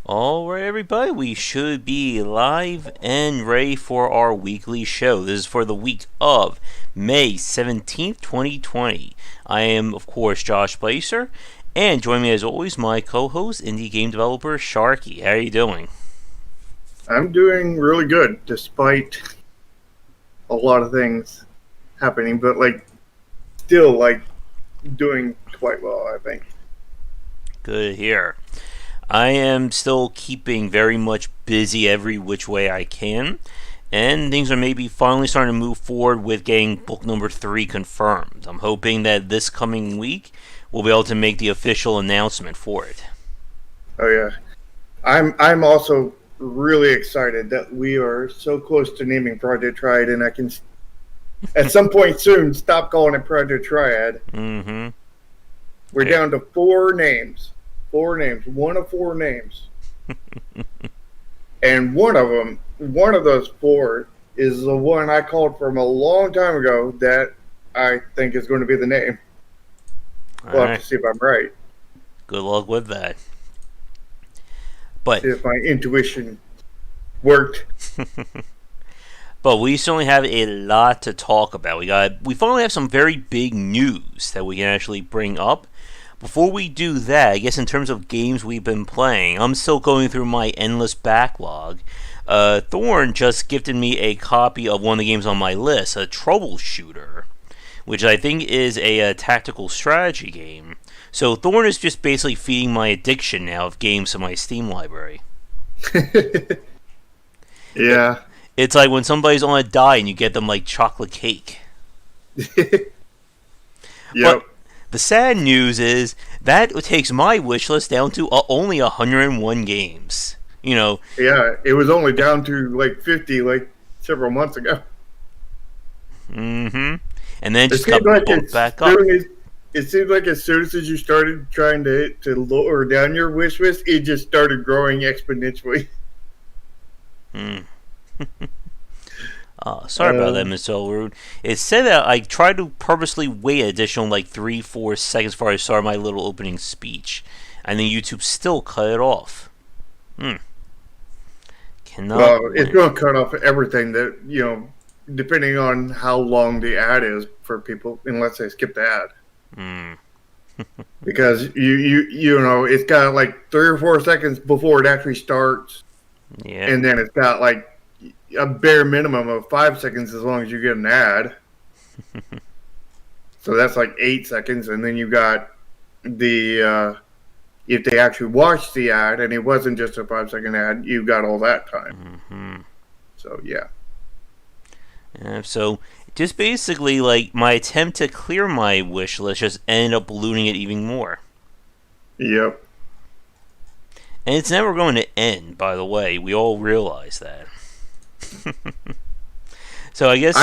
Alright, everybody, we should be live and ready for our weekly show. This is for the week of May 17th, 2020. I am, of course, Josh Placer, and joining me as always, my co-host, indie game developer Sharky. How are you doing? I'm doing really good, despite a lot of things happening, but still doing quite well, I think. Good to hear. I am still keeping very much busy every which way I can, and things are maybe finally starting to move forward with getting book number 3 confirmed. I'm hoping that this coming week we'll be able to make the official announcement for it. Oh yeah, I'm also really excited that we are so close to naming Project Triad, and I can at some point soon stop calling it Project Triad. Mm-hmm. We're down to 4 names. 4 names. One of 4 names. And one of those 4 is the one I called from a long time ago that I think is going to be the name. We'll have to see if I'm right. Good luck with that. But see if my intuition worked. But we certainly have a lot to talk about. We finally have some very big news that we can actually bring up. Before we do that, I guess in terms of games we've been playing, I'm still going through my endless backlog. Thorn just gifted me a copy of one of the games on my list, a Troubleshooter, which I think is a tactical strategy game. So Thorn is just basically feeding my addiction now of games to my Steam library. Yeah. It's like when somebody's on a diet and you get them like chocolate cake. Yep. But the sad news is that takes my wish list down to only 101 games. You know. Yeah, it was only down to 50 several months ago. Mm-hmm. And then it just got bumped back up. It seems like as soon as you started trying to lower down your wish list, it just started growing exponentially. Sorry about that, Mr. Elrude. It said that I tried to purposely wait an additional 3-4 seconds before I started my little opening speech, and then YouTube still cut it off. Well, it's going to cut off everything that, depending on how long the ad is for people, unless they skip the ad. Because you know it's got 3 or 4 seconds before it actually starts. Yeah. And then it's got a bare minimum of 5 seconds as long as you get an ad. So that's 8 seconds, and then you got the if they actually watched the ad and it wasn't just a 5-second ad, you got all that time. So yeah. So just basically my attempt to clear my wish list just ended up ballooning it even more. Yep. And it's never going to end, by the way. We all realize that. So I guess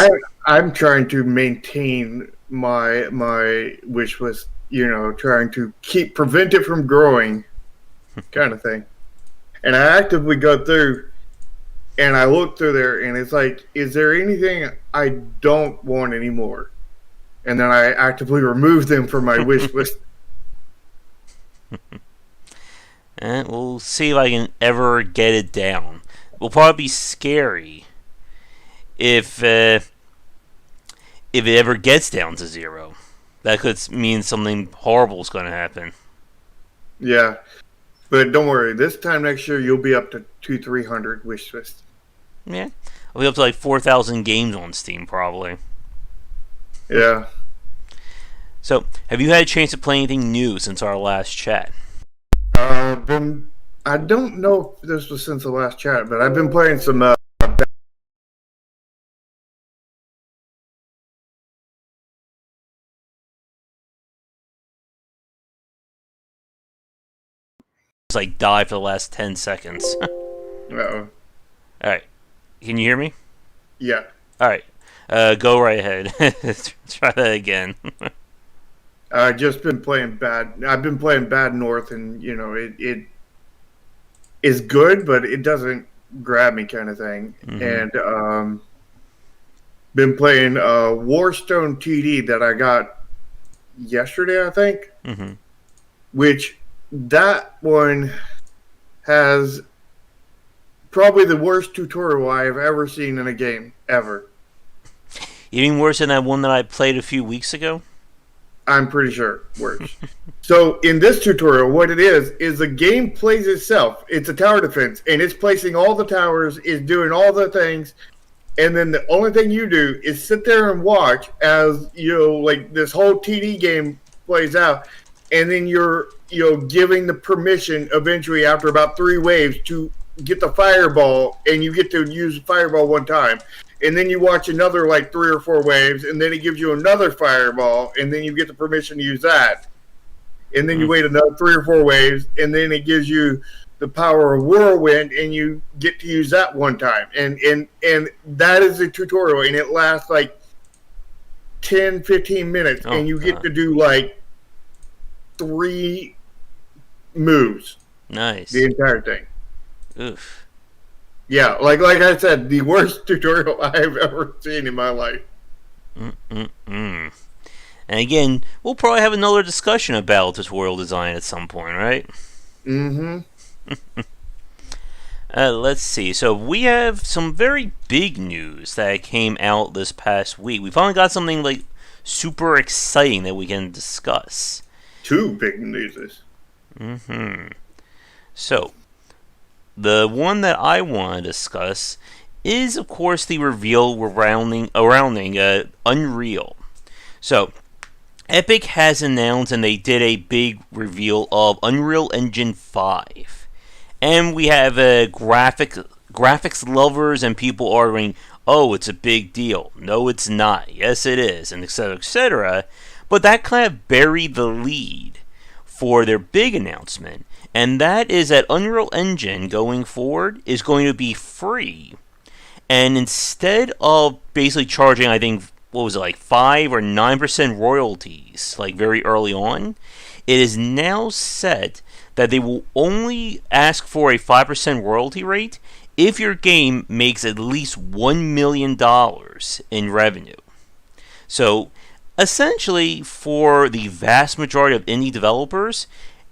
I'm trying to maintain my wish list, trying to prevent it from growing, kind of thing. And I actively go through and I look through there, and it's is there anything I don't want anymore? And then I actively remove them from my wish list. And we'll see if I can ever get it down. It'll probably be scary if it ever gets down to 0. That could mean something horrible is going to happen. Yeah, but don't worry. This time next year, you'll be up to 200-300 wish list. Yeah, I'll be up to 4,000 games on Steam probably. Yeah. So, have you had a chance to play anything new since our last chat? I don't know if this was since the last chat, but I've been playing some Just die for the last 10 seconds. Uh-oh. Alright. Can you hear me? Yeah. Alright. Go right ahead. Try that again. I've been playing Bad North, and it is good, but it doesn't grab me, kind of thing. And been playing Warstone TD that I got yesterday, I think. Which that one has probably the worst tutorial I have ever seen in a game ever. Even worse than that one that I played a few weeks ago? I'm pretty sure worse. So in this tutorial, what it is the game plays itself. It's a tower defense, and it's placing all the towers, is doing all the things, and then the only thing you do is sit there and watch as like this whole TD game plays out, and then you're giving the permission eventually after about 3 waves to get the fireball, and you get to use the fireball one time. And then you watch another like 3 or 4 waves, and then it gives you another fireball, and then you get the permission to use that. And then you wait another 3 or 4 waves, and then it gives you the power of whirlwind, and you get to use that one time. And that is a tutorial, and it lasts like 10, 15 minutes, and you get to do like 3 moves. Nice. The entire thing. Oof. Yeah, like I said, the worst tutorial I've ever seen in my life. And again, we'll probably have another discussion about tutorial design at some point, right? Mm-hmm. Let's see. So we have some very big news that came out this past week. We finally got something like super exciting that we can discuss. 2 big newses. So, the one that I want to discuss is, of course, the reveal surrounding Unreal. So, Epic has announced, and they did a big reveal of Unreal Engine 5. And we have graphics lovers and people arguing, oh, it's a big deal. No, it's not. Yes, it is, and etc., etc. But that kind of buried the lead for their big announcement. And that is that Unreal Engine going forward is going to be free. And instead of basically charging, I think, what was it, like 5 or 9% royalties, like very early on, it is now set that they will only ask for a 5% royalty rate if your game makes at least $1 million in revenue. So, essentially, for the vast majority of indie developers,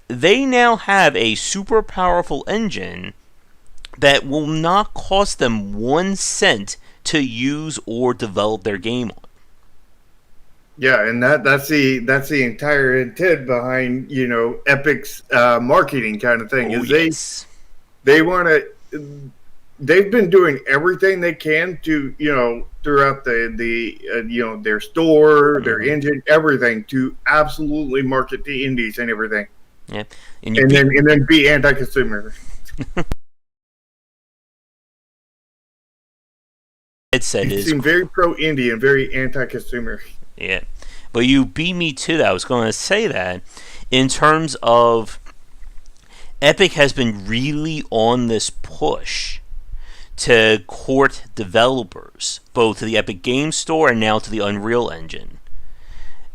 they now have a super powerful engine that will not cost them 1 cent to use or develop their game on. Yeah, and that's the entire intent behind Epic's marketing kind of thing. Yes. They want to. They've been doing everything they can to throughout their store, their engine, everything to absolutely market to indies and everything. Yeah, and then be anti-consumer. It seems very pro-indie and very anti-consumer. Yeah, but you beat me to that. I was going to say that in terms of Epic has been really on this push to court developers, both to the Epic Game Store and now to the Unreal Engine.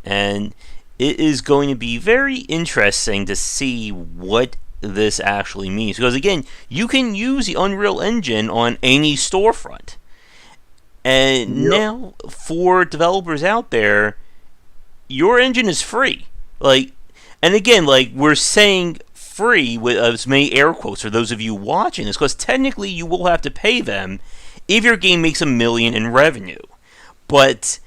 And it is going to be very interesting to see what this actually means. Because again, you can use the Unreal Engine on any storefront. And now, for developers out there, your engine is free. And again, we're saying free with as many air quotes for those of you watching this, because technically you will have to pay them if your game makes $1 million in revenue. But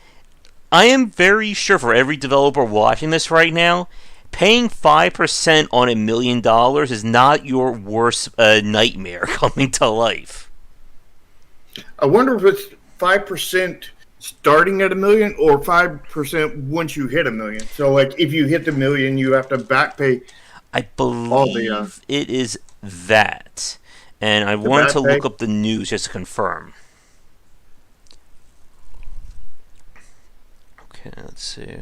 I am very sure for every developer watching this right now, paying 5% on $1 million is not your worst nightmare coming to life. I wonder if it's 5% starting at $1 million or 5% once you hit $1 million. So, if you hit the $1 million, you have to back pay. I believe it is that. And I wanted to look up the news just to confirm. Okay, let's see.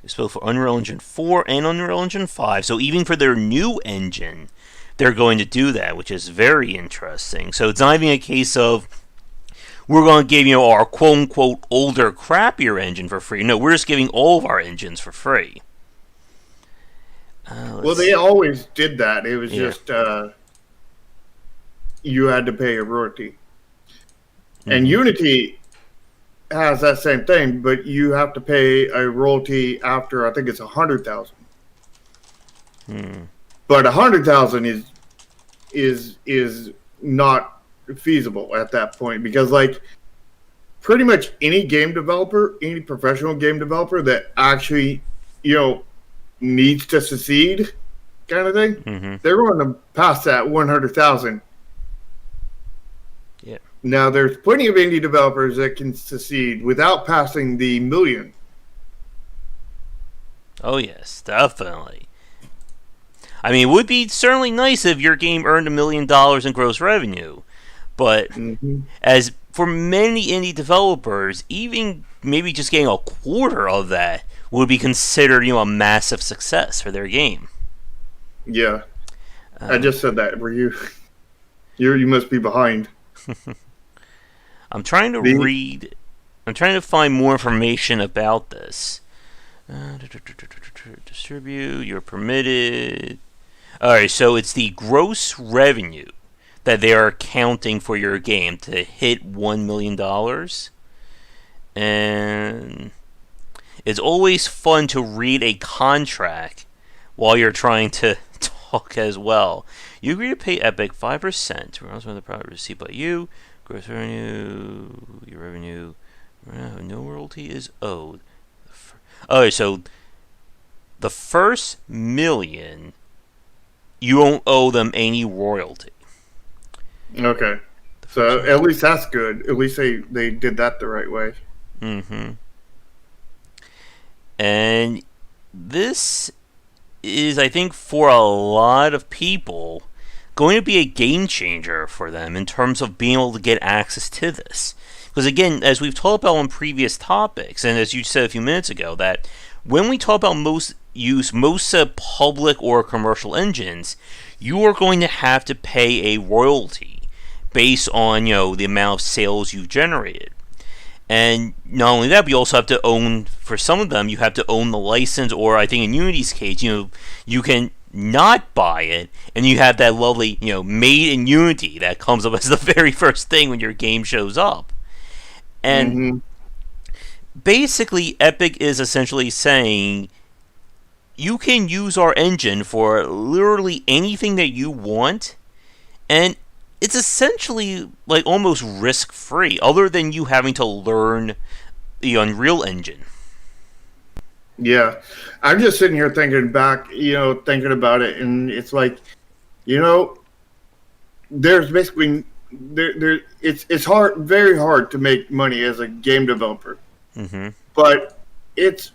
It's both for Unreal Engine 4 and Unreal Engine 5. So even for their new engine, they're going to do that, which is very interesting. So it's not even a case of we're going to give our quote-unquote older, crappier engine for free. No, we're just giving all of our engines for free. Well, they always did that. It was just you had to pay a royalty. And Unity has that same thing, but you have to pay a royalty after, I think it's 100,000. But 100,000 is is not feasible at that point, because like pretty much any game developer, any professional game developer that actually, you know, needs to succeed, kind of thing, Mm-hmm. they're going to pass that 100,000. Yeah. Now, there's plenty of indie developers that can succeed without passing the million. Oh yes, definitely. I mean, it would be certainly nice if your game earned $1 million in gross revenue, but Mm-hmm. as for many indie developers, even maybe just getting a quarter of that would be considered, a massive success for their game. Yeah, I just said that. Were you? You must be behind. I'm trying to The read. I'm trying to find more information about this. Distribute. You're permitted. All right, so it's the gross revenue that they are counting for your game to hit $1 million, and it's always fun to read a contract while you're trying to talk as well. You agree to pay Epic 5% to the product received by you. Gross revenue, your revenue, no royalty is owed. Okay, so the first million, you won't owe them any royalty. Okay, so at least that's good. At least they did that the right way. Mm-hmm. And this is, I think, for a lot of people, going to be a game changer for them in terms of being able to get access to this. Because again, as we've talked about on previous topics, and as you said a few minutes ago, that when we talk about most public or commercial engines, you are going to have to pay a royalty based on the amount of sales you've generated. And not only that, but you also have to own, for some of them, you have to own the license, or I think in Unity's case, you can not buy it, and you have that lovely, made in Unity that comes up as the very first thing when your game shows up. And Mm-hmm. basically, Epic is essentially saying, you can use our engine for literally anything that you want, and it's essentially like almost risk-free, other than you having to learn the Unreal Engine. Yeah, I'm just sitting here thinking back, thinking about it, and it's like, there's basically it's hard, very hard to make money as a game developer, Mm-hmm. but it's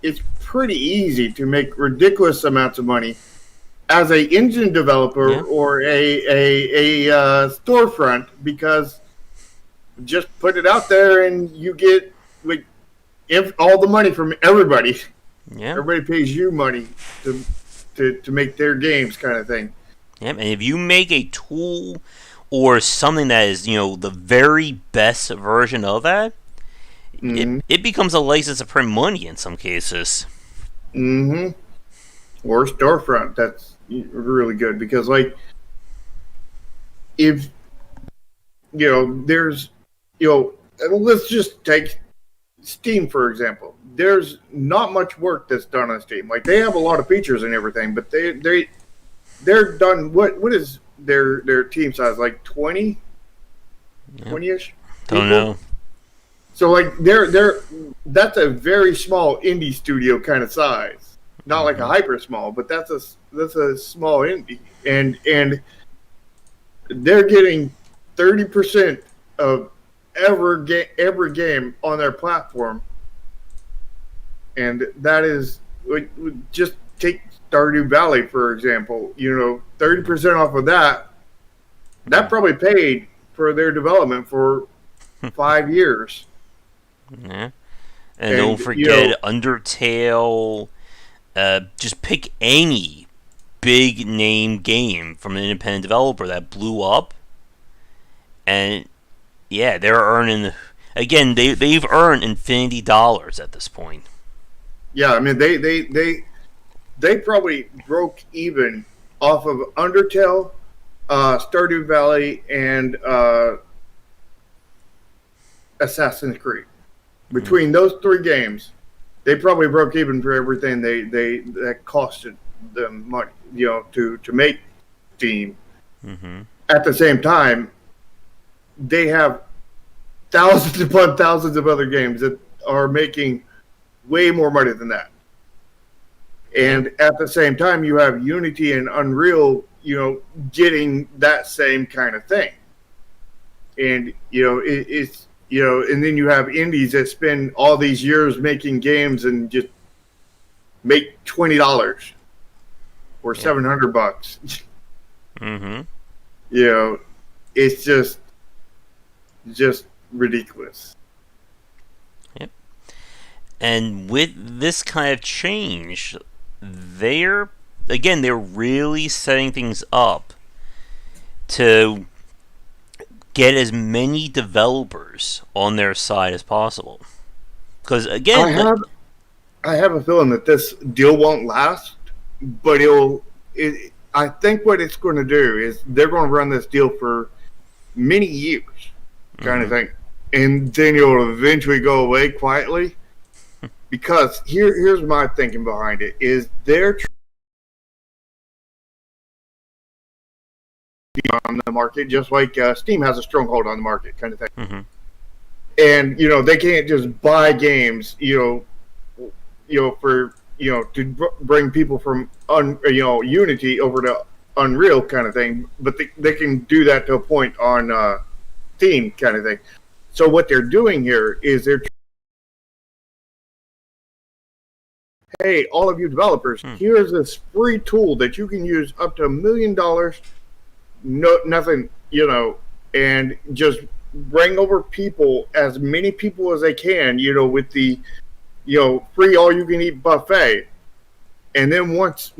it's pretty easy to make ridiculous amounts of money as a engine developer Yeah. or a storefront, because just put it out there and you get like all the money from everybody. Yeah. Everybody pays you money to make their games, kind of thing. Yep, and if you make a tool or something that is, the very best version of that, Mm-hmm. it becomes a license to print money in some cases. Mm-hmm. Or storefront. That's really good, because like if there's let's just take Steam for example. There's not much work that's done on Steam. Like, they have a lot of features and everything, but they're done. What is their team size? Like 20, Yeah. 20-ish. Don't know. So like that's a very small indie studio kind of size. Not like a hyper small, but that's a small indie, and they're getting 30% of every game on their platform, and that is just take Stardew Valley for example. 30% off of that probably paid for their development for 5 years. Yeah. And don't forget Undertale. Just pick any big name game from an independent developer that blew up, and yeah, they're earning. Again, they've earned infinity dollars at this point. Yeah, I mean they probably broke even off of Undertale, Stardew Valley, and Assassin's Creed. Between those three games, they probably broke even for everything that costed them money, to Steam. Mm-hmm. At the same time, they have thousands upon thousands of other games that are making way more money than that. And at the same time, you have Unity and Unreal, getting that same kind of thing. And, it's, and then you have indies that spend all these years making games and just make $20 or $700. Mm-hmm. It's just ridiculous. Yep. And with this kind of change, they're really setting things up to get as many developers on their side as possible. Because again, I have a feeling that this deal won't last, but I think what it's going to do is they're going to run this deal for many years, kind of thing, and then it'll eventually go away quietly. Because here's my thinking behind it: is they're on the market just like Steam has a stronghold on the market, kind of thing. Mm-hmm. And they can't just buy games, for to bring people from Unity over to Unreal, kind of thing. But they can do that to a point on Steam, kind of thing. So what they're doing here is hey, all of you developers, here's this free tool that you can use up to $1 million. Nothing, and just bring over people, as many people as they can, with the, free all-you-can-eat buffet. And then once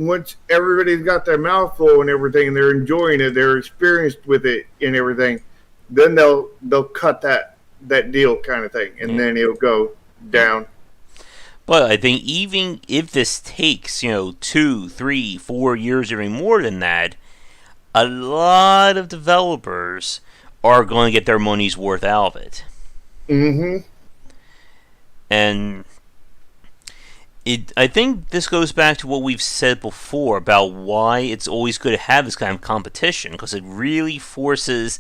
everybody's got their mouth full and everything, they're enjoying it, they're experienced with it and everything, then they'll cut that deal, kind of thing, and then it'll go down. But I think even if this takes 2, 3, 4 years or even more than that, a lot of developers are going to get their money's worth out of it. Mm-hmm. And I think this goes back to what we've said before about why it's always good to have this kind of competition, because it really forces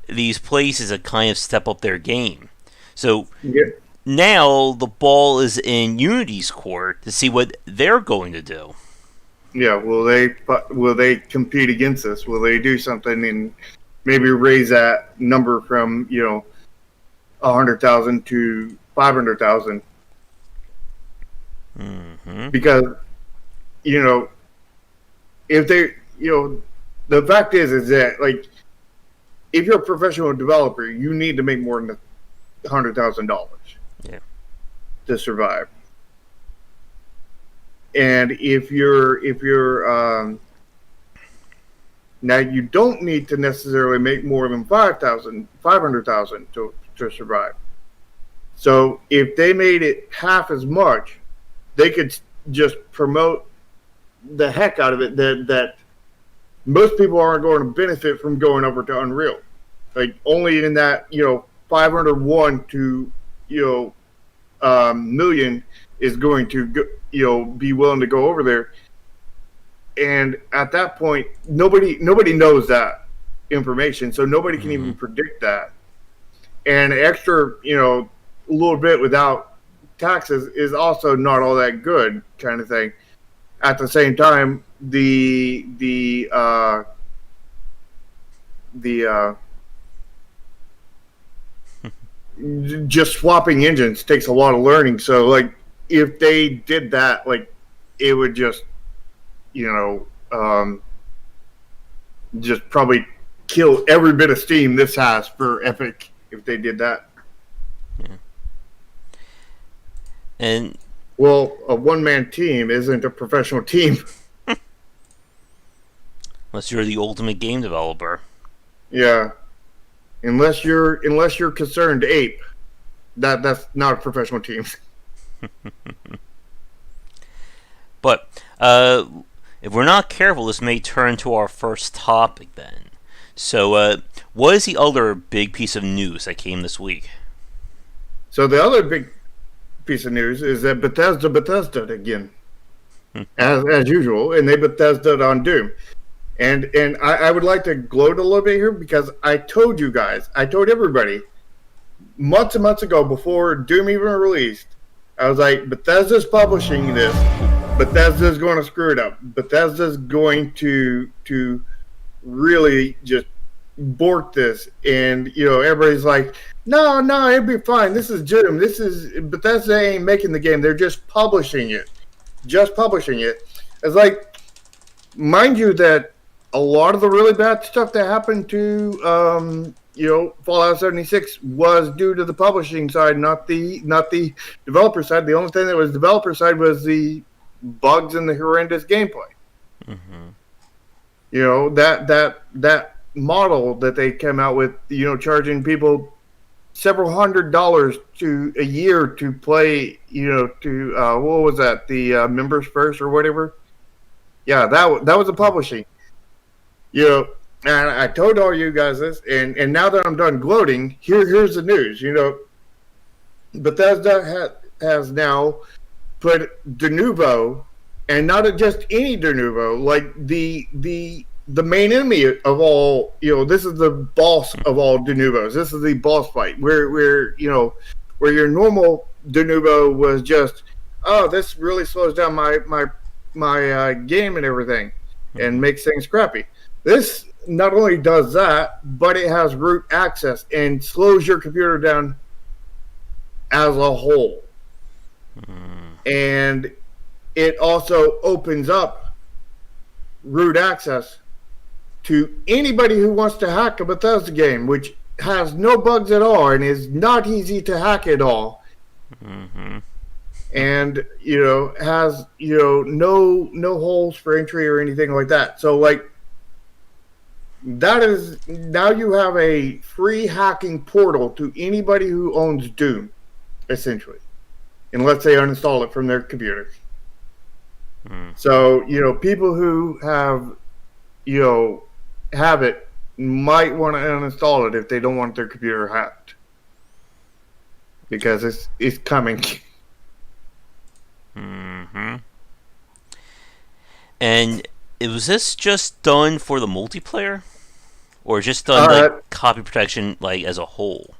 these places to kind of step up their game. So now the ball is in Unity's court to see what they're going to do. Yeah, will they compete against us? Will they do something and maybe raise that number from 100,000 to 500,000? Mm-hmm. Because if they the fact is that, like, if you're a professional developer, you need to make more than $100,000 to survive. And if you're now, you don't need to necessarily make more than 500,000 to survive. So if they made it half as much, they could just promote the heck out of it. That most people aren't going to benefit from going over to Unreal. Like, only in that 501 to million is going to go, be willing to go over there. And at that point, nobody knows that information, so nobody can even predict that. And extra, a little bit without taxes is also not all that good, kind of thing. At the same time, just swapping engines takes a lot of learning. So, like, if they did that, like, it would just just probably kill every bit of steam this has for Epic if they did that. Yeah. And well, a one-man team isn't a professional team. Unless you're the ultimate game developer. Yeah. Unless you're Concerned Ape, that's not a professional team. But if we're not careful, this may turn to our first topic then. So, what is the other big piece of news that came this week? So the other big piece of news is that Bethesda again, as usual, and they Bethesda'd on Doom. And I would like to gloat a little bit here because I told you guys, I told everybody months and months ago before Doom even released, I was like, Bethesda's publishing this. Bethesda's going to screw it up. Bethesda's going to really just bork this. And, everybody's like, no, it'd be fine. This is Doom. Bethesda ain't making the game. They're just publishing it. Just publishing it. It's like, mind you that a lot of the really bad stuff that happened to Fallout 76 was due to the publishing side, not the developer side. The only thing that was developer side was the bugs and the horrendous gameplay. Mm-hmm. That model that they came out with, charging people several $100s a year to play, what was that? The members first or whatever. Yeah, that was a publishing. And I told all you guys this, and now that I'm done gloating, here's the news. Bethesda has now put Denuvo, and not just any Denuvo, like the main enemy of all. This is the boss of all Denuvos. This is the boss fight where your normal Denuvo was just, oh, this really slows down my game and everything, and makes things crappy. This not only does that, but it has root access and slows your computer down as a whole. And it also opens up root access to anybody who wants to hack a Bethesda game, which has no bugs at all and is not easy to hack at all. Mm-hmm. And has no holes for entry or anything like that. So like, that is, now you have a free hacking portal to anybody who owns Doom, essentially, unless they uninstall it from their computers. So people who have it might want to uninstall it if they don't want their computer hacked, because it's coming. Mm-hmm. And was this just done for the multiplayer, or just done like copy protection like as a whole?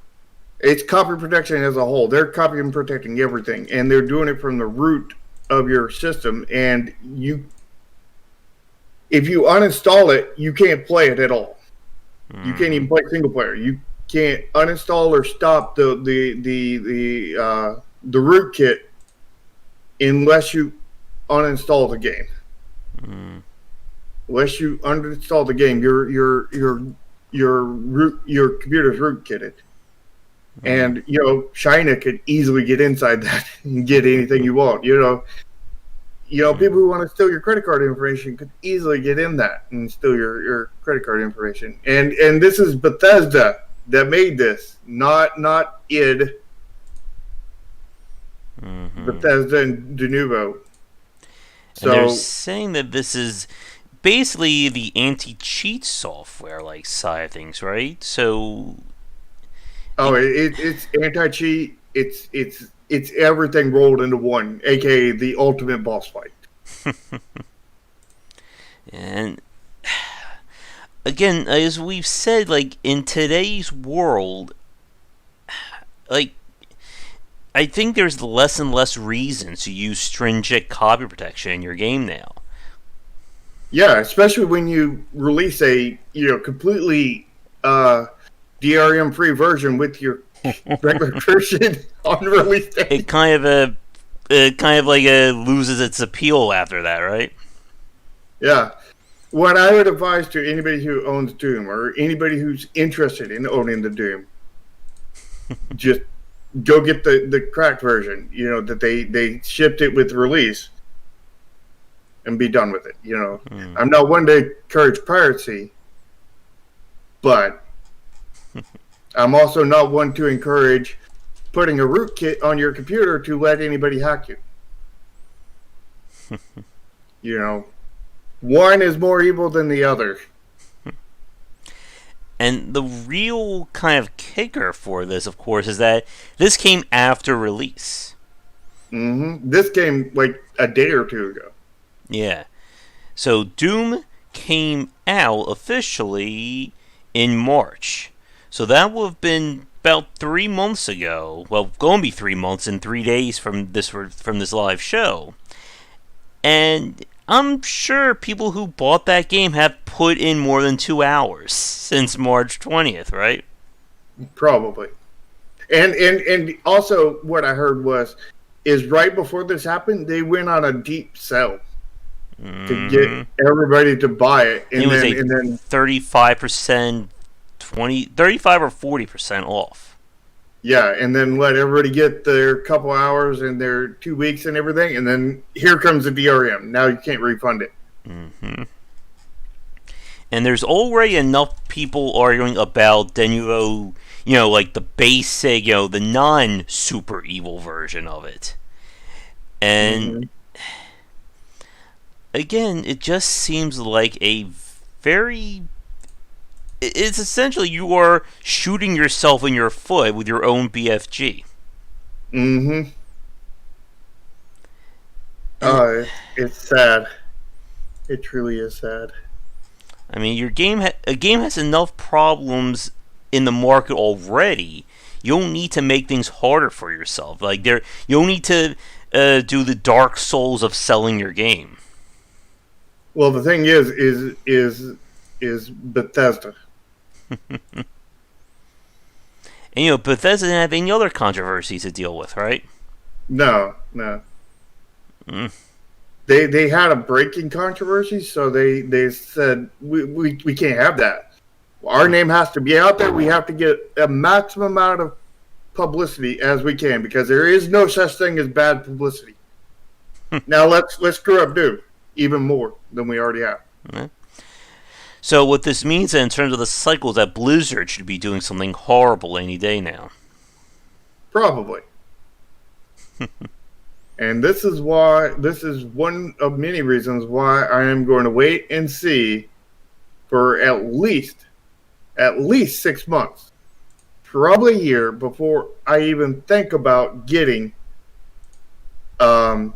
It's copy protection as a whole. They're copy and protecting everything, and they're doing it from the root of your system. And if you uninstall it, you can't play it at all. You can't even play single player. You can't uninstall or stop the root kit unless you uninstall the game. Unless you uninstall the game, your computer's root kitted. And China could easily get inside that and get anything you want. People who want to steal your credit card information could easily get in that and steal your credit card information. And this is Bethesda that made this, not id. Bethesda and Denuvo. So and they're saying that this is basically the anti-cheat software like side of things, right? So it's anti-cheat. It's everything rolled into one, aka the ultimate boss fight. And again, as we've said, like in today's world, like I think there's less and less reasons to use stringent copy protection in your game now. Yeah, especially when you release a completely DRM free version with your regular version on release day. It kind of loses its appeal after that, right? Yeah. What I would advise to anybody who owns Doom or anybody who's interested in owning the Doom, just go get the cracked version, that they shipped it with release, and be done with it. I'm not one to encourage piracy, but I'm also not one to encourage putting a rootkit on your computer to let anybody hack you. One is more evil than the other. And the real kind of kicker for this, of course, is that this came after release. This came like a day or two ago. Yeah. So Doom came out officially in March. So that would have been about 3 months ago. Well, going to be 3 months and 3 days from this live show. And I'm sure people who bought that game have put in more than 2 hours since March 20th, right? Probably. And also what I heard is right before this happened, they went on a deep sell to get everybody to buy it. And then 35%, 35 or 40% off. Yeah, and then let everybody get their couple hours and their 2 weeks and everything, and then here comes the DRM. Now you can't refund it. Mm-hmm. And there's already enough people arguing about Denuvo, like the basic, the non-super evil version of it. And again, it just seems like a very... It's essentially you are shooting yourself in your foot with your own BFG. Mm-hmm. It's sad. It truly is sad. I mean, a game has enough problems in the market already. You don't need to make things harder for yourself. Like you don't need to do the Dark Souls of selling your game. Well, the thing is Bethesda. And Bethesda didn't have any other controversies to deal with, right? No. They had a breaking controversy, so they said we can't have that. Our name has to be out there. We have to get a maximum amount of publicity as we can, because there is no such thing as bad publicity. Now let's screw up Doom even more than we already have. Mm-hmm. So what this means in terms of the cycles, that Blizzard should be doing something horrible any day now. Probably. And this is one of many reasons why I am going to wait and see for at least 6 months, probably a year, before I even think about getting Cyberpunk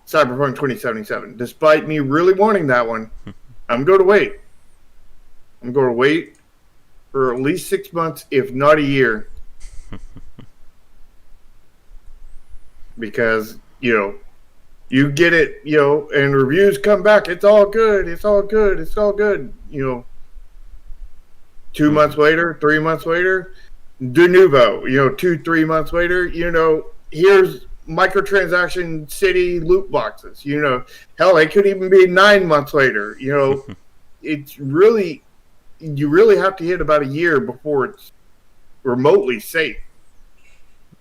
2077. Despite me really wanting that one, I'm going to wait. I'm going to wait for at least 6 months, if not a year. Because, you get it, and reviews come back. It's all good. 2 months later, 3 months later, de nouveau, 2-3 months later, here's microtransaction city loot boxes. Hell, it could even be 9 months later. It's really... You really have to hit about a year before it's remotely safe.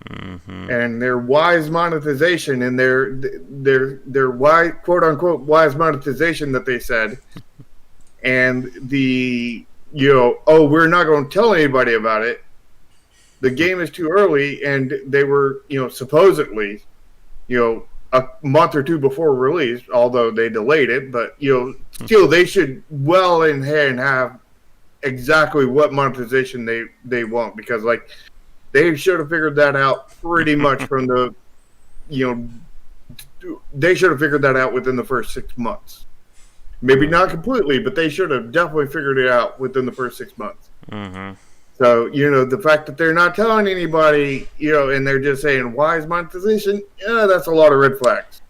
Mm-hmm. And their wise monetization and their wise, quote unquote wise monetization that they said, and the we're not going to tell anybody about it. The game is too early, and they were supposedly a month or two before release, although they delayed it, but still they should well in hand have exactly what monetization they want, because they should have figured that out pretty much from the they should have figured that out within the first 6 months. Maybe not completely, but they should have definitely figured it out within the first 6 months. Mm-hmm. So the fact that they're not telling anybody, and they're just saying wise monetization, that's a lot of red flags.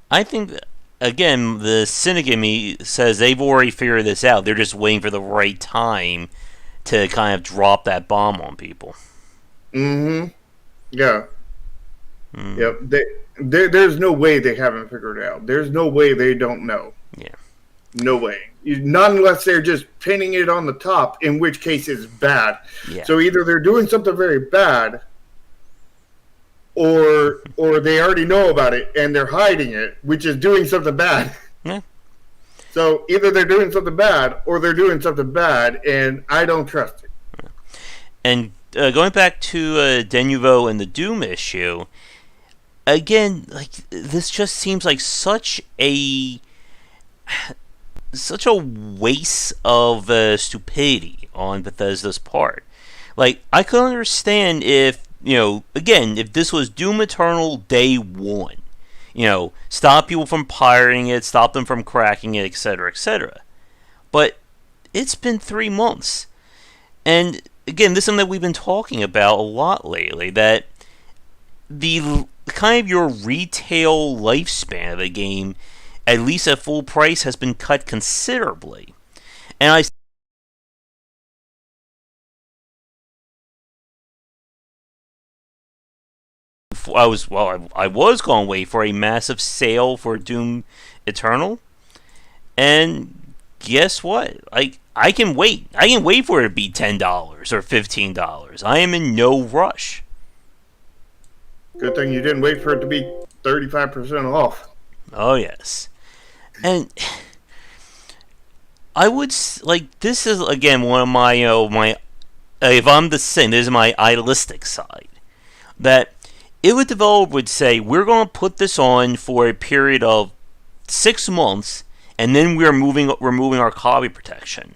I think that, again, the cynic in me says they've already figured this out. They're just waiting for the right time to kind of drop that bomb on people. Mm-hmm. Yeah. Yep. There's no way they haven't figured it out. There's no way they don't know. Yeah. No way. Not unless they're just pinning it on the top, in which case it's bad. Yeah. So either they're doing something very bad, or they already know about it and they're hiding it, which is doing something bad. Yeah. So either they're doing something bad or they're doing something bad, and I don't trust it. Yeah. And going back to Denuvo and the Doom issue, again, this just seems like such a waste of stupidity on Bethesda's part. I could understand if, if this was Doom Eternal day one, stop people from pirating it, stop them from cracking it, etc., etc. But it's been 3 months. And again, this is something that we've been talking about a lot lately, that the kind of your retail lifespan of a game, at least at full price, has been cut considerably. And I was going to wait for a massive sale for Doom Eternal, and guess what? I can wait. I can wait for it to be $10 or $15. I am in no rush. Good thing you didn't wait for it to be 35% off. Oh yes, and I would like this is again one of my my if I'm the same, this is my idealistic side, that if a developer would say we're going to put this on for a period of 6 months and then we're removing our copy protection,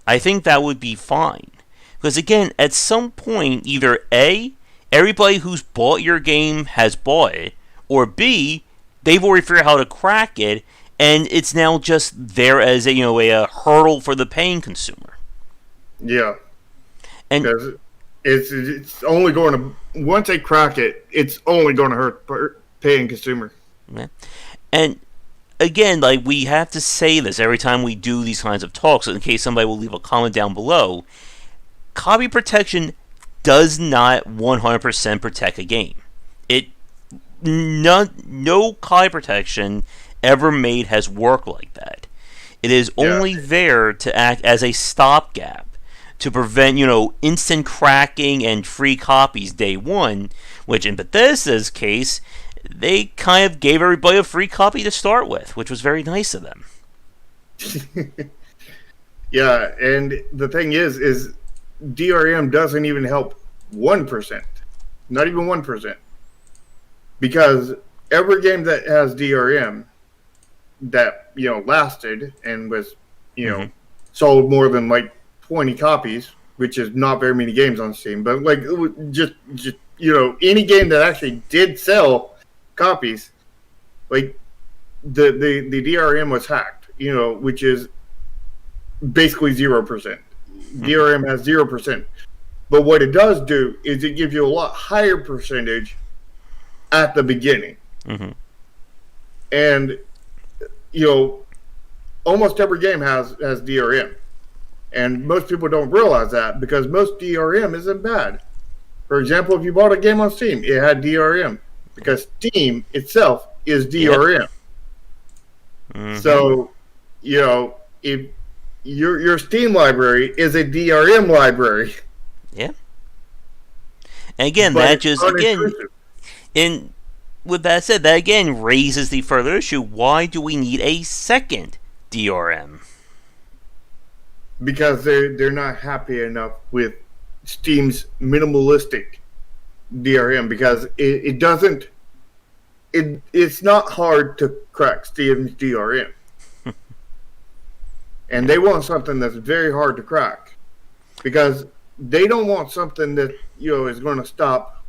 I think that would be fine. Because again, at some point, either A, everybody who's bought your game has bought it, or B, they've already figured out how to crack it, and it's now just there as a hurdle for the paying consumer. Yeah, and because it's only going to, once they crack it, it's only going to hurt paying consumer. Yeah. And again, like, we have to say this every time we do these kinds of talks, in case somebody will leave a comment down below. Copy protection does not 100% protect a game. No copy protection ever made has worked like that. It is only there to act as a stopgap to prevent, instant cracking and free copies day one, which in Bethesda's case, they kind of gave everybody a free copy to start with, which was very nice of them. Yeah, and the thing is DRM doesn't even help 1%. Not even 1%. Because every game that has DRM that, lasted and was, sold more than like 20 copies, which is not very many games on Steam, but like just any game that actually did sell copies, like the DRM was hacked, which is basically 0%. DRM has 0%. But what it does do is it gives you a lot higher percentage at the beginning. Mm-hmm. And, almost every game has DRM. And most people don't realize that because most DRM isn't bad. For example, if you bought a game on Steam, it had DRM because Steam itself is DRM. Yep. Mm-hmm. So, if your Steam library is a DRM library. Yeah. And again, that just with that said, that again raises the further issue. Why do we need a second DRM? Because they're not happy enough with Steam's minimalistic DRM because it doesn't. It's not hard to crack Steam's DRM. And they want something that's very hard to crack because they don't want something that is going to stop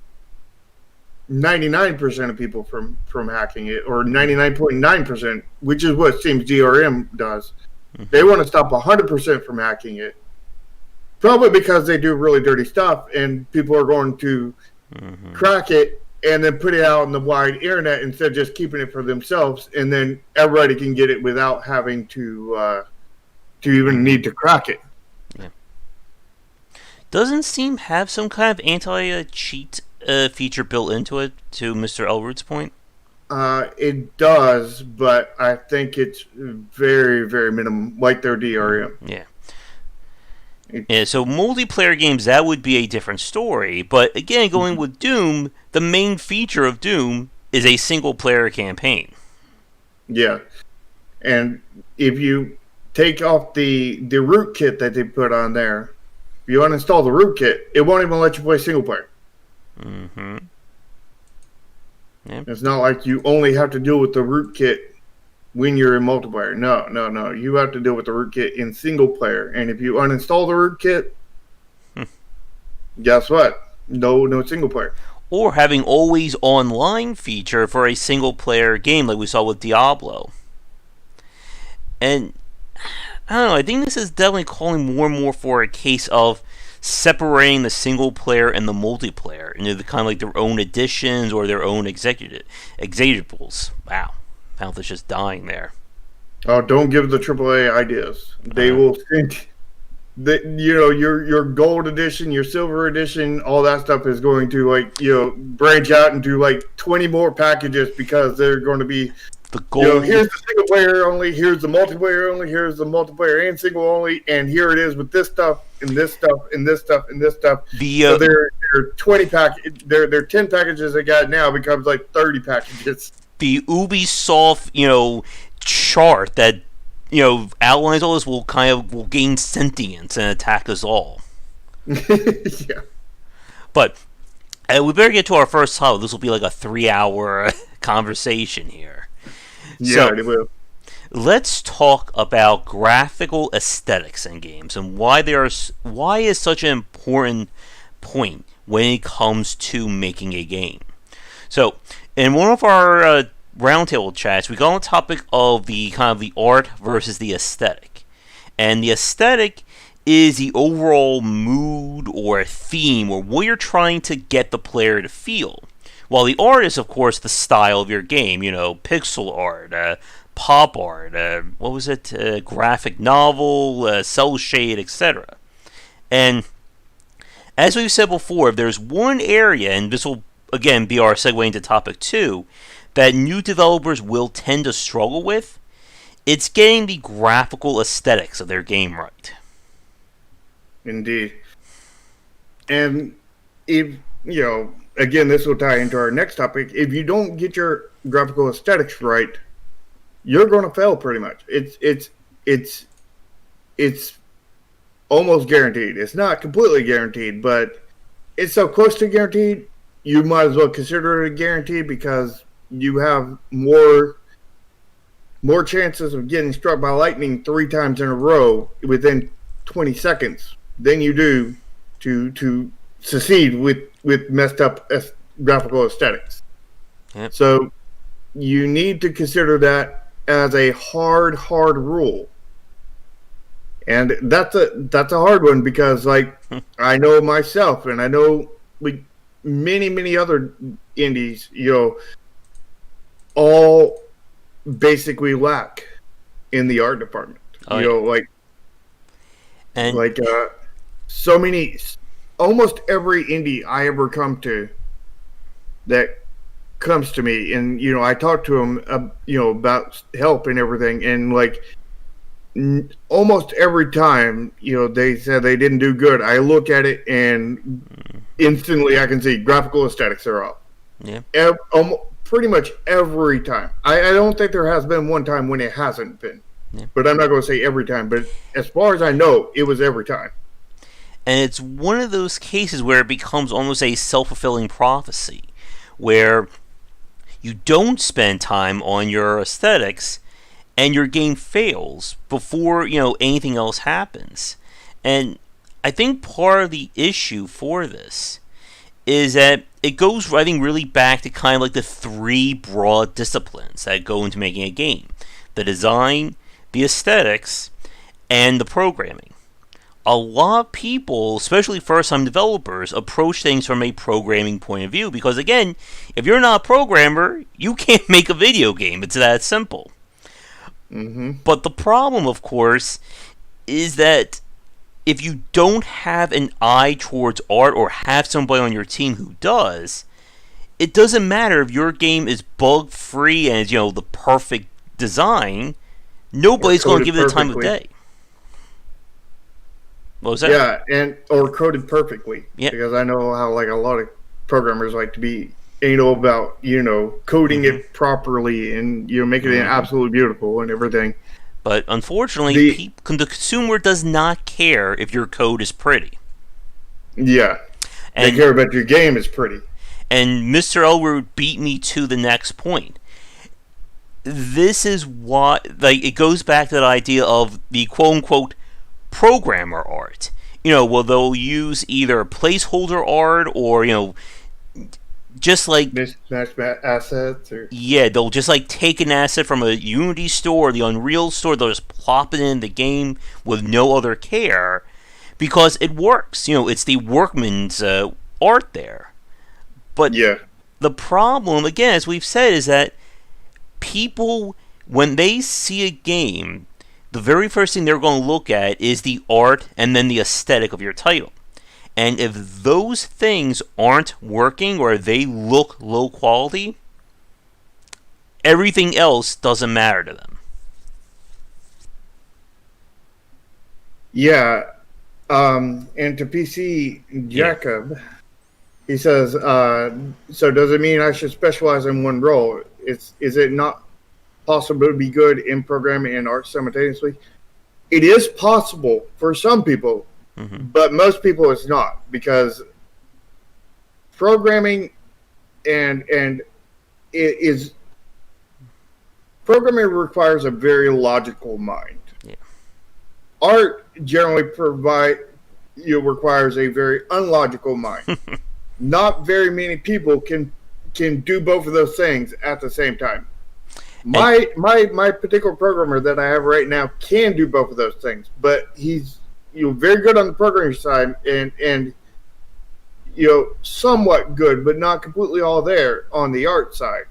99% of people from hacking it, or 99.9%, which is what Steam's DRM does. Mm-hmm. They want to stop 100% from hacking it, probably because they do really dirty stuff, and people are going to crack it and then put it out on the wide internet instead of just keeping it for themselves, and then everybody can get it without having to even need to crack it. Yeah. Doesn't Steam have some kind of anti-cheat feature built into it, to Mr. Elwood's point? It does, but I think it's very, very minimum, like their DRM. Yeah. Yeah, so multiplayer games, that would be a different story. But again, going with Doom, the main feature of Doom is a single-player campaign. Yeah. And if you take off the rootkit that they put on there, if you uninstall the rootkit, it won't even let you play single-player. Mm-hmm. Yep. It's not like you only have to deal with the rootkit when you're in multiplayer. No. You have to deal with the rootkit in single player. And if you uninstall the rootkit, guess what? No single player. Or having always online feature for a single player game like we saw with Diablo. And I don't know. I think this is definitely calling more and more for a case of separating the single player and the multiplayer into the kind of like their own editions or their own executables. Wow, mouth is just dying there. Oh, don't give the AAA ideas. They will think that your gold edition, your silver edition, all that stuff is going to branch out into like 20 more packages because they're going to be the gold. Here's the single player only, here's the multiplayer only, here's the multiplayer and single only, and here it is with this stuff and this stuff and this stuff and this stuff. So their 20 their 10 packages they got now becomes like 30 packages. The Ubisoft, chart that outlines all this will gain sentience and attack us all. Yeah. But we better get to our first title. This will be like a 3-hour conversation here. Yeah, it will. Let's talk about graphical aesthetics in games and why is such an important point when it comes to making a game. So, in one of our roundtable chats, we got on the topic of the kind of the art versus the aesthetic, and the aesthetic is the overall mood or theme or what you're trying to get the player to feel. While the art is, of course, the style of your game, pixel art, pop art, graphic novel, cell shade, etc. And as we've said before, if there's one area, and this will again be our segue into topic 2, that new developers will tend to struggle with, it's getting the graphical aesthetics of their game right. Indeed. And if, again, this will tie into our next topic. If you don't get your graphical aesthetics right, you're going to fail pretty much. It's almost guaranteed. It's not completely guaranteed, but it's so close to guaranteed, you might as well consider it a guarantee because you have more chances of getting struck by lightning 3 times in a row within 20 seconds than you do to succeed with messed up graphical aesthetics. Yep. So you need to consider that as a hard rule. And that's a hard one because, like, I know myself and I know many other indies, all basically lack in the art department. So many, almost every indie I ever come to that comes to me, and I talk to them, about help and everything, and like almost every time, they said they didn't do good. I look at it and instantly I can see graphical aesthetics are off. Yeah. Pretty much every time. I don't think there has been one time when it hasn't been. Yeah. But I'm not going to say every time. But as far as I know, it was every time. And it's one of those cases where it becomes almost a self-fulfilling prophecy, where you don't spend time on your aesthetics and your game fails before anything else happens. And I think part of the issue for this is that it goes, I think, really back to kind of like the 3 broad disciplines that go into making a game: the design, the aesthetics, and the programming. A lot of people, especially first-time developers, approach things from a programming point of view because, again, if you're not a programmer, you can't make a video game. It's that simple. Mm-hmm. But the problem, of course, is that if you don't have an eye towards art or have somebody on your team who does, it doesn't matter if your game is bug-free and is, the perfect design. Nobody's going to give it the time of day. What was that? Yeah, or coded perfectly. Yeah. Because I know how like a lot of programmers like to be about coding it properly and making it absolutely beautiful and everything. But unfortunately, the consumer does not care if your code is pretty. Yeah, they care about your game is pretty. And Mr. Elwood beat me to the next point. This is why, it goes back to that idea of the quote-unquote programmer art. They'll use either placeholder art or, just like, mismatch assets or yeah, they'll just like take an asset from a Unity store or the Unreal store, they'll just plop it in the game with no other care because it works. It's the workman's art there. But yeah. the problem, again, as we've said, is that people, when they see a game, the very first thing they're going to look at is the art and then the aesthetic of your title. And if those things aren't working or they look low quality, everything else doesn't matter to them. Yeah. And to PC Jacob, he says, so does it mean I should specialize in one role? Is it not possible to be good in programming and art simultaneously? It is possible for some people, but most people it's not, because programming and it is programming requires a very logical mind. Yeah. Art generally requires a very unlogical mind. Not very many people can do both of those things at the same time. My particular programmer that I have right now can do both of those things, but he's very good on the programming side and somewhat good, but not completely all there on the art side.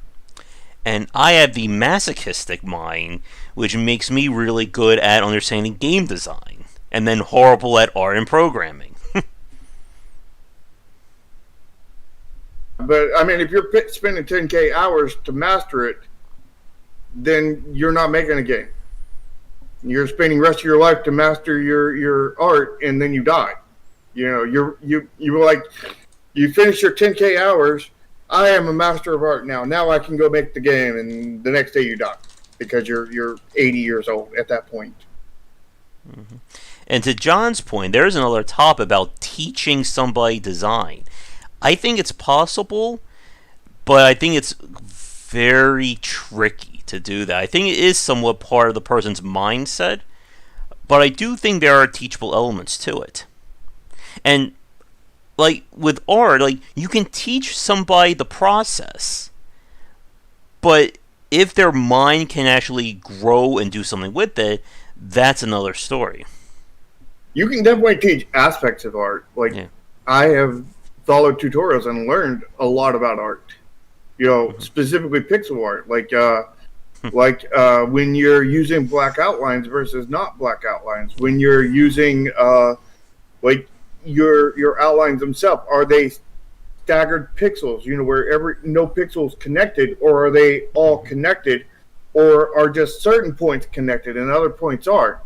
And I have the masochistic mind, which makes me really good at understanding game design, and then horrible at art and programming. But I mean, if you're spending 10K hours to master it, then you're not making a game. You're spending the rest of your life to master your art, and then you die. You finish your 10K hours. I am a master of art now. Now I can go make the game, and the next day you die because you're 80 years old at that point. Mm-hmm. And to John's point, there's another top about teaching somebody design. I think it's possible, but I think it's very tricky to do that. I think it is somewhat part of the person's mindset, but I do think there are teachable elements to it. And like with art, like you can teach somebody the process, but if their mind can actually grow and do something with it, that's another story. You can definitely teach aspects of art. I have followed tutorials and learned a lot about art. Specifically pixel art, like when you're using black outlines versus not black outlines. When you're using your outlines themselves, are they staggered pixels? Where no pixels connected, or are they all connected, or are just certain points connected and other points aren't?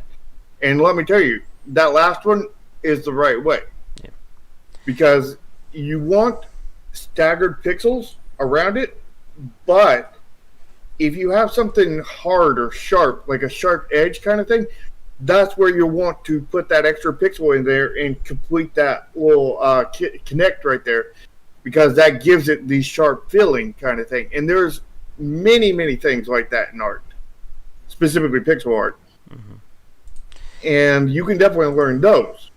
And let me tell you, that last one is the right way, because you want staggered pixels around it, but if you have something hard or sharp, like a sharp edge kind of thing, that's where you want to put that extra pixel in there and complete that little connect right there, because that gives it the sharp feeling kind of thing. And there's many, many things like that in art, specifically pixel art. And you can definitely learn those.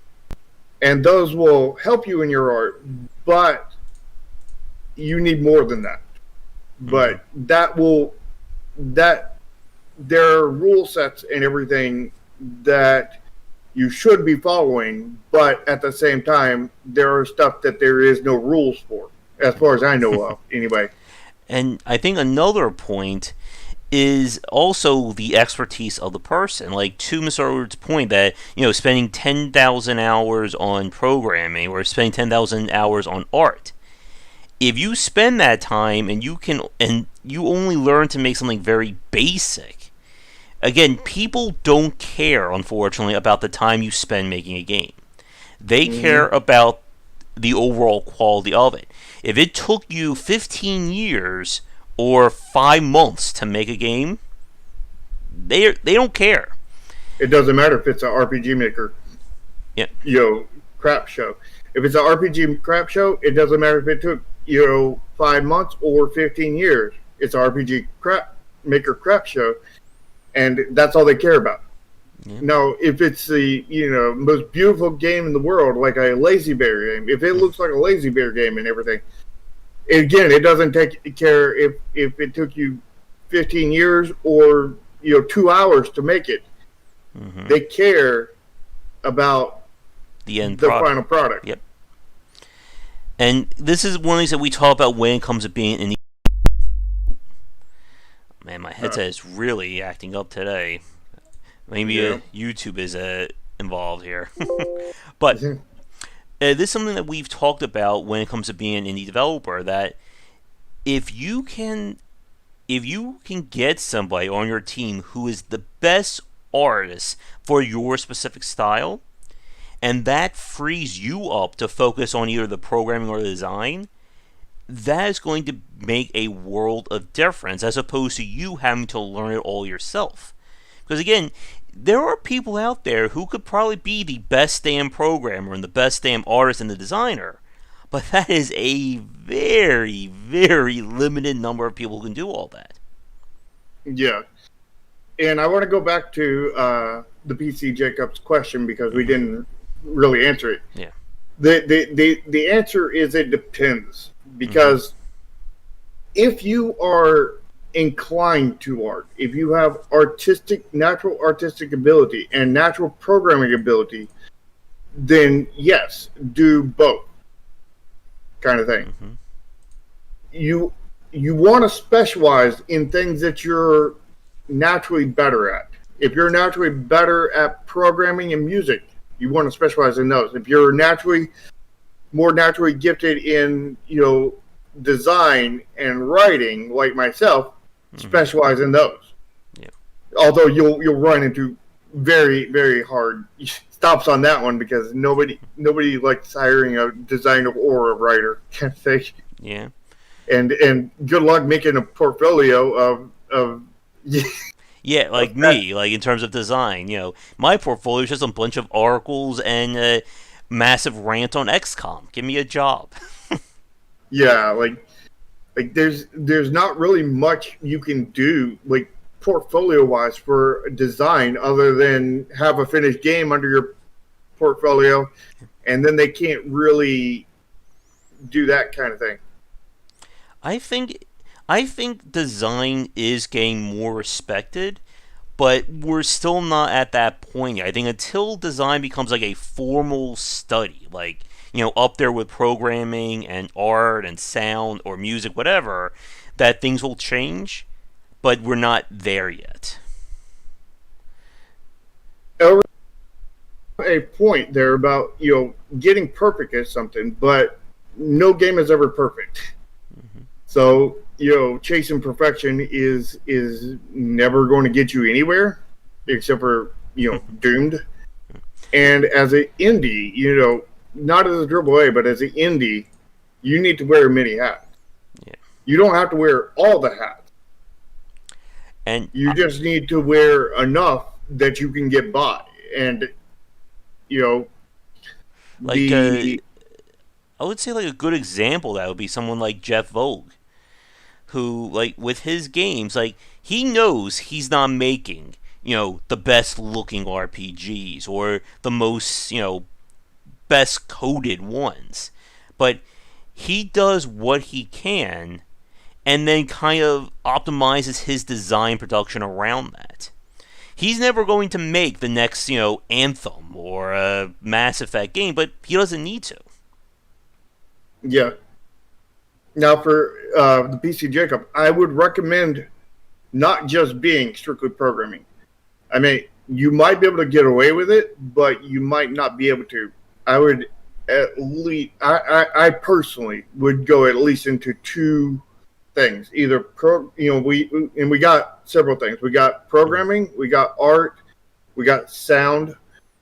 And those will help you in your art, but you need more than that. But there are rule sets and everything that you should be following, but at the same time, there are stuff that there is no rules for, as far as I know of, anyway. And I think another point is also the expertise of the person. Like to Mr. Edwards' point that, spending 10,000 hours on programming or spending 10,000 hours on art, if you spend that time and you only learn to make something very basic, again, people don't care, unfortunately, about the time you spend making a game. They care about the overall quality of it. If it took you 15 years or 5 months to make a game, they don't care. It doesn't matter if it's an RPG maker, crap show. If it's an RPG crap show, it doesn't matter if it took 5 months or 15 years. It's an RPG crap maker crap show, and that's all they care about. Now, if it's the most beautiful game in the world, like a Lazy Bear game, if it looks like a Lazy Bear game and everything, Again, it doesn't take care if it took you 15 years or 2 hours to make it. Mm-hmm. They care about The end the product. final product. Yep. And this is one of the things that we talk about when it comes to being in the. Man, my headset is really acting up today. Maybe Yeah. YouTube is involved here. But this is something that we've talked about when it comes to being an indie developer. That if you can, if you can get somebody on your team who is the best artist for your specific style, and that frees you up to focus on either the programming or the design, that is going to make a world of difference as opposed to you having to learn it all yourself. Because again, there are people out there who could probably be the best damn programmer and the best damn artist and the designer, but that is a very, very limited number of people who can do all that. Yeah. And I want to go back to the PC Jacob's question because we didn't really answer it. Yeah. The answer is it depends. Because if you are inclined to art, if you have natural artistic ability and natural programming ability, then yes, do both kind of thing. You want to specialize in things that you're naturally better at. If you're naturally better at programming and music, you want to specialize in those. If you're more naturally gifted in design and writing, like myself, specialize in those. Yeah. Although you'll run into very, very hard stops on that one because nobody likes hiring a designer or a writer kind of thing. Yeah. And good luck making a portfolio of Yeah, like me, like in terms of design, my portfolio is just a bunch of articles and a massive rant on XCOM. Give me a job. Yeah, like there's not really much you can do like portfolio wise for design other than have a finished game under your portfolio, and then they can't really do that kind of thing. I think design is getting more respected, but we're still not at that point yet. I think until design becomes like a formal study, like up there with programming and art and sound or music, whatever, that things will change, but we're not there yet. A point there about getting perfect at something, but no game is ever perfect. So chasing perfection is never going to get you anywhere, except for doomed. And as an indie, not as a AAA, but as an indie, you need to wear many hats. Yeah. You don't have to wear all the hats, and you just need to wear enough that you can get by. And like I would say like a good example of that would be someone like Jeff Vogue, who like with his games, like he knows he's not making the best looking RPGs or the most best coded ones, but he does what he can and then kind of optimizes his design production around that. He's never going to make the next Anthem or a Mass Effect game, but he doesn't need to. Yeah. Now for the PC Jacob, I would recommend not just being strictly programming. I mean, you might be able to get away with it, but you might not be able to. I would at least, I personally would go at least into two things. Either we got several things. We got programming, we got art, we got sound,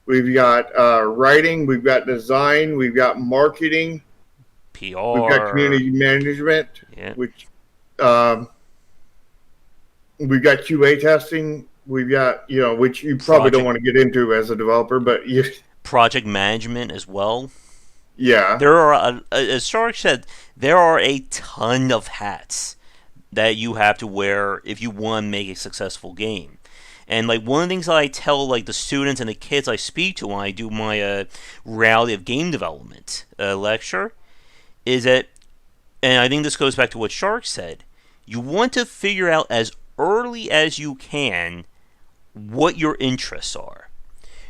we've got writing, we've got design, we've got marketing, PR, we've got community management, which we've got QA testing. We've got, which you probably don't want to get into as a developer, but project management as well. Yeah. There are, as Stark said, there are a ton of hats that you have to wear if you want to make a successful game. And like one of the things that I tell like the students and the kids I speak to when I do my reality of game development lecture is that and I think this goes back to what Shark said. You want to figure out as early as you can what your interests are.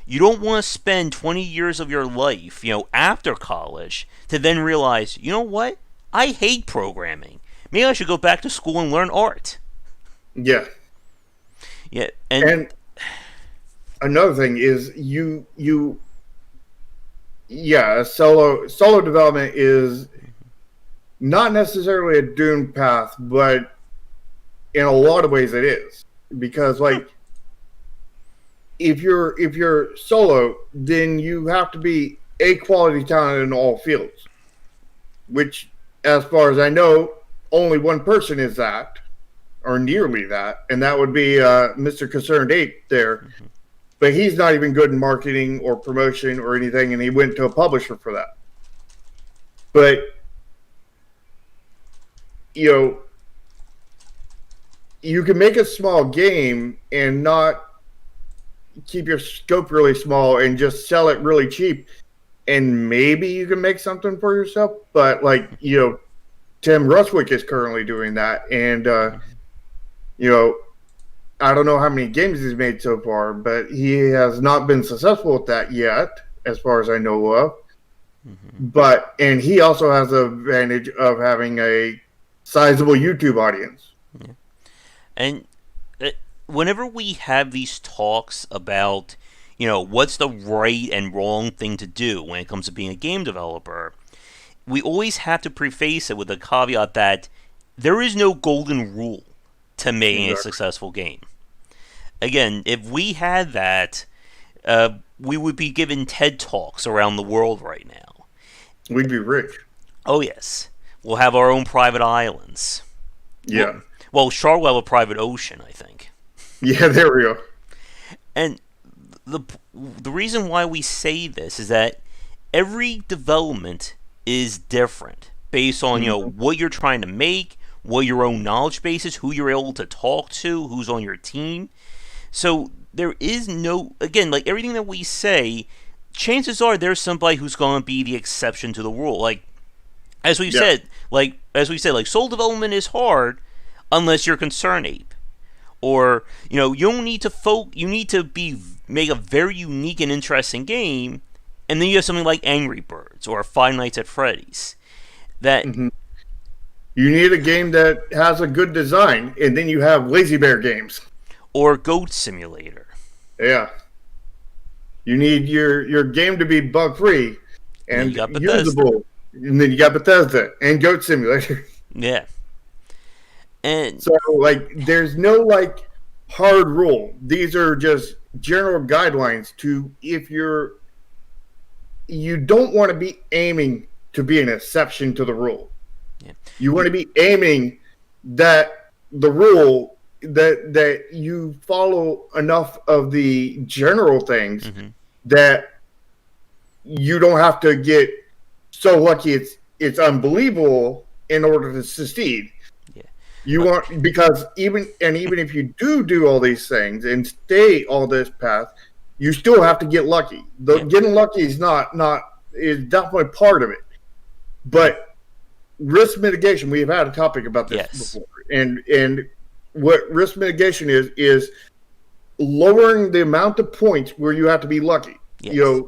You don't want to spend 20 years of your life, after college to then realize, you know what? I hate programming. Maybe I should go back to school and learn art. Yeah. Yeah, And another thing is solo development is not necessarily a doomed path, but in a lot of ways it is. Because if you're solo, then you have to be a quality talent in all fields. Which, as far as I know, only one person is that, or nearly that, and that would be Mr. Concerned Ape there. Mm-hmm. But he's not even good in marketing or promotion or anything, and he went to a publisher for that. But, you can make a small game and not keep your scope really small and just sell it really cheap, and maybe you can make something for yourself. But, Tim Ruswick is currently doing that, and, I don't know how many games he's made so far, but he has not been successful with that yet, as far as I know of. Mm-hmm. And he also has the advantage of having a sizable YouTube audience. Yeah. And whenever we have these talks about, what's the right and wrong thing to do when it comes to being a game developer, we always have to preface it with a caveat that there is no golden rule to making a successful game. Again, if we had that, we would be given TED Talks around the world right now. We'd be rich. Oh, yes. We'll have our own private islands. Yeah. Well, Char will have a private ocean, I think. Yeah, there we go. And the reason why we say this is that every development is different based on, what you're trying to make, what your own knowledge base is, who you're able to talk to, who's on your team. So there is no, again, like everything that we say, chances are there's somebody who's going to be the exception to the rule. As we've said, sole development is hard unless you're Concerned Ape. Or, you don't need to you need to make a very unique and interesting game, and then you have something like Angry Birds or Five Nights at Freddy's. That you need a game that has a good design, and then you have Lazy Bear games. Or Goat Simulator. Yeah. You need your game to be bug-free and usable. And then you got Bethesda and Goat Simulator. Yeah. And so, there's no, hard rule. These are just general guidelines to you don't want to be aiming to be an exception to the rule. Yeah. You want to be aiming that the rule that you follow enough of the general things that you don't have to get so lucky it's unbelievable in order to succeed. Yeah. You want, because even if you do all these things and stay all this path, you still have to get lucky. Getting lucky is is definitely part of it. But risk mitigation, we've had a topic about this before. And what risk mitigation is lowering the amount of points where you have to be lucky. Yes.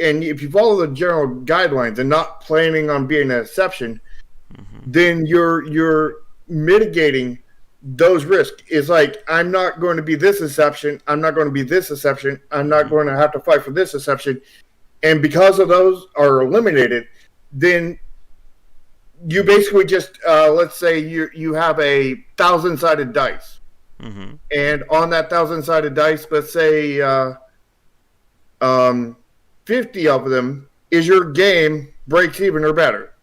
And if you follow the general guidelines and not planning on being an exception, then you're mitigating those risks. It's I'm not going to be this exception. I'm not going to be this exception. I'm not going to have to fight for this exception. And because of those are eliminated, then you basically just, let's say you have a 1,000-sided dice. And on that 1,000-sided dice, let's say 50 of them is your game breaks even or better.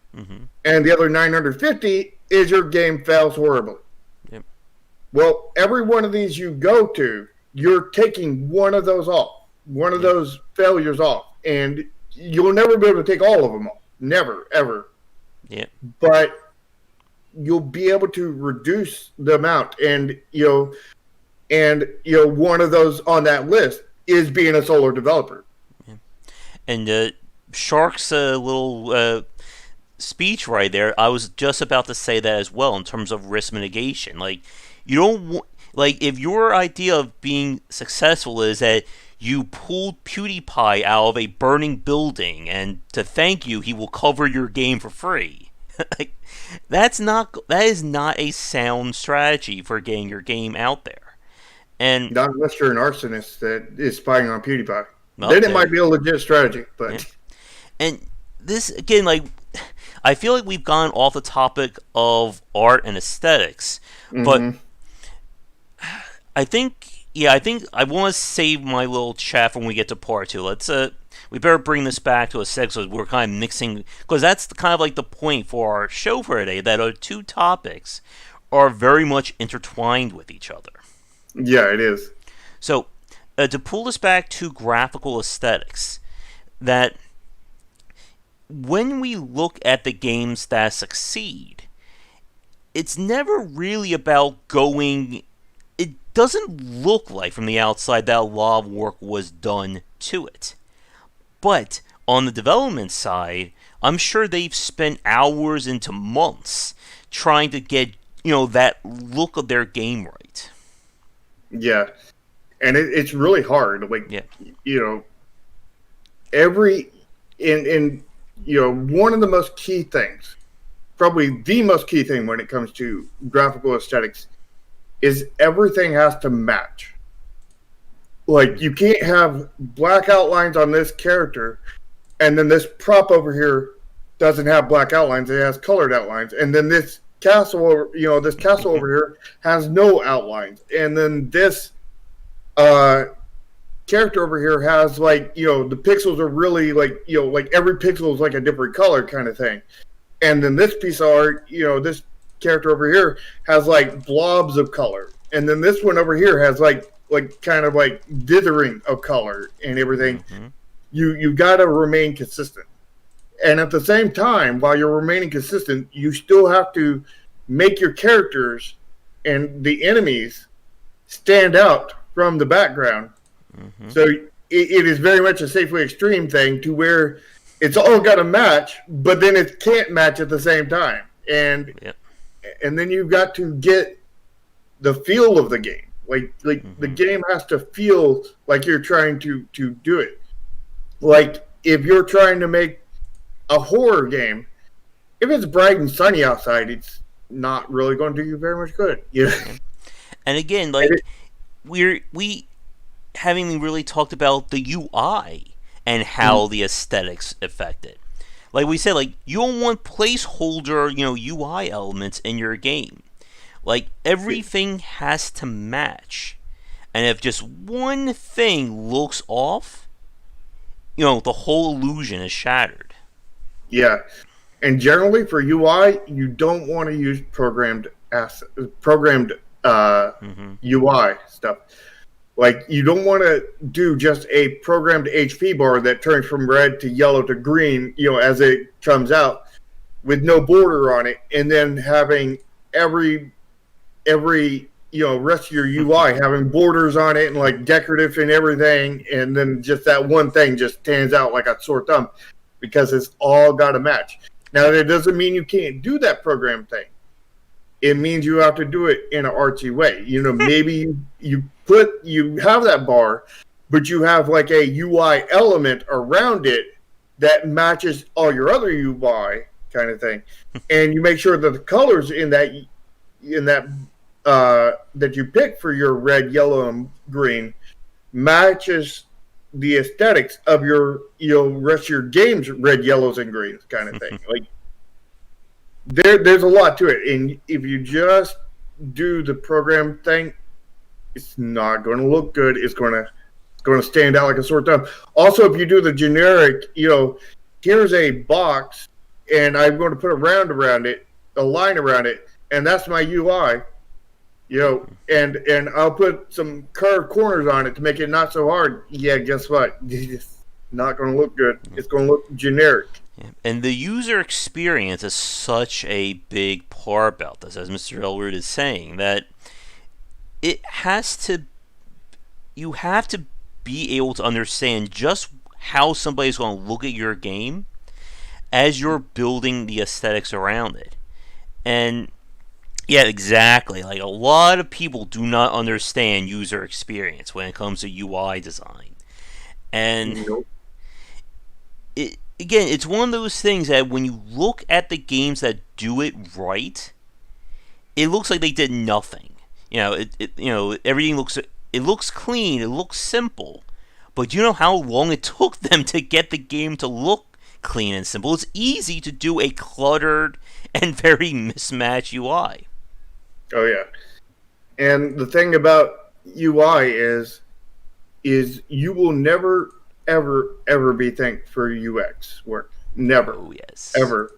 And the other 950 is your game fails horribly. Yep. Well, every one of these you go to, you're taking one of those off, one of those failures off. And you'll never be able to take all of them off. Never, ever. Yeah. But you'll be able to reduce the amount. And one of those on that list is being a solo developer. Yeah. And Shark's little speech right there, I was just about to say that as well in terms of risk mitigation. Like, you don't like if your idea of being successful is that you pulled PewDiePie out of a burning building, and to thank you, he will cover your game for free. Like, that is not a sound strategy for getting your game out there. And Not unless you're an arsonist that is spying on PewDiePie. well, Then it might be a legit strategy, yeah. but And this again, like, I feel like we've gone off the topic of art and aesthetics, but mm-hmm. I think I want to save my little chat for when we get to part two. We better bring this back to a seg, so we're kind of mixing, because that's kind of like the point for our show for today, that our two topics are very much intertwined with each other. Yeah, it is. So, to pull this back to graphical aesthetics, that when we look at the games that succeed, it's never really about going. It doesn't look like from the outside that a lot of work was done to it. But on the development side, I'm sure they've spent hours into months trying to get, that look of their game right. Yeah, and it's really hard. Like, Yeah. Every in one of the most key things, probably the most key thing when it comes to graphical aesthetics, is everything has to match. Like, you can't have black outlines on this character, and then this prop over here doesn't have black outlines; it has colored outlines. And then this castle over here has no outlines. And then this character over here has, like, the pixels are really like every pixel is like a different color kind of thing. And then this piece of art, this character over here has like blobs of color, and then this one over here has like kind of like dithering of color and everything. Mm-hmm. You got to remain consistent, and at the same time, while you're remaining consistent, you still have to make your characters and the enemies stand out from the background. Mm-hmm. So it is very much a Safely Extreme thing, to where it's all got to match, but then it can't match at the same time. And yep. And then you've got to get the feel of the game. Like Mm-hmm. the game has to feel like you're trying to do it. Like, if you're trying to make a horror game, if it's bright and sunny outside, it's not really going to do you very much good. Yeah. And again, like, we haven't really talked about the UI and how the aesthetics affect it. Like we said, like, you don't want placeholder, UI elements in your game. Like, everything has to match. And if just one thing looks off, the whole illusion is shattered. Yeah. And generally for UI, you don't want to use programmed UI stuff. Like, you don't want to do just a programmed HP bar that turns from red to yellow to green, as it comes out, with no border on it, and then having every rest of your UI having borders on it and like decorative and everything, and then just that one thing just stands out like a sore thumb, because it's all got to match. Now, that doesn't mean you can't do that program thing. It means you have to do it in an artsy way. Maybe you have that bar, but you have like a UI element around it that matches all your other UI kind of thing, and you make sure that the colors in that that you pick for your red, yellow, and green matches the aesthetics of your rest of your game's red, yellows, and greens kind of thing. Like, there's a lot to it, and if you just do the program thing, it's not going to look good. It's going to stand out like a sore thumb. Also, if you do the generic, here's a box, and I'm going to put a round around it, a line around it, and that's my UI. And I'll put some curved corners on it to make it not so hard. Yeah, guess what? It's not going to look good. It's going to look generic. Yeah. And the user experience is such a big part about this, as Mr. Elwood is saying, that you have to be able to understand just how somebody's going to look at your game, as you're building the aesthetics around it. And yeah, exactly. Like a lot of people do not understand user experience when it comes to UI design. And Nope. again, it's one of those things that when you look at the games that do it right, it looks like they did nothing. Everything looks clean, it looks simple. But you know how long it took them to get the game to look clean and simple? It's easy to do a cluttered and very mismatched UI. Oh yeah. And the thing about UI is you will never ever be thanked for UX work. Never. Oh yes. Ever.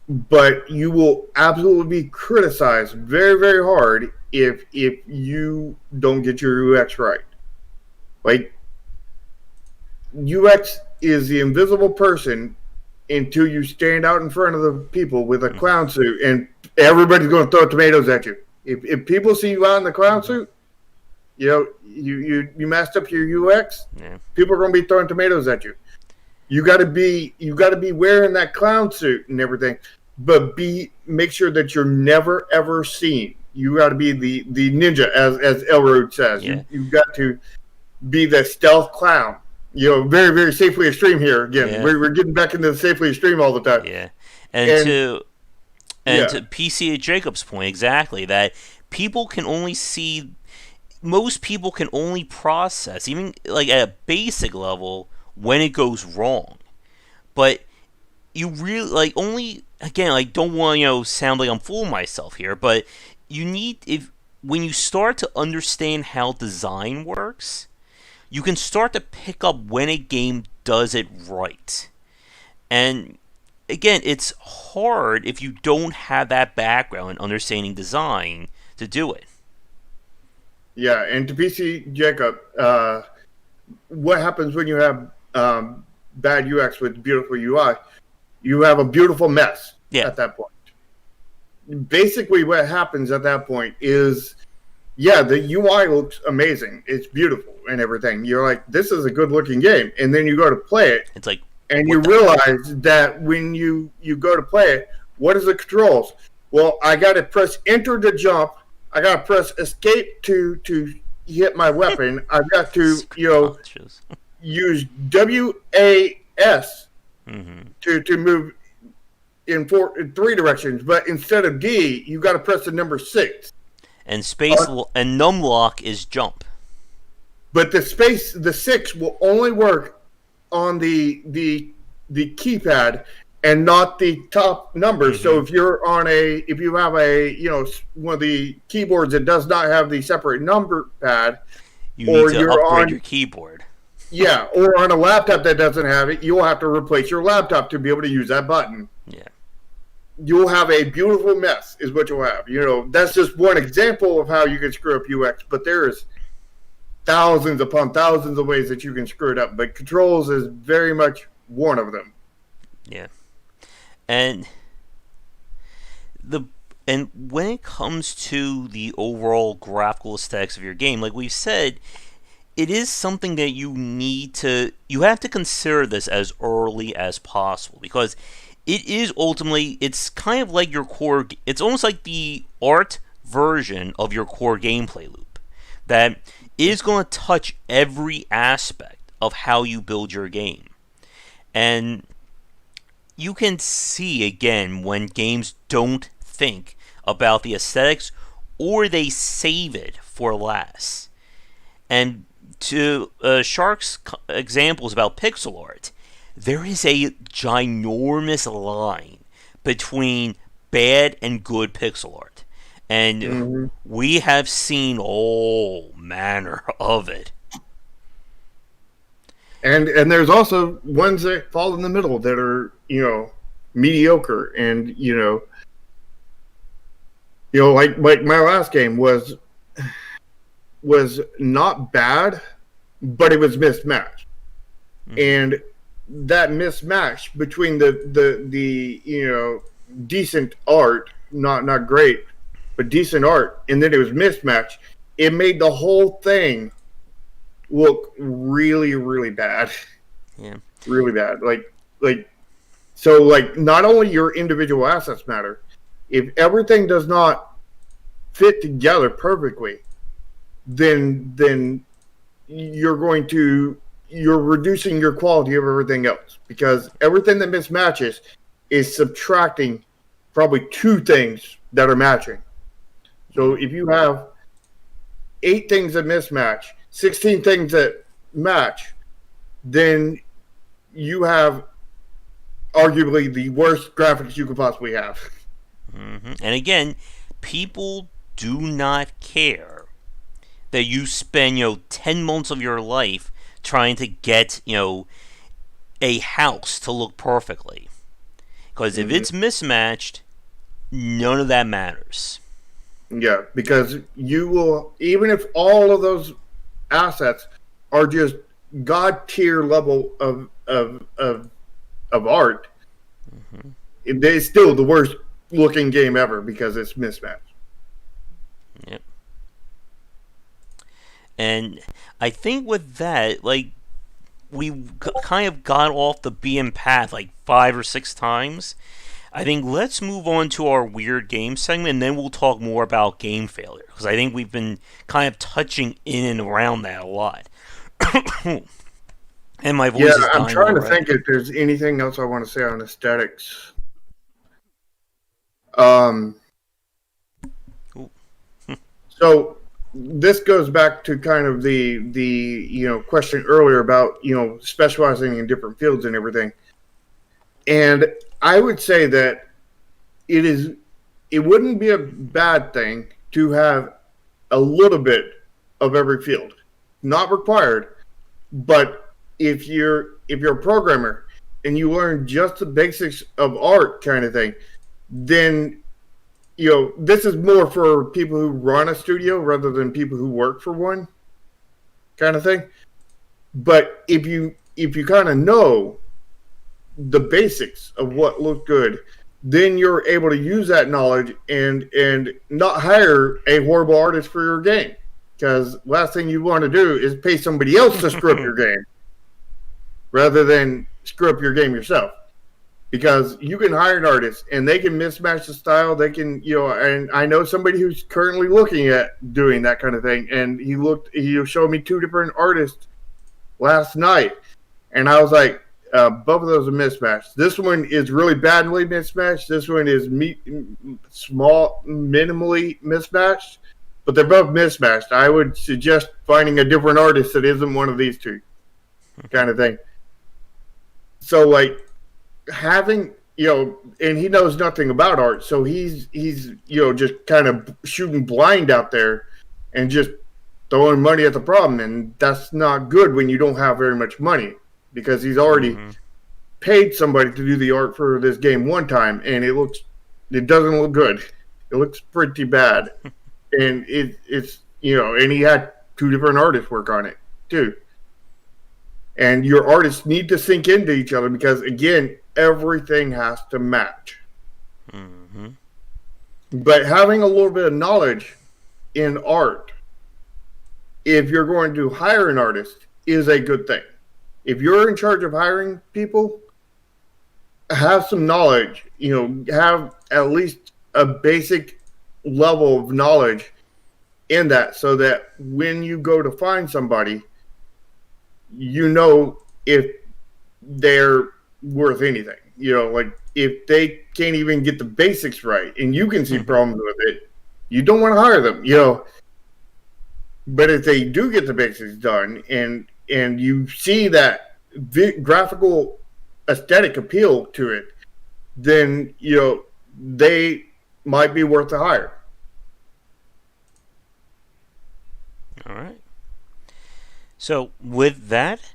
But you will absolutely be criticized very, very hard if you don't get your UX right. Like UX is the invisible person until you stand out in front of the people with a clown suit and everybody's going to throw tomatoes at you. If people see you out in the clown suit, you messed up your UX. Yeah. People are going to be throwing tomatoes at you. You got to be wearing that clown suit and everything, but make sure that you're never ever seen. You got to be the ninja, as Elroad says. Yeah. You've got to be the stealth clown. Very, very safely extreme here again. Yeah. We're getting back into the safely extreme all the time. Yeah, and to PC Jacob's point, exactly, that most people can only process, even like at a basic level, when it goes wrong. But you really don't want to sound like I'm fooling myself here, but when you start to understand how design works, you can start to pick up when a game does it right. And again, it's hard if you don't have that background in understanding design to do it. Yeah, and to PC Jacob, what happens when you have bad UX with beautiful UI? You have a beautiful mess at that point. Basically, what happens at that point is, the UI looks amazing. It's beautiful and everything. You're like, this is a good-looking game. And then you go to play it. It's like, and you realize that when you go to play it, what is the controls? Well, I got to press enter to jump. I got to press escape to hit my weapon. I've got to, use WAS to move in three directions. But instead of D, you got to press the number 6. And and numlock is jump. But the 6 will only work on the keypad and not the top numbers. So if you have a one of the keyboards that does not have the separate number pad, you need to upgrade your keyboard. Yeah, or on a laptop that doesn't have it, you'll have to replace your laptop to be able to use that button. Yeah. You'll have a beautiful mess, is what you'll have. That's just one example of how you can screw up UX, but there's thousands upon thousands of ways that you can screw it up. But controls is very much one of them. Yeah. And when it comes to the overall graphical aesthetics of your game, like we've said, it is something that you have to consider this as early as possible, because it is ultimately, it's kind of like your core, it's almost like the art version of your core gameplay loop that is going to touch every aspect of how you build your game. And you can see, again, when games don't think about the aesthetics or they save it for last. And to Shark's examples about pixel art, there is a ginormous line between bad and good pixel art. And we have seen all manner of it. And there's also ones that fall in the middle that are, mediocre. And, like my last game was not bad, but it was mismatched. And that mismatch between the decent art, not great, but decent art, and then it was mismatched, it made the whole thing look really, really bad. Yeah. really bad. So like not only your individual assets matter, if everything does not fit together perfectly, then you're reducing your quality of everything else because everything that mismatches is subtracting probably two things that are matching. So Mm. if you have 8 things that mismatch, 16 things that match, then you have arguably the worst graphics you could possibly have. And again, people do not care that you spend 10 months of your life trying to get a house to look perfectly. Because if Mm-hmm. it's mismatched, none of that matters. Yeah, because you will, even if all of those assets are just god tier level of art, it's still the worst looking game ever because it's mismatched. Yep. And I think with that, like, we kind of got off the beaten path like 5 or 6 times. I think let's move on to our weird game segment, and then we'll talk more about game failure because I think we've been kind of touching in and around that a lot. And my Yeah, voice is I'm dying trying to think already. if there's anything else I want to say on aesthetics. Um, Ooh. so this goes back to kind of the question earlier about specializing in different fields and everything. And I would say that it is it wouldn't be a bad thing to have a little bit of every field. Not required, but if you're a programmer and you learn just the basics of art kind of thing, then this is more for people who run a studio rather than people who work for one kind of thing. But if you kind of know the basics of what looked good, then you're able to use that knowledge and not hire a horrible artist for your game. Because last thing you want to do is pay somebody else to screw up your game rather than screw up your game yourself. Because you can hire an artist and they can mismatch the style. They can, and I know somebody who's currently looking at doing that kind of thing. And he showed me 2 different artists last night, and I was like, both of those are mismatched. This one is really badly mismatched. This one is small, minimally mismatched, but they're both mismatched. I would suggest finding a different artist that isn't one of these two, kind of thing. So like having and he knows nothing about art, so he's just kind of shooting blind out there and just throwing money at the problem, and that's not good when you don't have very much money because he's already Mm-hmm. paid somebody to do the art for this game one time, and it doesn't look good. It looks pretty bad, and it's and he had 2 different artists work on it too, and your artists need to sink into each other because again, everything has to match. Mm-hmm. But having a little bit of knowledge in art, if you're going to hire an artist, is a good thing. If you're in charge of hiring people, have some knowledge, have at least a basic level of knowledge in that so that when you go to find somebody, if they're worth anything. Like if they can't even get the basics right and you can see problems with it, you don't want to hire them. But if they do get the basics done and you see that graphical aesthetic appeal to it, then they might be worth the hire. All right. So with that,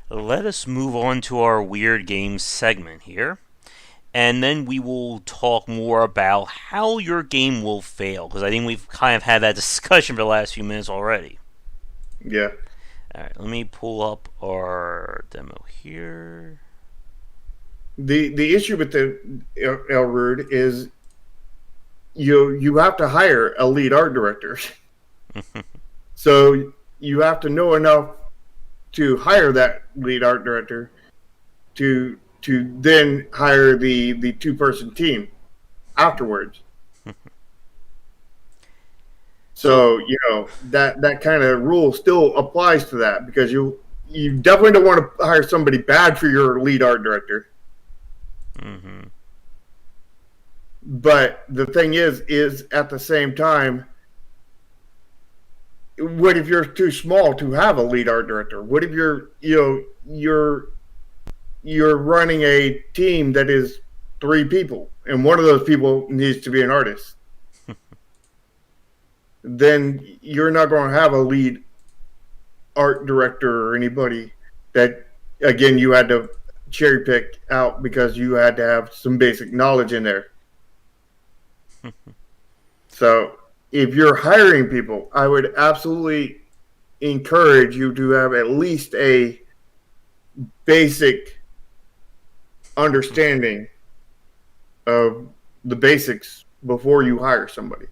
let us move on to our weird games segment here. And then we will talk more about how your game will fail, because I think we've kind of had that discussion for the last few minutes already. Yeah. Alright, let me pull up our demo here. The issue with the Elrude is you have to hire a lead art director. So you have to know enough to hire that lead art director, to then hire the 2-person team afterwards. So, So that kind of rule still applies to that, because you definitely don't want to hire somebody bad for your lead art director. mm-hmm. But the thing is at the same time, what if you're too small to have a lead art director? What if you're running a team that is 3 people, and one of those people needs to be an artist? Then you're not going to have a lead art director or anybody that, again, you had to cherry pick out because you had to have some basic knowledge in there. So if you're hiring people, I would absolutely encourage you to have at least a basic understanding of the basics before you hire somebody.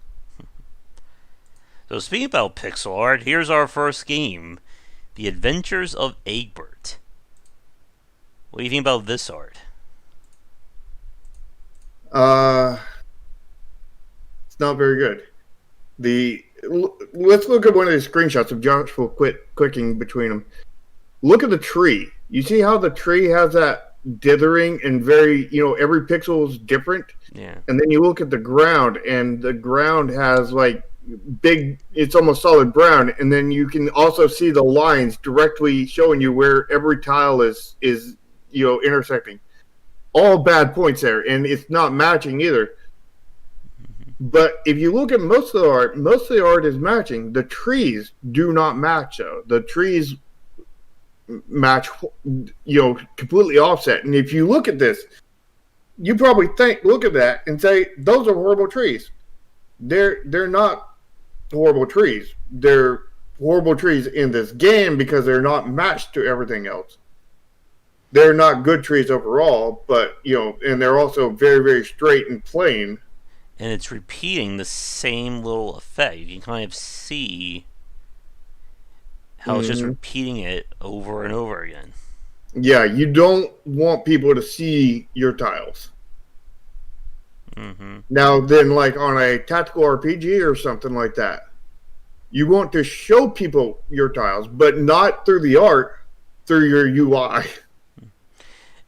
So speaking about pixel art, here's our first game, The Adventures of Egbert. What do you think about this art? It's not very good. Let's look at one of the screenshots of Joshua clicking between them. Look at the tree. You see how the tree has that dithering and very, every pixel is different? Yeah. And then you look at the ground, and the ground has like it's almost solid brown, and then you can also see the lines directly showing you where every tile is intersecting. All bad points there, and it's not matching either. But if you look at most of the art is matching. The trees do not match, though. The trees match, completely offset. And if you look at this, you probably look at that and say, those are horrible trees. They're not horrible trees. They're horrible trees in this game because they're not matched to everything else. They're not good trees overall, but, and they're also very, very straight and plain. And it's repeating the same little effect. You can kind of see how it's just repeating it over and over again. Yeah, you don't want people to see your tiles. Mm-hmm. Now, then, like on a tactical RPG or something like that, you want to show people your tiles, but not through the art, through your UI.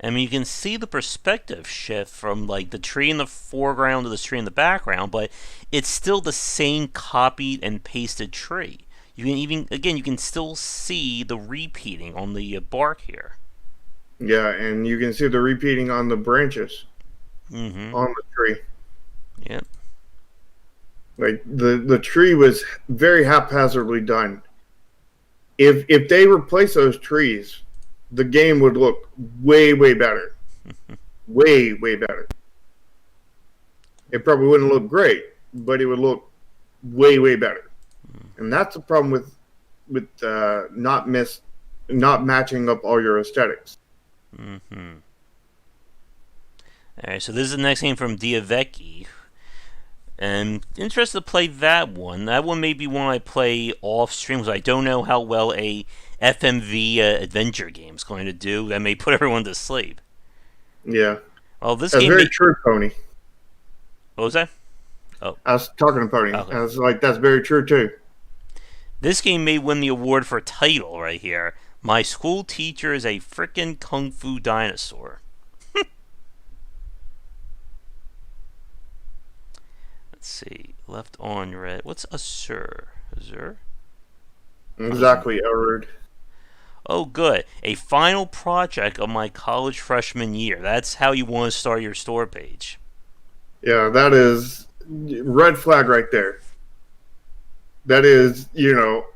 I mean, you can see the perspective shift from like the tree in the foreground to the tree in the background, but it's still the same copied and pasted tree. You can still see the repeating on the bark here. Yeah, and you can see the repeating on the branches on the tree. Yep. Like the tree was very haphazardly done. If they replace those trees, the game would look way, way better. Way, way better. It probably wouldn't look great, but it would look way, way better. And that's the problem with not matching up all your aesthetics. Mm-hmm. Alright, so this is the next game from Diavecchi. And interested to play that one. That one may be one I play off stream, because I don't know how well a FMV adventure game is going to do. That may put everyone to sleep. Yeah. Well, this that's game very true, Pony. What was that? Oh, I was talking to Pony. Okay. I was like, that's very true too. This game may win the award for title right here. My school teacher is a frickin' kung fu dinosaur. Let's see. Left on red. What's Azure? Azure? Exactly, Elrod. Oh, good. A final project of my college freshman year. That's how you want to start your store page. Yeah, that is red flag right there. That is,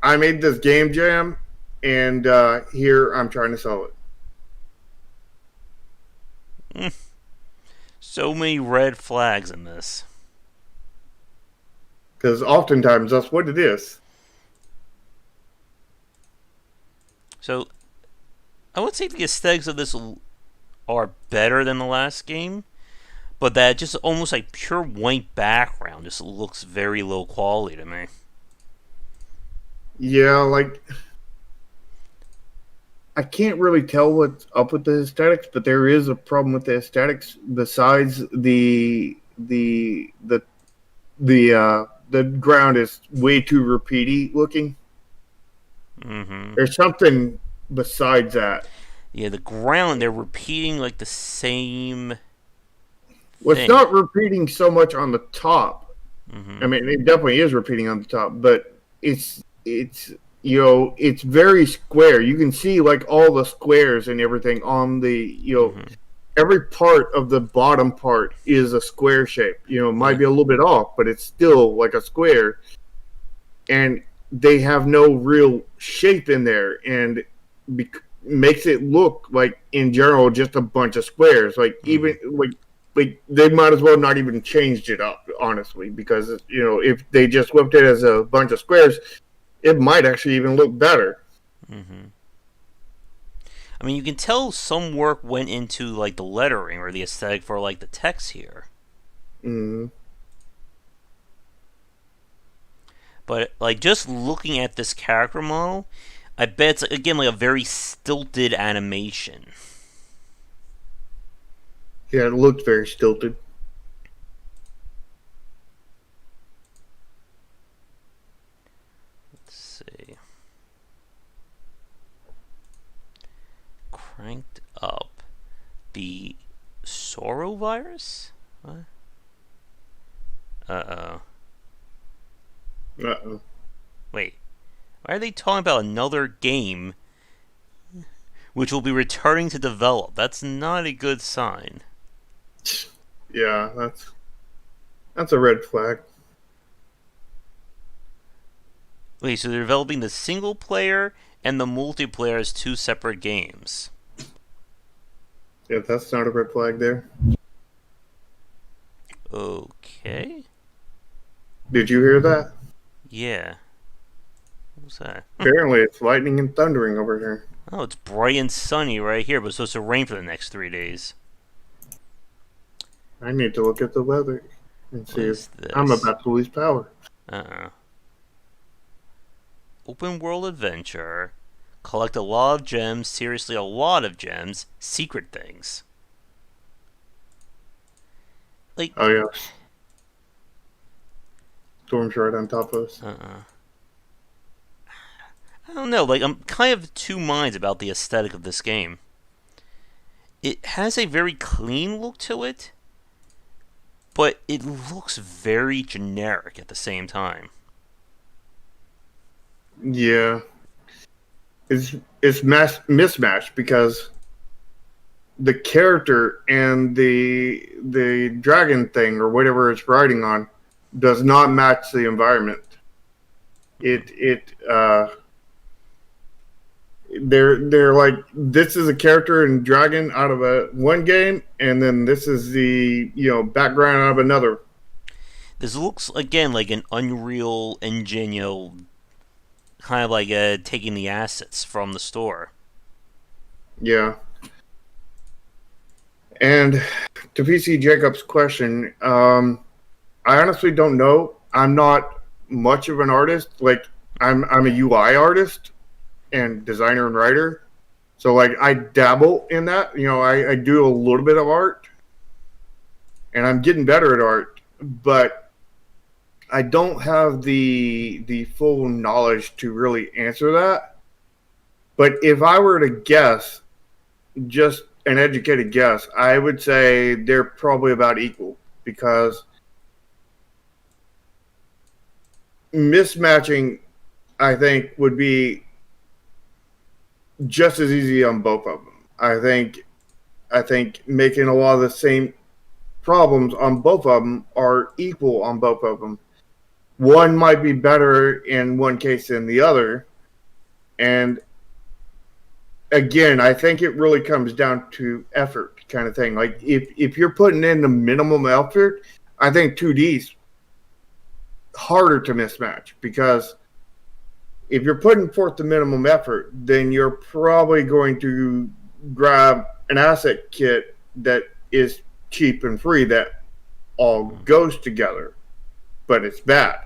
I made this game jam, and here I'm trying to sell it. So many red flags in this. Because oftentimes that's what it is. So, I would say the aesthetics of this are better than the last game, but that just almost like pure white background just looks very low quality to me. Yeah, like I can't really tell what's up with the aesthetics, but there is a problem with the aesthetics besides the ground is way too repeaty looking. Mm-hmm. There's something besides that. Yeah, the ground, they're repeating like the same Well, it's thing. not repeating so much on the top. I Mm-hmm. mean, it definitely is repeating on the top, but it's it's very square. You can see like all the squares and everything on the Mm-hmm. every part of the bottom part is a square shape. It might Yeah. be a little bit off, but it's still like a square, and they have no real shape in there, and makes it look like in general just a bunch of squares. Like Mm-hmm. even like they might as well not even changed it up, honestly, because if they just left it as a bunch of squares, it might actually even look better. Mm-hmm. I mean, you can tell some work went into like the lettering or the aesthetic for like the text here. Mm. But like just looking at this character model, I bet it's again like a very stilted animation. Yeah, it looked very stilted. Let's see. Cranked up the Sorrow virus? What? Uh oh. Uh-oh. Wait. Why are they talking about another game which will be returning to develop? That's not a good sign. Yeah, that's a red flag. Wait, so they're developing the single player and the multiplayer as two separate games. Yeah, that's not a red flag there. Okay. Did you hear that? Yeah. What was that? Apparently, it's lightning and thundering over here. Oh, it's bright and sunny right here, but it's supposed to rain for the next 3 days. I need to look at the weather and What see if is I'm this? about to lose power. Uh-uh. Open world adventure. Collect a lot of gems, seriously a lot of gems, secret things. Like, Oh yeah, storm's right on top of us. I don't know, like, I'm kind of two minds about the aesthetic of this game. It has a very clean look to it, but it looks very generic at the same time. Yeah, it's mismatched because the character and the dragon thing or whatever it's riding on does not match the environment. It they're like, this is a character and dragon out of a one game, and then this is the background out of another. This looks, again, like an Unreal Engine, kind of like taking the assets from the store. Yeah. And to PC Jacob's question, I honestly don't know. I'm not much of an artist. Like I'm a UI artist and designer and writer. So like I dabble in that. I do a little bit of art, and I'm getting better at art, but I don't have the full knowledge to really answer that. But if I were to guess, just an educated guess, I would say they're probably about equal because mismatching, I think, would be just as easy on both of them. I think making a lot of the same problems on both of them are equal on both of them. One might be better in one case than the other, and again, I think it really comes down to effort, kind of thing. Like if you're putting in the minimum effort, I think 2D's harder to mismatch because if you're putting forth the minimum effort, then you're probably going to grab an asset kit that is cheap and free that all goes together, but it's bad.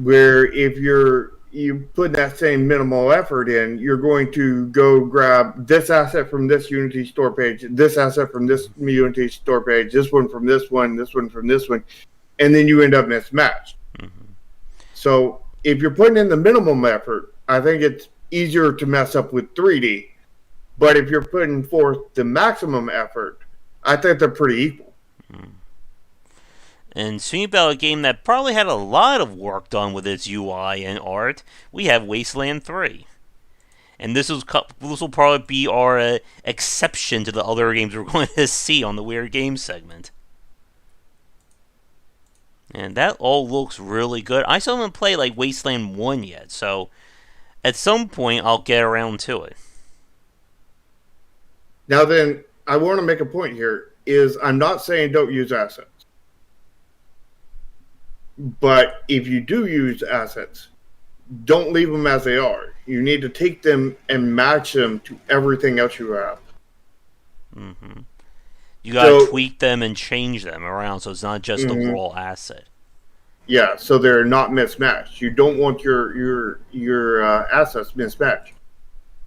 Where if you're you put that same minimal effort in, you're going to go grab this asset from this Unity store page, this asset from this Unity store page, this one from this one from this one, and then you end up mismatched. Mm-hmm. So if you're putting in the minimum effort, I think it's easier to mess up with 3D. But if you're putting forth the maximum effort, I think they're pretty equal. Mm. And speaking about a game that probably had a lot of work done with its UI and art, we have Wasteland 3. And this will probably be our exception to the other games we're going to see on the Weird Games segment. And that all looks really good. I still haven't played like Wasteland 1 yet, so at some point I'll get around to it. Now then, I want to make a point here, is I'm not saying don't use assets. But if you do use assets, don't leave them as they are. You need to take them and match them to everything else you have. Mm-hmm. You gotta tweak them and change them around so it's not just a raw asset. Yeah, so they're not mismatched. You don't want your assets mismatched.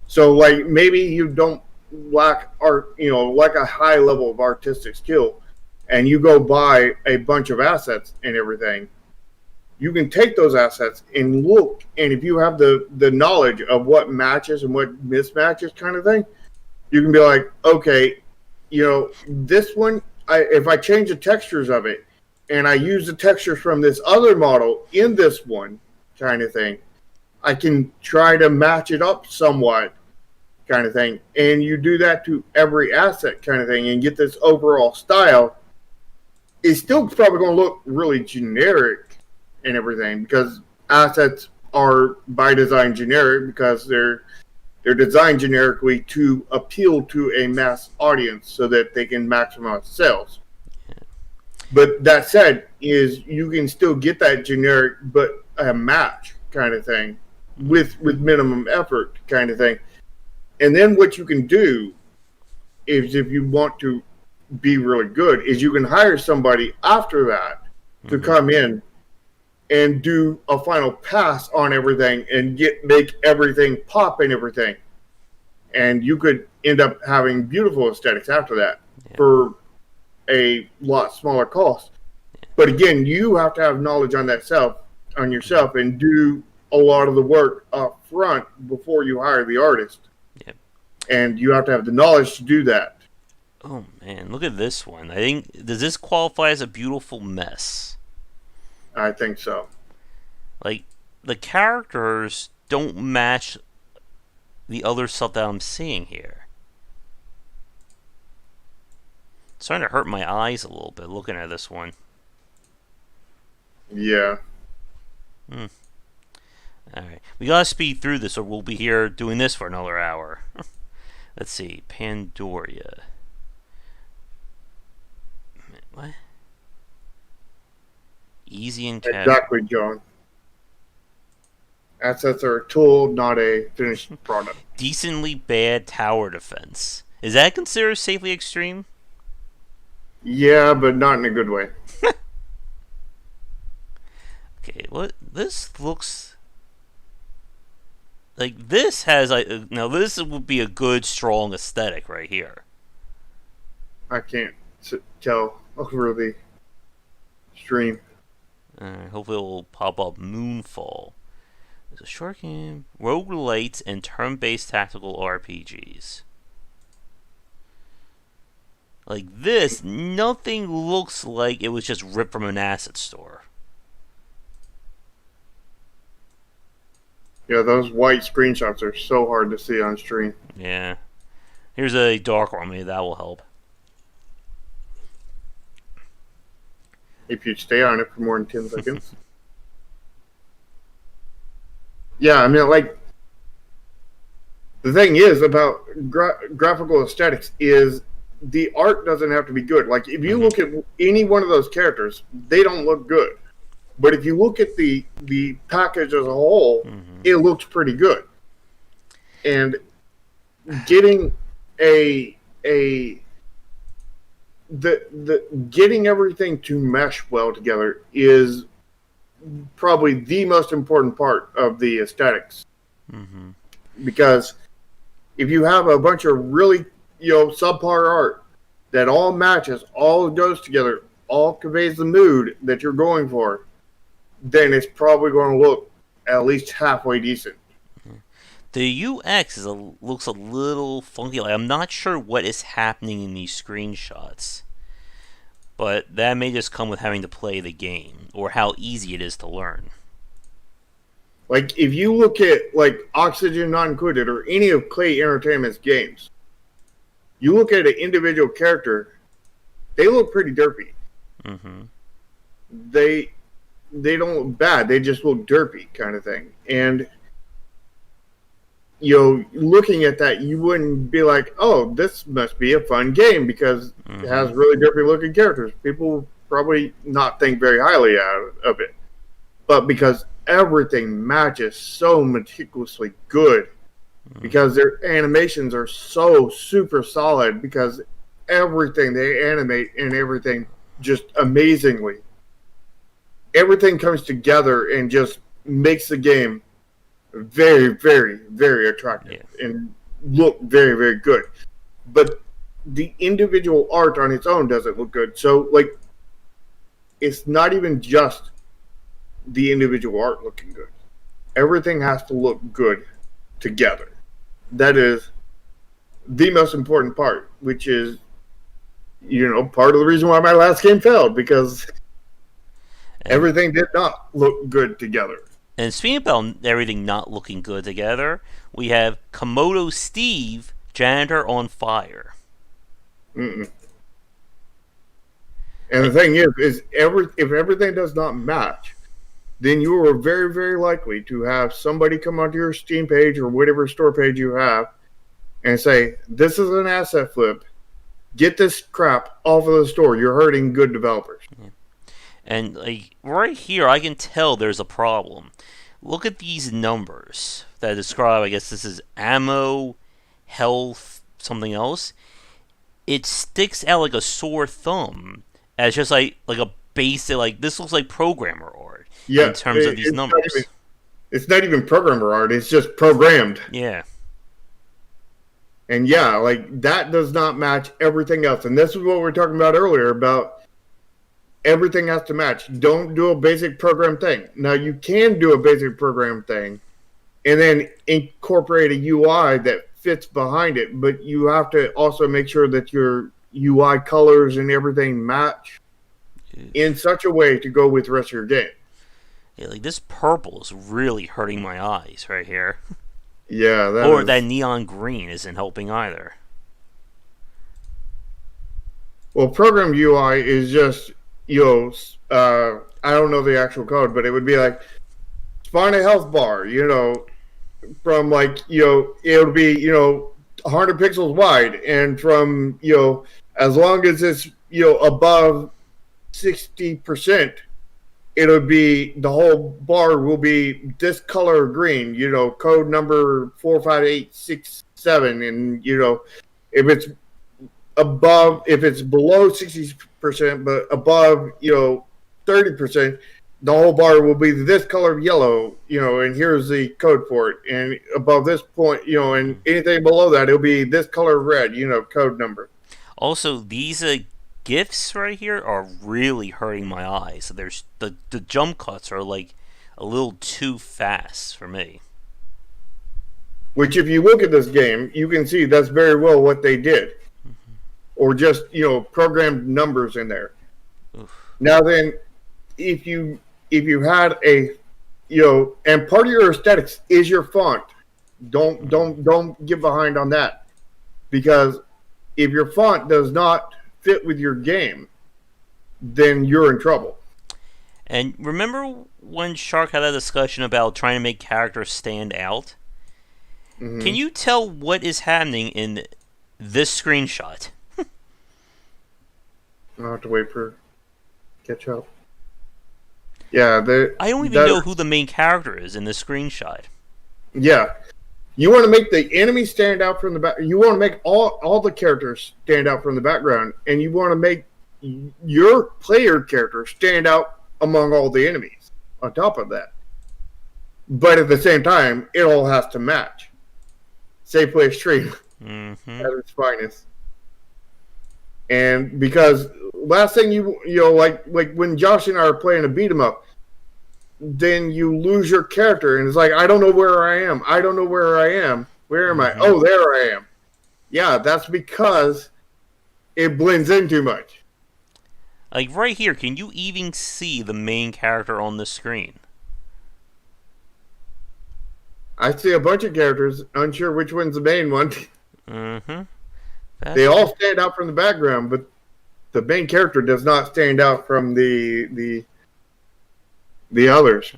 So like maybe you don't lack art, like a high level of artistic skill, and you go buy a bunch of assets and everything. You can take those assets and look, and if you have the knowledge of what matches and what mismatches kind of thing, you can be like, okay, this one, if I change the textures of it, and I use the textures from this other model in this one kind of thing, I can try to match it up somewhat kind of thing. And you do that to every asset kind of thing and get this overall style. It's still probably going to look really generic and everything, because assets are by design generic, because they're designed generically to appeal to a mass audience so that they can maximize sales. But that said, is you can still get that generic but a match kind of thing with minimum effort kind of thing. And then what you can do is, if you want to be really good, is you can hire somebody after that to come in and do a final pass on everything and make everything pop and everything. And you could end up having beautiful aesthetics after that for a lot smaller cost. But again, you have to have knowledge on yourself and do a lot of the work up front before you hire the artist. Yep. And you have to have the knowledge to do that. Oh man, look at this one. I think, does this qualify as a beautiful mess? I think so. Like, the characters don't match the other stuff that I'm seeing here. It's starting to hurt my eyes a little bit looking at this one. Yeah. Alright. We gotta speed through this or we'll be here doing this for another hour. Let's see. Pandoria. What? Easy and casual. Exactly, John. Assets are a tool, not a finished product. Decently bad tower defense. Is that considered safely extreme? Yeah, but not in a good way. Okay, what? This looks like this has now this would be a good strong aesthetic right here. I can't tell over the stream. Hopefully it will pop up. Moonfall. There's a short game, roguelites, and turn-based tactical RPGs. Like this, nothing looks like it was just ripped from an asset store. Yeah, those white screenshots are so hard to see on stream. Yeah. Here's a dark one. Maybe that will help. If you stay on it for more than 10 seconds. Yeah, I mean, like, the thing is about graphical aesthetics is the art doesn't have to be good. Like, if you look at any one of those characters, they don't look good. But if you look at the package as a whole, it looks pretty good. And getting getting everything to mesh well together is probably the most important part of the aesthetics. Mm-hmm. Because if you have a bunch of really, subpar art that all matches, all goes together, all conveys the mood that you're going for, then it's probably going to look at least halfway decent. The UX looks a little funky. Like, I'm not sure what is happening in these screenshots, but that may just come with having to play the game or how easy it is to learn. Like, if you look at, like, Oxygen Not Included or any of Clay Entertainment's games, you look at an individual character, they look pretty derpy. Mm-hmm. They don't look bad. They just look derpy kind of thing. And, looking at that, you wouldn't be like, oh, this must be a fun game because it has really derpy looking characters. People will probably not think very highly of it. But because everything matches so meticulously good, because their animations are so super solid, because everything they animate and everything just amazingly. Everything comes together and just makes the game very, very, very attractive and look very, very good. But the individual art on its own doesn't look good. So, like, it's not even just the individual art looking good. Everything has to look good together. That is the most important part, which is, part of the reason why my last game failed, because everything did not look good together. And speaking about everything not looking good together, we have Komodo Steve, Janitor on Fire. Mm-mm. And the thing is if everything does not match, then you are very, very likely to have somebody come onto your Steam page or whatever store page you have and say, this is an asset flip. Get this crap off of the store. You're hurting good developers. Yeah. And like right here, I can tell there's a problem. Look at these numbers that describe, I guess this is ammo, health, something else. It sticks out like a sore thumb as just like a basic, like this looks like programmer art in terms of these numbers. It's not even programmer art, it's just programmed. Yeah. And yeah, like that does not match everything else. And this is what we were talking about earlier about everything has to match. Don't do a basic program thing. Now, you can do a basic program thing and then incorporate a UI that fits behind it, but you have to also make sure that your UI colors and everything match in such a way to go with the rest of your game. Yeah, like this purple is really hurting my eyes right here. Yeah, that neon green isn't helping either. Well, program UI is just, I don't know the actual code, but it would be like spawn a health bar, from like, it would be, 100 pixels wide, and from, as long as it's, above 60%, it'll be, the whole bar will be this color green, code number 45867, and, if it's below 60%, but above, 30%, the whole bar will be this color of yellow, and here's the code for it. And above this point, and anything below that, it'll be this color of red, code number. Also, these GIFs right here are really hurting my eyes. There's the jump cuts are like a little too fast for me. Which, if you look at this game, you can see that's very well what they did. Or just, programmed numbers in there. Oof. Now then, if you had a, and part of your aesthetics is your font. Don't get behind on that. Because if your font does not fit with your game, then you're in trouble. And remember when Shark had a discussion about trying to make characters stand out? Mm-hmm. Can you tell what is happening in this screenshot? I'll have to wait for catch up. Yeah, I don't even know who the main character is in this screenshot. Yeah. You want to make the enemy stand out from the back. You want to make all the characters stand out from the background, and you want to make your player character stand out among all the enemies on top of that. But at the same time, it all has to match. Save play extreme Mm-hmm. at its finest. And because last thing you know, like when Josh and I are playing a beat 'em up, then you lose your character, and it's like, I don't know where I am. I don't know where I am. Where am I? Mm-hmm. Oh, there I am. Yeah, that's because it blends in too much. Like right here, can you even see the main character on the screen? I see a bunch of characters, unsure which one's the main one. Mm-hmm. They all stand out from the background, but the main character does not stand out from the others.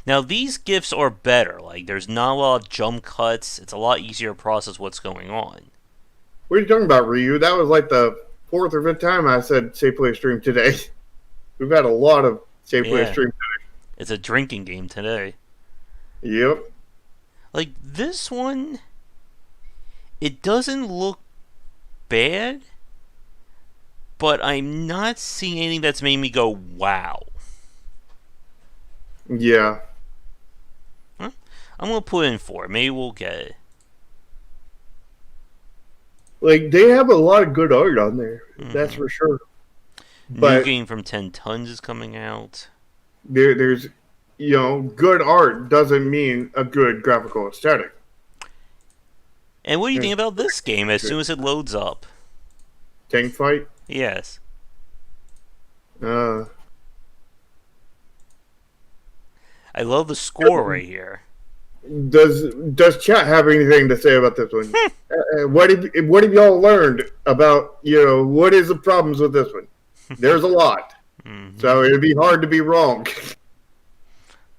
Now these GIFs are better. Like there's not a lot of jump cuts. It's a lot easier to process what's going on. What are you talking about, Ryu? That was like the fourth or fifth time I said Save Play Stream today. We've had a lot of Save Play Stream today. It's a drinking game today. Yep. Like this one, it doesn't look bad, but I'm not seeing anything that's made me go, wow. Yeah. Huh? I'm going to put in 4. Maybe we'll get it. Like, they have a lot of good art on there. That's for sure. But New game from 10 Tons is coming out. there's, you know, good art doesn't mean a good graphical aesthetic. And what do you think about this game as soon as it loads up? Tank fight? Yes. Uh, I love the score right here. does chat have anything to say about this one? What have y'all learned about, you know, what is the problems with this one? There's a lot. So it'd be hard to be wrong.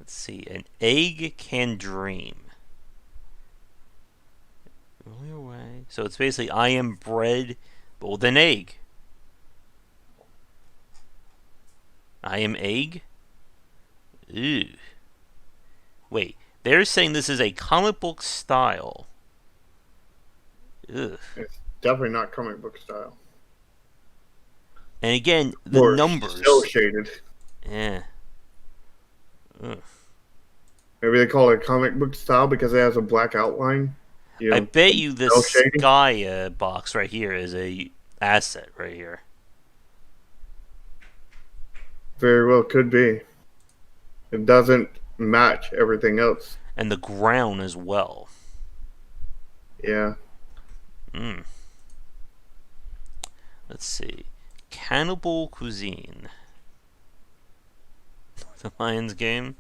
Let's see. An egg can dream. Roll your way. So it's basically I am bread, but with an egg. I am egg? Ew. Wait, they're saying this is a comic book style. Ugh. It's definitely not comic book style. And again, the Or numbers. cel shaded. Yeah. Ugh. Maybe they call it comic book style because it has a black outline. You know, I bet you this cel shading. sky box right here is a asset right here. Very well could be. It doesn't match everything else. And the ground as well. Yeah. Let's see. Cannibal Cuisine. The Lions game.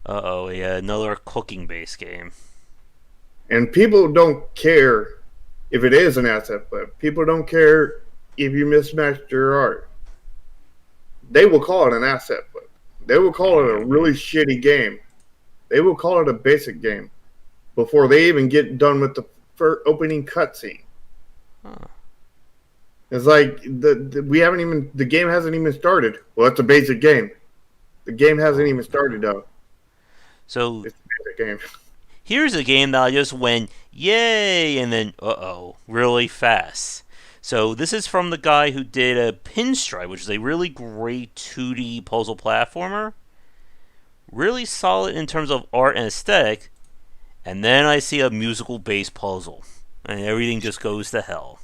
Uh-oh, yeah, another cooking-based game. And people don't care if it is an asset flip. People don't care if you mismatched your art. They will call it an asset flip. They will call it a really shitty game. They will call it a basic game before they even get done with the first opening cutscene. Huh. It's like the game hasn't even started. Well, it's a basic game. The game hasn't even started though. So It's a basic game. here's a game that I just went, yay, and then, uh-oh, really fast. So this is from the guy who did a Pinstripe, which is a really great 2D puzzle platformer. Really solid in terms of art and aesthetic. And then I see a musical-based puzzle. And everything just goes to hell.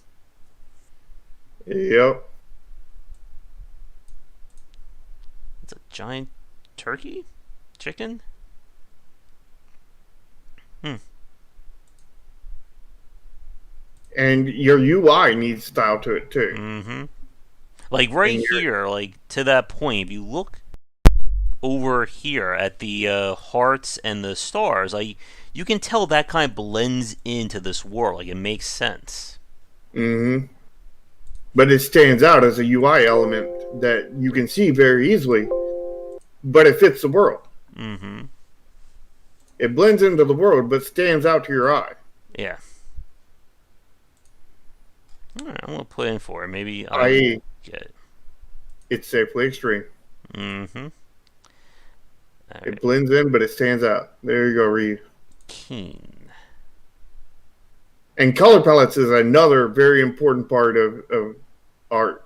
Yep. It's a giant turkey? Chicken? And your UI needs style to it too. Mm-hmm. Like right here, like to that point, if you look over here at the hearts and the stars, like you can tell that kind of blends into this world. Like it makes sense. Mm-hmm. But it stands out as a UI element that you can see very easily, but it fits the world. Mm-hmm. It blends into the world, but stands out to your eye. Yeah. Alright, I'm gonna put in for it. Maybe I'll I.e., get it. it's safely extreme. Mm-hmm. It blends in, but it stands out. There you go, Reed. Keen. And color palettes is another very important part of art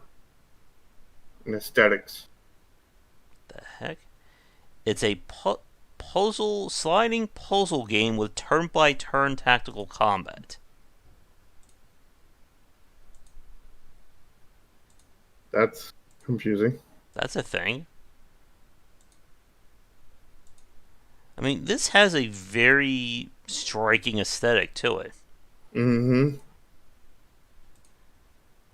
and aesthetics. The It's a sliding puzzle game with turn-by-turn tactical combat. That's confusing. That's a thing. I mean, this has a very striking aesthetic to it. Mm-hmm.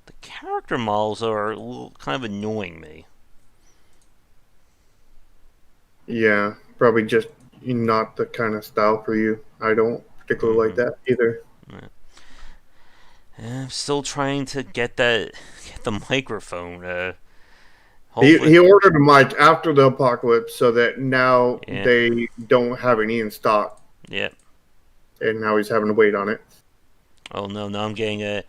The character models are a little kind of annoying me. Yeah, probably just not the kind of style for you. I don't particularly like that either. I'm still trying to get the microphone. He Hopefully, ordered a mic after the apocalypse so that now yeah, they don't have any in stock, yeah. and now he's having to wait on it. Oh no, now I'm getting a.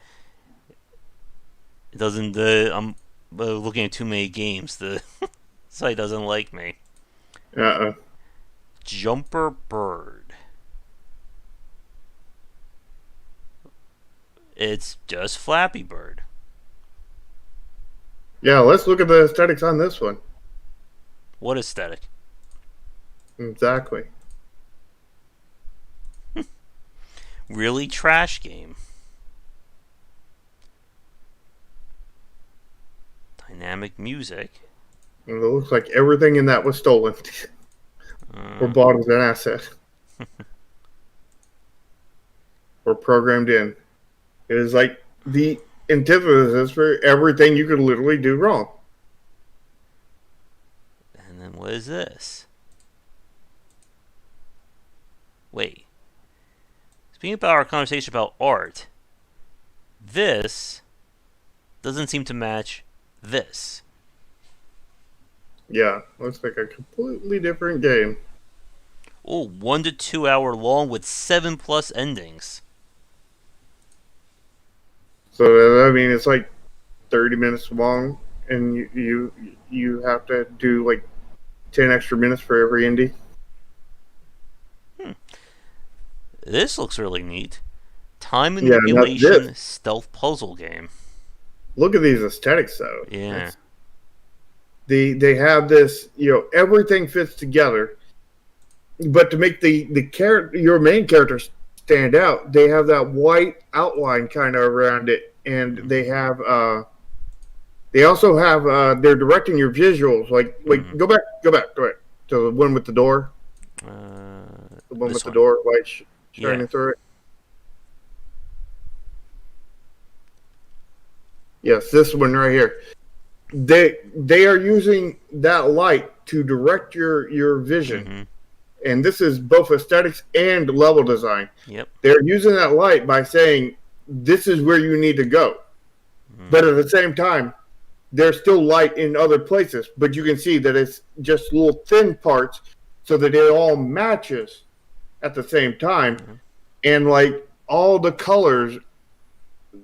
It doesn't. I'm looking at too many games. The site doesn't like me. Uh-uh. Jumper Bird. It's just Flappy Bird. Yeah, let's look at the aesthetics on this one. What aesthetic? Exactly. Really trash game. Dynamic music. And it looks like everything in that was stolen or bought as an asset or programmed in. It is like the antithesis for everything you could literally do wrong. And then what is this? Wait. Speaking about our conversation about art, this doesn't seem to match this. Yeah, looks like a completely different game. Oh, 1 to 2 hour long with 7+ endings. So I mean, it's like 30 minutes long, and you have to do like 10 extra minutes for every indie. This looks really neat. Time Yeah, manipulation stealth puzzle game. look at these aesthetics though. Yeah. They have this, everything fits together, but to make the character, your main character, stand out, they have that white outline kind of around it, and they have they also have they're directing your visuals. Like go back to the one with the door, the one with the door, light shining through it. Yes, this one right here. They are using that light to direct your vision. And this is both aesthetics and level design. Yep. They're using that light by saying, this is where you need to go. But at the same time, there's still light in other places. But you can see that it's just little thin parts so that it all matches at the same time. And like all the colors,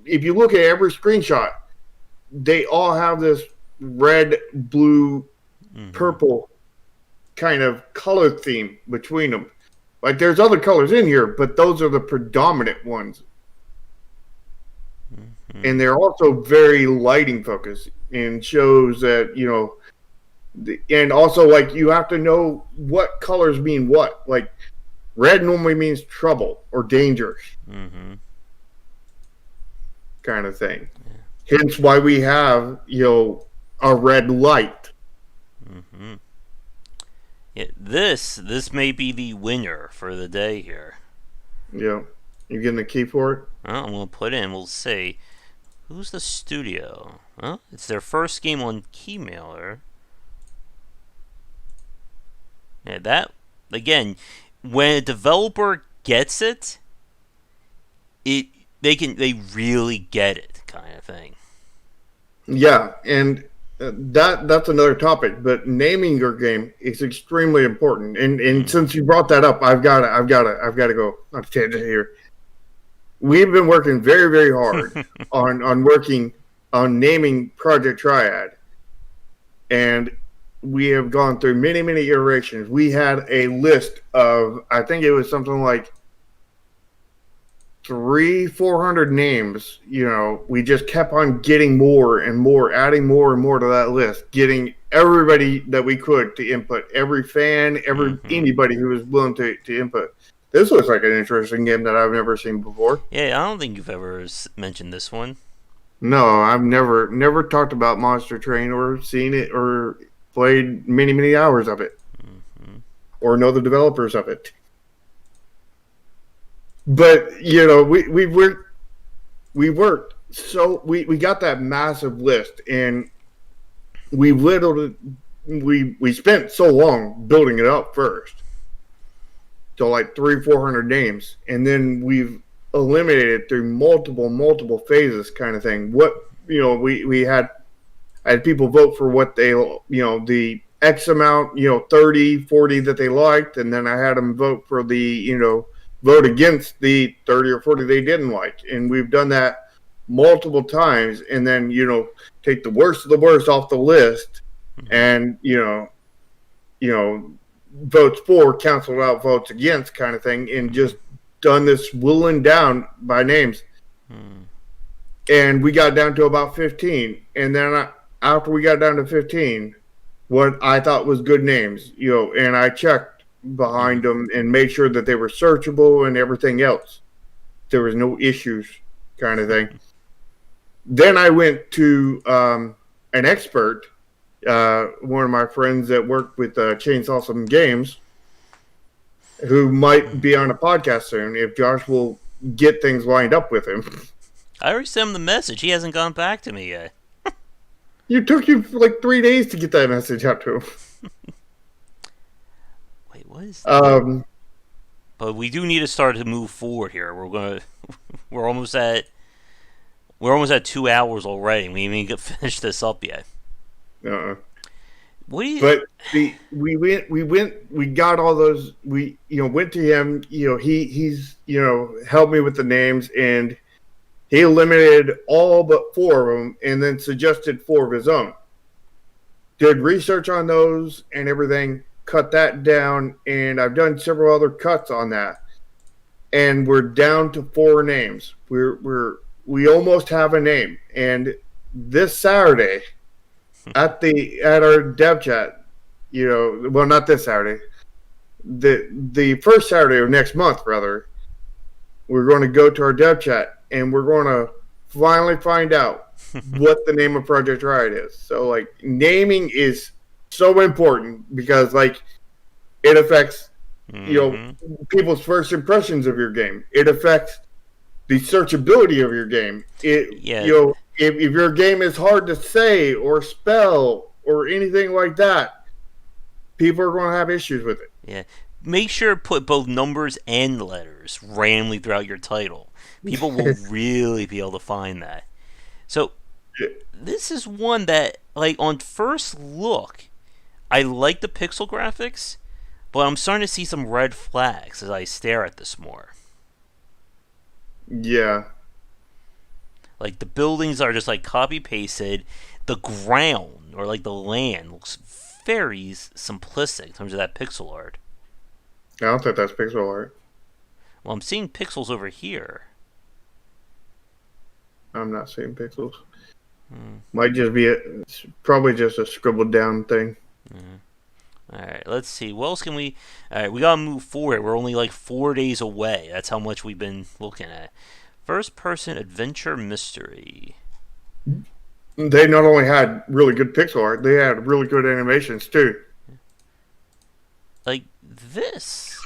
if you look at every screenshot, they all have this red, blue, purple kind of color theme between them. Like there's other colors in here, but those are the predominant ones. And they're also very lighting focused and shows that, and also like you have to know what colors mean what. Like red normally means trouble or danger. Kind of thing. Hence why we have, a red light. Yeah, this may be the winner for the day here. Yeah. You getting a key for it? Well, I'm going to put in, we'll see. Who's the studio? Well, it's their first game on Keymailer. Yeah, that, again, when a developer gets it, they really get it, kind of thing. Yeah, and that's another topic. But naming your game is extremely important. And since you brought that up, I've got to go on a tangent here. We've been working very, very hard on naming Project Triad, and we have gone through many, many iterations. We had a list of, I think it was something like 400 names. We just kept on getting more and more, adding more and more to that list, getting everybody that we could to input. Every fan, anybody who was willing to input. This looks like an interesting game that I've never seen before. Yeah, I don't think you've ever mentioned this one. No, I've never talked about Monster Train or seen it or played many hours of it or know the developers of it. But you know, we worked so we got that massive list, and we spent so long building it up first to like 300-400 names, and then we've eliminated through multiple phases kind of thing. What, you know, I had people vote for what they, you know, the X amount, you know, 30, 40 that they liked, and then I had them vote for the, you know, vote against the 30 or 40 they didn't like. And we've done that multiple times, and then, you know, take the worst of the worst off the list, and, you know, votes for canceled out votes against kind of thing, and just done this whittling down by names. And we got down to about 15, and then after we got down to 15, what I thought was good names, you know, and I checked behind them and made sure that they were searchable and everything else. There was no issues kind of thing. Then I went to an expert, one of my friends that worked with Chainsaw Some Games, who might be on a podcast soon if Josh will get things lined up with him. I already sent him the message. He hasn't gone back to me yet. You took you like 3 days to get that message out to him. Wait, what is that? But we do need to start to move forward here. We're almost at 2 hours already, and we haven't even finished this up yet. What do you? But we got all those. We, you know, went to him. You know, he's, you know, helped me with the names, and he eliminated all but 4 of them, and then suggested 4 of his own. Did research on those and everything, cut that down, and I've done several other cuts on that, and we're down to 4 names. We almost have a name, and this Saturday at our dev chat, you know, well, not this Saturday, the first Saturday of next month, rather, we're going to go to our dev chat, and we're going to finally find out what the name of Project Riot is. So, like, naming is so important because, like, it affects, you know, people's first impressions of your game. It affects the searchability of your game. You know, if your game is hard to say or spell or anything like that, people are going to have issues with it. Yeah. Make sure to put both numbers and letters randomly throughout your title. People will really be able to find that. So, this is one that, like, on first look, I like the pixel graphics, but I'm starting to see some red flags as I stare at this more. Yeah. Like, the buildings are just, like, copy-pasted. The ground, or, like, the land, looks very simplistic in terms of that pixel art. I don't think that's pixel art. Well, I'm seeing pixels over here. I'm not seeing pixels. Might just be probably just a scribbled down thing. Alright, let's see. What else can we... Alright, we gotta move forward. We're only like 4 days away. That's how much we've been looking at. First person adventure mystery. They not only had really good pixel art, they had really good animations too. Like, this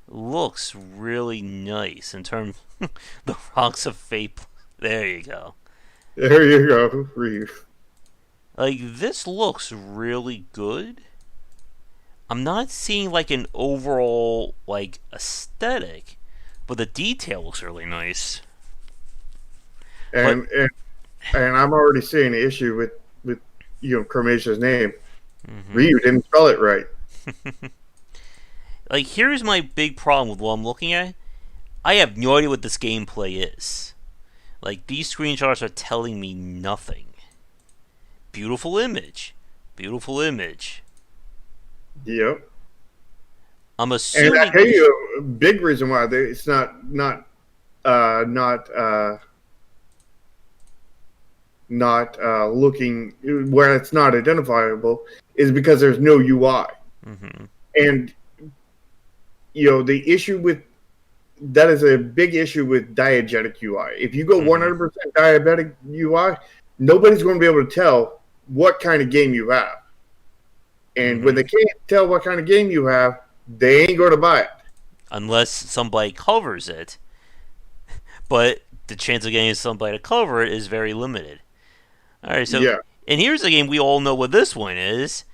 looks really nice in terms of the Rocks of Fate. There you go. There you go. For you. Like, this looks really good. I'm not seeing, like, an overall, like, aesthetic, but the detail looks really nice. And I'm already seeing an issue with you know, Crematia's name. Ryu didn't spell it right. Like, here's my big problem with what I'm looking at. I have no idea what this gameplay is. Like, these screenshots are telling me nothing. Beautiful image. Beautiful image. Yep. I'm assuming... And I tell you, a big reason why it's not not looking where it's not identifiable is because there's no UI. Mm-hmm. And the issue with that is a big issue with diegetic UI. If you go 100% diabetic UI, nobody's going to be able to tell what kind of game you have. And when they can't tell what kind of game you have, they ain't going to buy it. Unless somebody covers it. But the chance of getting somebody to cover it is very limited. Alright, so... Yeah. And here's a game we all know what this one is.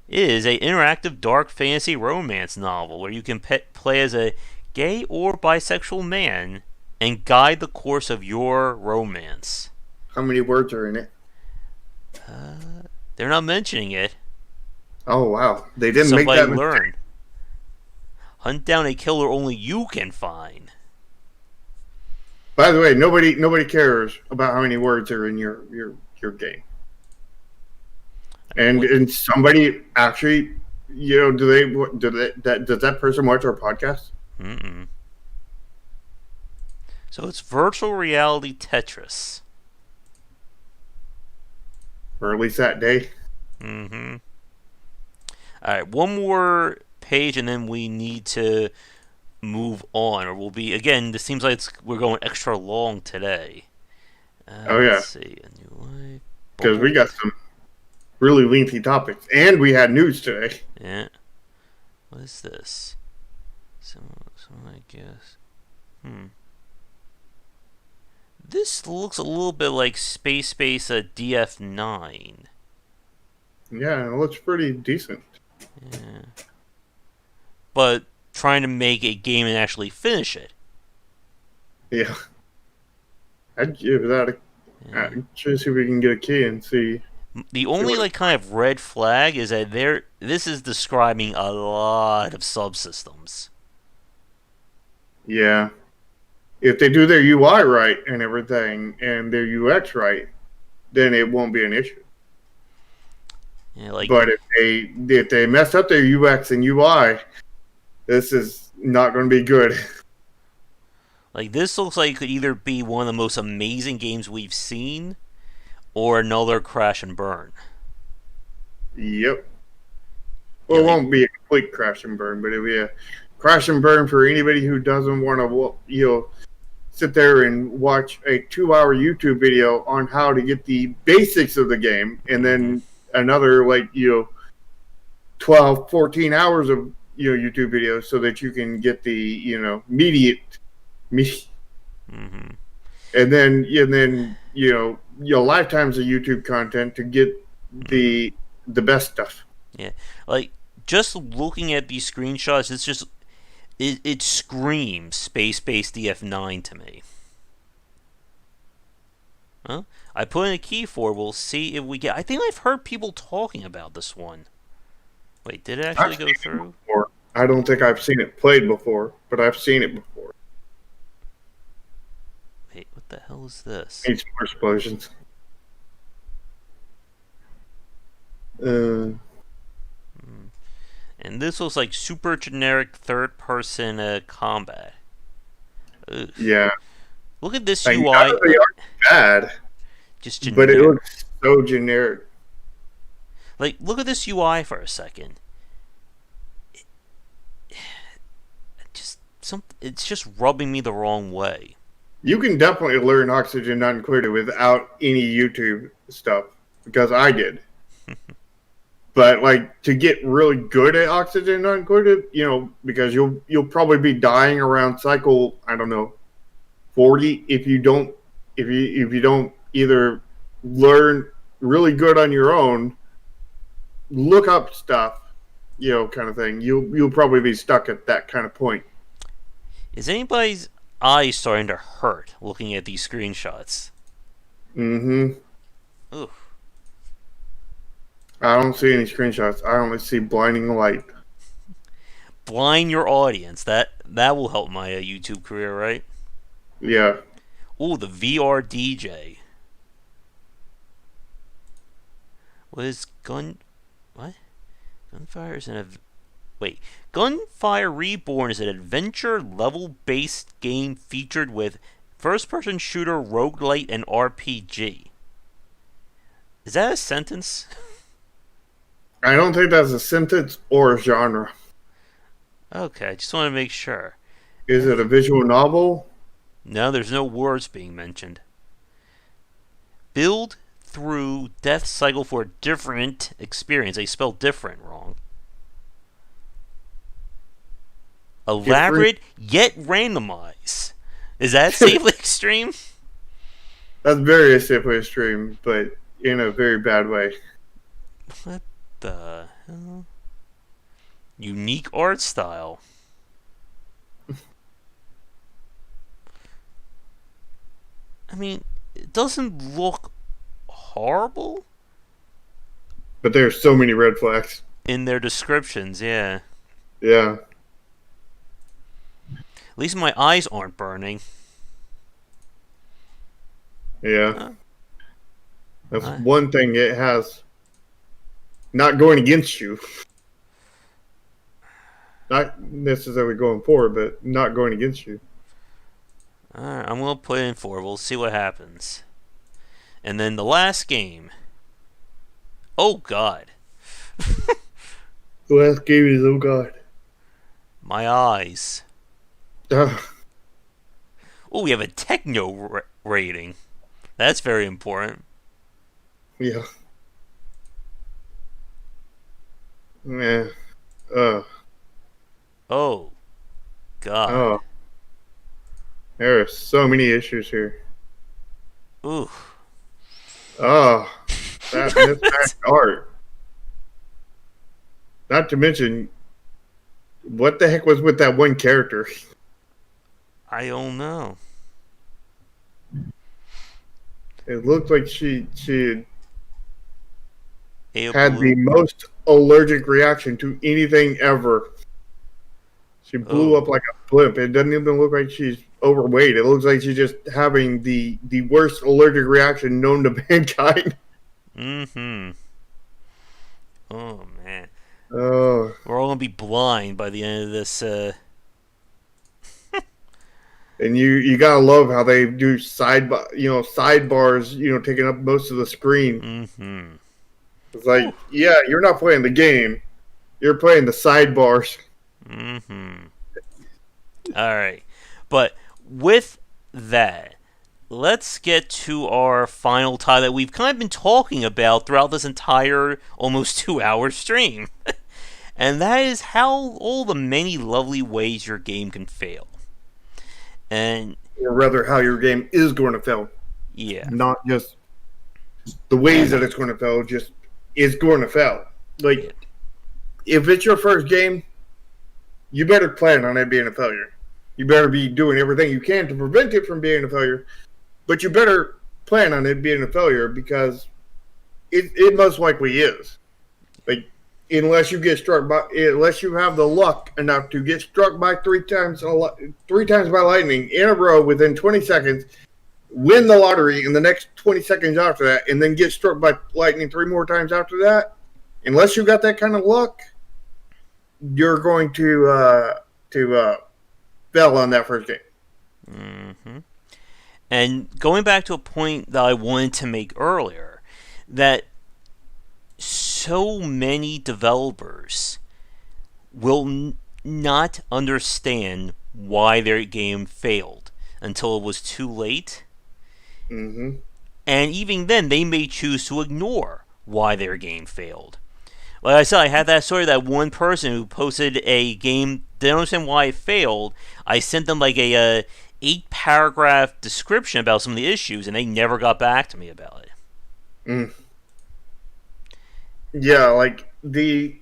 It is an interactive dark fantasy romance novel where you can play as a gay or bisexual man and guide the course of your romance. How many words are in it? They're not mentioning it. Oh, wow. They didn't Somebody make that learn. Hunt down a killer only you can find. By the way, nobody cares about how many words are in your game. And somebody actually, does that person watch our podcast? Mm-mm. So it's virtual reality Tetris. Or at least that day. Mm-hmm. Alright, one more page and then we need to move on, or we'll be, again, this seems like we're going extra long today. Oh, yeah. Let's see, a new life. Because we got some really lengthy topics. And we had news today. Yeah. What is this? Some I guess. This looks a little bit like Space DF9. Yeah, it looks pretty decent. Yeah. But trying to make a game and actually finish it. Yeah. I'd give that a... Yeah. Try to see if we can get a key and see. The only kind of red flag is that this is describing a lot of subsystems. Yeah. If they do their UI right and everything, and their UX right, then it won't be an issue. Yeah, but if they mess up their UX and UI, this is not going to be good. Like, this looks like it could either be one of the most amazing games we've seen, or another crash and burn. Yep. Well, it won't be a complete crash and burn, but it'll be a crash and burn for anybody who doesn't want to, sit there and watch a 2-hour YouTube video on how to get the basics of the game, and then another 12, 14 hours of YouTube videos so that you can get the immediate. Mm-hmm. And then your lifetimes of YouTube content to get the best stuff. Yeah, like just looking at these screenshots, it's just it screams Space DF9 to me. Huh? I put in a key for it. We'll see if we get. I think I've heard people talking about this one. Wait, did it actually go through? I don't think I've seen it played before, but I've seen it before. Wait, what the hell is this? Needs more explosions. And this looks like super generic third-person combat. Ugh. Yeah. Look at this UI. UI. They aren't bad. Just generic. But it looks so generic. Like, look at this UI for a second. It's just rubbing me the wrong way. You can definitely learn Oxygen Not Included without any YouTube stuff, because I did. But to get really good at Oxygen Not Included, because you'll probably be dying around cycle, I don't know, 40 if you don't either learn really good on your own, look up stuff, kind of thing. You'll probably be stuck at that kind of point. Is anybody's eyes starting to hurt looking at these screenshots? Mm-hmm. Ooh. I don't see any screenshots. I only see blinding light. Blind your audience. That will help my YouTube career, right? Yeah. Ooh, the VR DJ. What is what? Gunfire is Gunfire Reborn is an adventure level-based game featured with first-person shooter, roguelite, and RPG. Is that a sentence? I don't think that's a sentence or a genre. Okay, I just want to make sure. Is it a visual novel? No, there's no words being mentioned. Build through death cycle for a different experience. They spelled different wrong. Different. Elaborate yet randomized. Is that safely extreme? That's very acidic extreme, but in a very bad way. What the hell? Unique art style. I mean, it doesn't look horrible But there's so many red flags. in their descriptions, yeah. Yeah, At least my eyes aren't burning. yeah. Huh? That's one thing it has not going against you. Not necessarily going forward, but not going against you. Alright, I'm gonna put in 4. We'll see what happens. And then the last game. Oh god. The last game is, oh god. My eyes. Ugh. Oh, we have a techno rating. That's very important. Yeah. Yeah. Uh, Oh god. oh. There are so many issues here. Ooh. Oh, that mismatched art. Not to mention, what the heck was with that one character? I don't know. It looked like she Hey, had the blue. most allergic reaction to anything ever. She blew Oh. up like a blimp. It doesn't even look like she's overweight. It looks like she's just having the worst allergic reaction known to mankind. Mm-hmm. Oh man. Oh, We're all gonna be blind by the end of this. and you gotta love how they do sidebars, taking up most of the screen. Mm-hmm. It's like, yeah, you're not playing the game. You're playing the sidebars. Mm-hmm. All right, but with that, let's get to our final tie that we've kind of been talking about throughout this entire almost 2 hour stream, and that is how all the many lovely ways your game can fail. And Or rather, how your game is going to fail. yeah, Not just the ways that it's going to fail, just it's going to fail. Like, yeah. if it's your first game, you better plan on it being a failure. You better be doing everything you can to prevent it from being a failure, but you better plan on it being a failure because it most likely is. Like, unless you have the luck enough to get struck by three times by lightning in a row within 20 seconds, win the lottery in the next 20 seconds after that, and then get struck by lightning 3 more times after that, unless you got that kind of luck, you're going to fail on that first game. Mm-hmm. And going back to a point that I wanted to make earlier, that so many developers will not understand why their game failed until it was too late. Mm-hmm. And even then, they may choose to ignore why their game failed. Like I said, I had that story that one person who posted a game, didn't understand why it failed. I sent them like a 8-paragraph description about some of the issues, and they never got back to me about it. Mm. Yeah, like the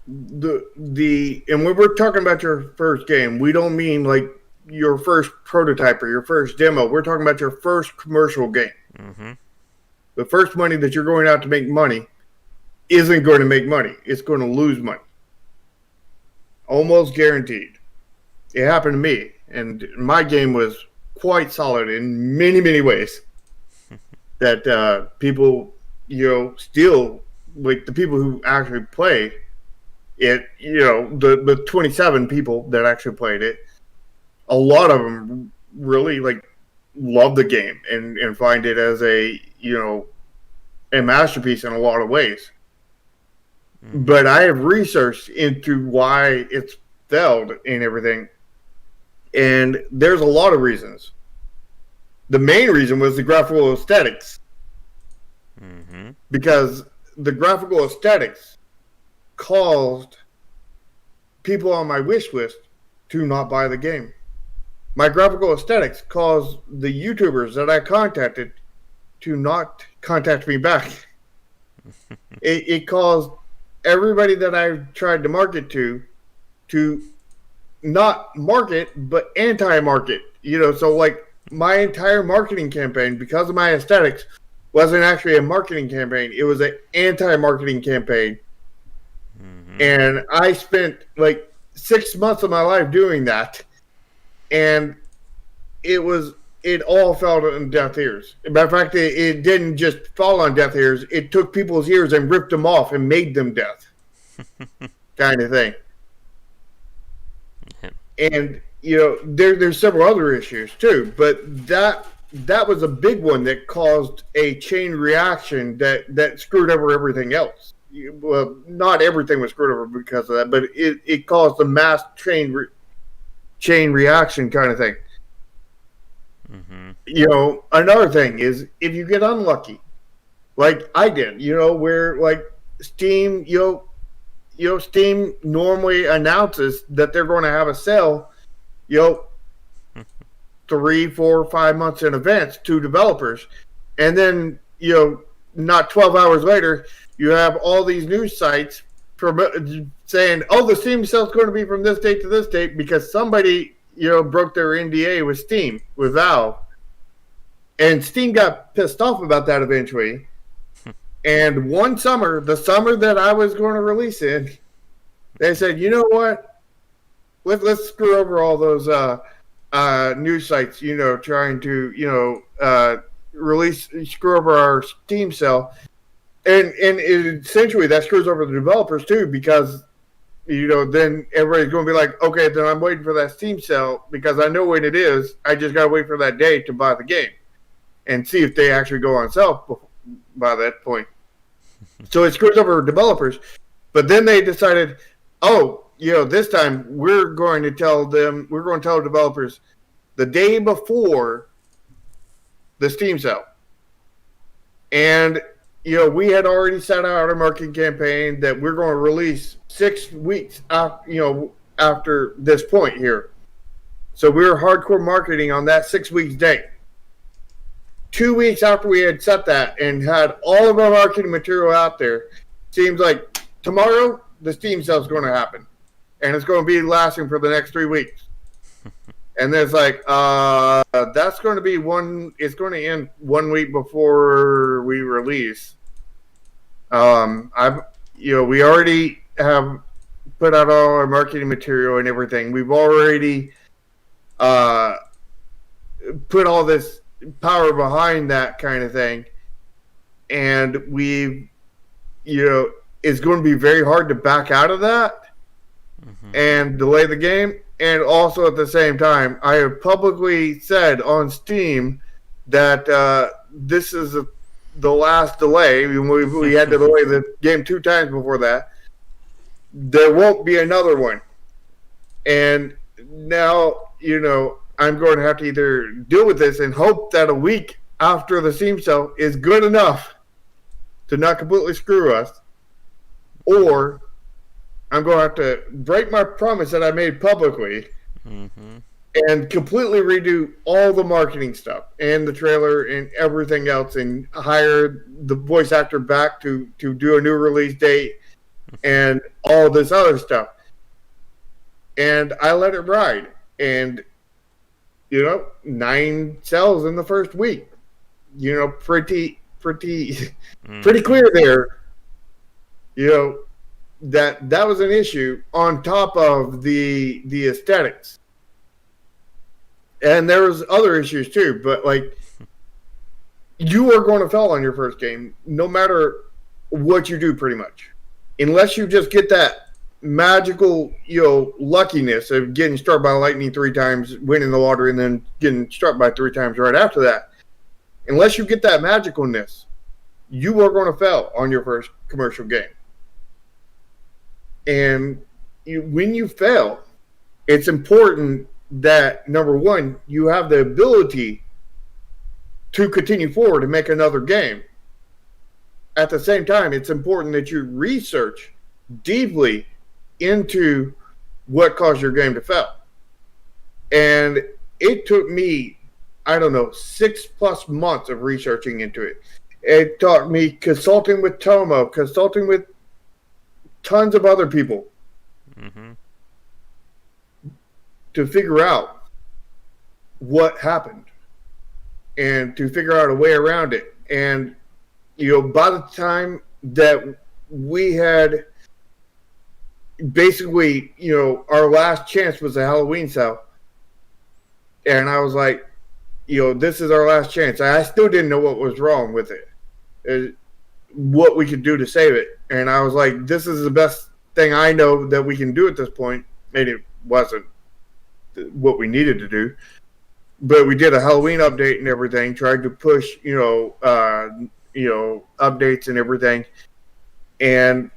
and when we're talking about your first game, we don't mean like your first prototype or your first demo. We're talking about your first commercial game. Mm-hmm. The first money that you're going out to make money isn't going to make money. It's going to lose money. Almost guaranteed. It happened to me, and my game was quite solid in many, many ways. That people, still, like the people who actually play it, the 27 people that actually played it, a lot of them really, like, love the game and find it as a a masterpiece in a lot of ways. But I have researched into why it's failed and everything, and there's a lot of reasons. The main reason was the graphical aesthetics, because the graphical aesthetics caused people on my wish list to not buy the game. My graphical aesthetics caused the YouTubers that I contacted to not contact me back. It caused everybody that I tried to market to not market, but anti-market. So like my entire marketing campaign, because of my aesthetics, wasn't actually a marketing campaign. It was an anti-marketing campaign. And I spent like 6 months of my life doing that. And it all fell on deaf ears. Matter of fact, it didn't just fall on deaf ears. It took people's ears and ripped them off and made them deaf. Kind of thing. And, there's several other issues too. But that was a big one that caused a chain reaction that screwed over everything else. Well, not everything was screwed over because of that, but it caused a mass chain reaction kind of thing. Another thing is if you get unlucky, like I did, where like Steam, Steam normally announces that they're going to have a sale, 3, 4, 5 months in advance to developers, and then not 12 hours later, you have all these news sites saying, "Oh, the Steam sale is going to be from this date to this date," because somebody broke their NDA with Steam, with Valve. And Steam got pissed off about that eventually. And one summer, the summer that I was going to release in, they said, "You know what? Let's screw over all those news sites, trying to, screw over our Steam sale." And essentially that screws over the developers too, because then everybody's going to be like, okay, then I'm waiting for that Steam sale because I know when it is. I just got to wait for that day to buy the game and see if they actually go on sale by that point. So it screws over developers. But then they decided, this time we're going to tell developers the day before the Steam sale. And we had already set out our marketing campaign that we're going to release 6 weeks after this point here. So we were hardcore marketing on that 6 weeks date. 2 weeks after we had set that and had all of our marketing material out there, seems like tomorrow the Steam sale is going to happen. And it's going to be lasting for the next 3 weeks. And then it's like, that's going to be it's going to end 1 week before we release. We already have put out all our marketing material and everything. We've already put all this power behind that kind of thing. And it's going to be very hard to back out of that and delay the game. And also at the same time, I have publicly said on Steam that this is the last delay. We had to delay the game 2 times before that. There won't be another one. And now, I'm going to have to either deal with this and hope that a week after the Steam sale is good enough to not completely screw us, or I'm going to have to break my promise that I made publicly and completely redo all the marketing stuff and the trailer and everything else and hire the voice actor back to do a new release date and all this other stuff. And I let it ride. And, 9 sales in the first week. Pretty clear there. That was an issue on top of the aesthetics. And there was other issues too, but like you are going to fail on your first game no matter what you do pretty much. Unless you just get that magical, luckiness of getting struck by lightning 3 times, winning the lottery, and then getting struck by 3 times right after that. Unless you get that magicalness, you are going to fail on your first commercial game. And when you fail, it's important that, number one, you have the ability to continue forward and make another game. At the same time, it's important that you research deeply into what caused your game to fail. And it took me, 6+ months of researching into it. It taught me consulting with Tomo, consulting with tons of other people to figure out what happened and to figure out a way around it. And, by the time that we had basically, our last chance was a Halloween sale. And I was like, this is our last chance. I still didn't know what was wrong with it, what we could do to save it. And I was like, this is the best thing I know that we can do at this point. And it wasn't what we needed to do. But we did a Halloween update and everything, tried to push, updates and everything. And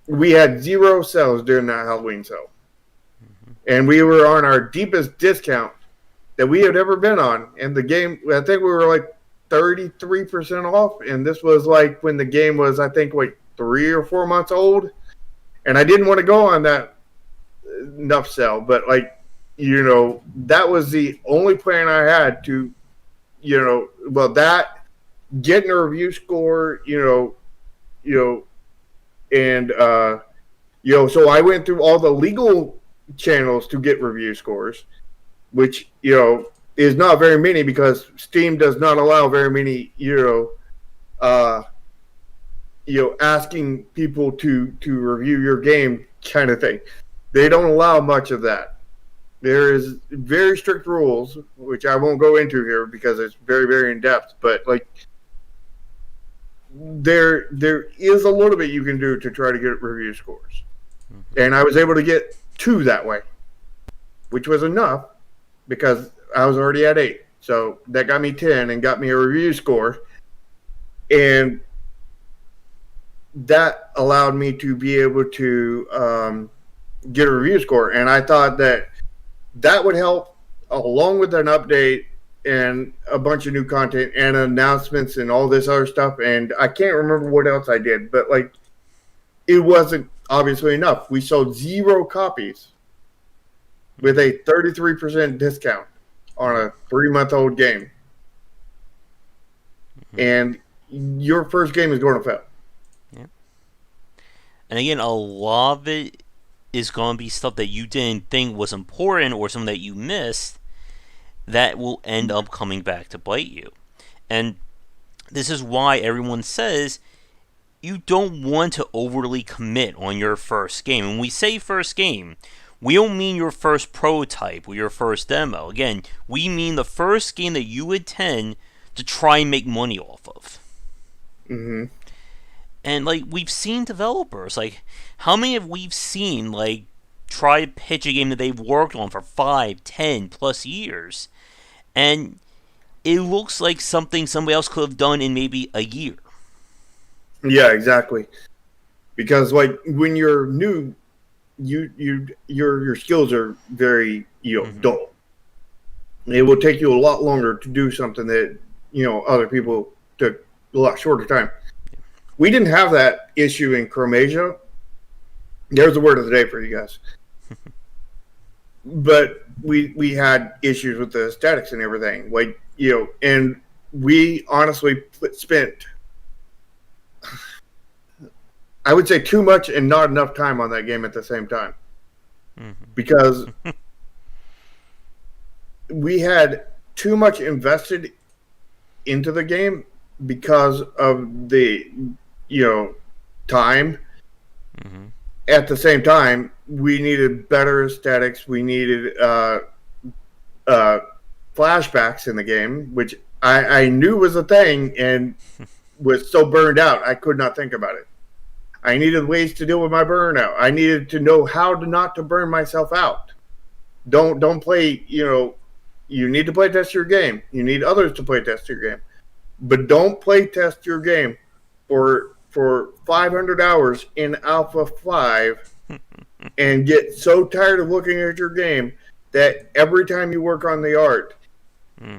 we had 0 sales during that Halloween sale. And we were on our deepest discount that we had ever been on. And the game, I think we were like 33% off. And this was like when the game was, I think, like 3 or 4 months old. And I didn't want to go on that enough sale. But that was the only plan I had to, that, getting a review score, and, so I went through all the legal channels to get review scores, which, is not very many because Steam does not allow very many, asking people to review your game kind of thing. They don't allow much of that. There is very strict rules, which I won't go into here because it's very, very in depth, but there is a little bit you can do to try to get review scores. And I was able to get 2 that way, which was enough because I was already at 8. So that got me 10 and got me a review score. And that allowed me to be able to get a review score. And I thought that would help, along with an update and a bunch of new content and announcements and all this other stuff. And I can't remember what else I did, but it wasn't obviously enough. We sold 0 copies with a 33% discount on a 3-month-old game. And your first game is going to fail. Yeah. And again, a lot of it is going to be stuff that you didn't think was important or something that you missed that will end up coming back to bite you. And this is why everyone says you don't want to overly commit on your first game. When we say first game, we don't mean your first prototype or your first demo. Again, we mean the first game that you intend to try and make money off of. And we've seen developers, how many have we seen try to pitch a game that they've worked on for 5, 10 plus years, and it looks like something somebody else could have done in maybe a year. Yeah, exactly. Because when you're new, your skills are very dull. It will take you a lot longer to do something that other people took a lot shorter time. We didn't have that issue in Chromasia. There's the word of the day for you guys. But we had issues with the aesthetics and everything. And we honestly spent, I would say, too much and not enough time on that game at the same time. Because we had too much invested into the game because of the time. At the same time, we needed better aesthetics. We needed flashbacks in the game, which I knew was a thing and was so burned out I could not think about it. I needed ways to deal with my burnout. I needed to know how to not to burn myself out. Don't play, you need to play test your game. You need others to play test your game. But don't play test your game for 500 hours in Alpha 5 and get so tired of looking at your game that every time you work on the art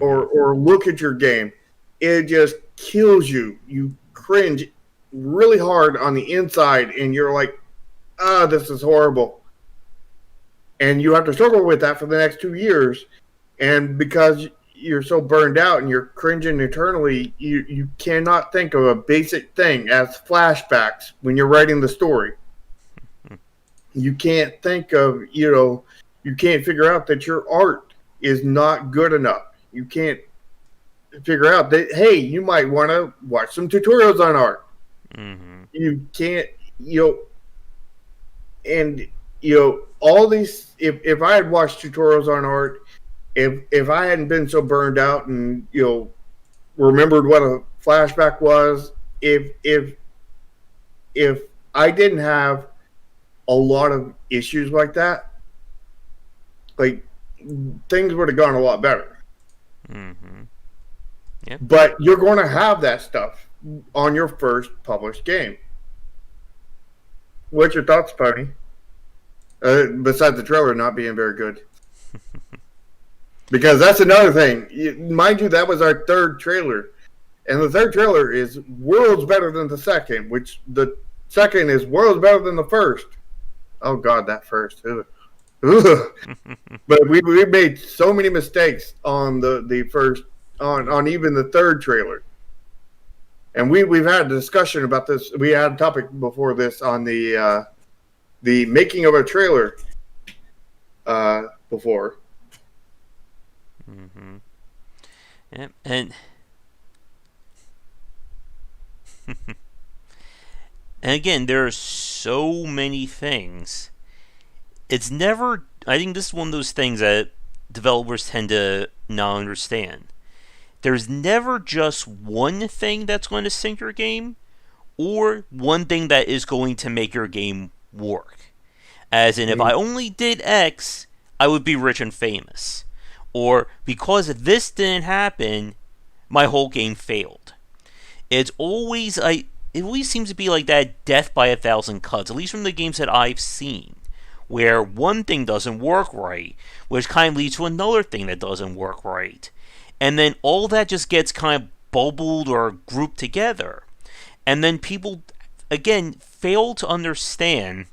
or look at your game, it just kills you. You cringe really hard on the inside, and you're like, this is horrible. And you have to struggle with that for the next 2 years. And because you're so burned out and you're cringing eternally, you cannot think of a basic thing as flashbacks when you're writing the story. You can't think of, you can't figure out that your art is not good enough. You can't figure out that, hey, you might want to watch some tutorials on art. You can't, all these, if I had watched tutorials on art, if I hadn't been so burned out and, remembered what a flashback was, if I didn't have a lot of issues like that, like, things would have gone a lot better. Yep. But you're going to have that stuff on your first published game. What's your thoughts, Pony? Besides the trailer not being very good. Because that's another thing. Mind you, that was our third trailer. And the third trailer is worlds better than the second, which the second is worlds better than the first. Oh, God, that first. Ugh. But we made so many mistakes on the first, on even the third trailer. And we've had a discussion about this. We had a topic before this on the making of a trailer before. Yeah, and again, there are so many things. It's never. I think this is one of those things that developers tend to not understand. There's never just one thing that's going to sink your game, or one thing that is going to make your game work. As in, if I only did X, I would be rich and famous. Or, because if this didn't happen, my whole game failed. It always seems to be like that death by 1,000 cuts, at least from the games that I've seen, where one thing doesn't work right, which kind of leads to another thing that doesn't work right. And then all that just gets kind of bubbled or grouped together. And then people, again, fail to understand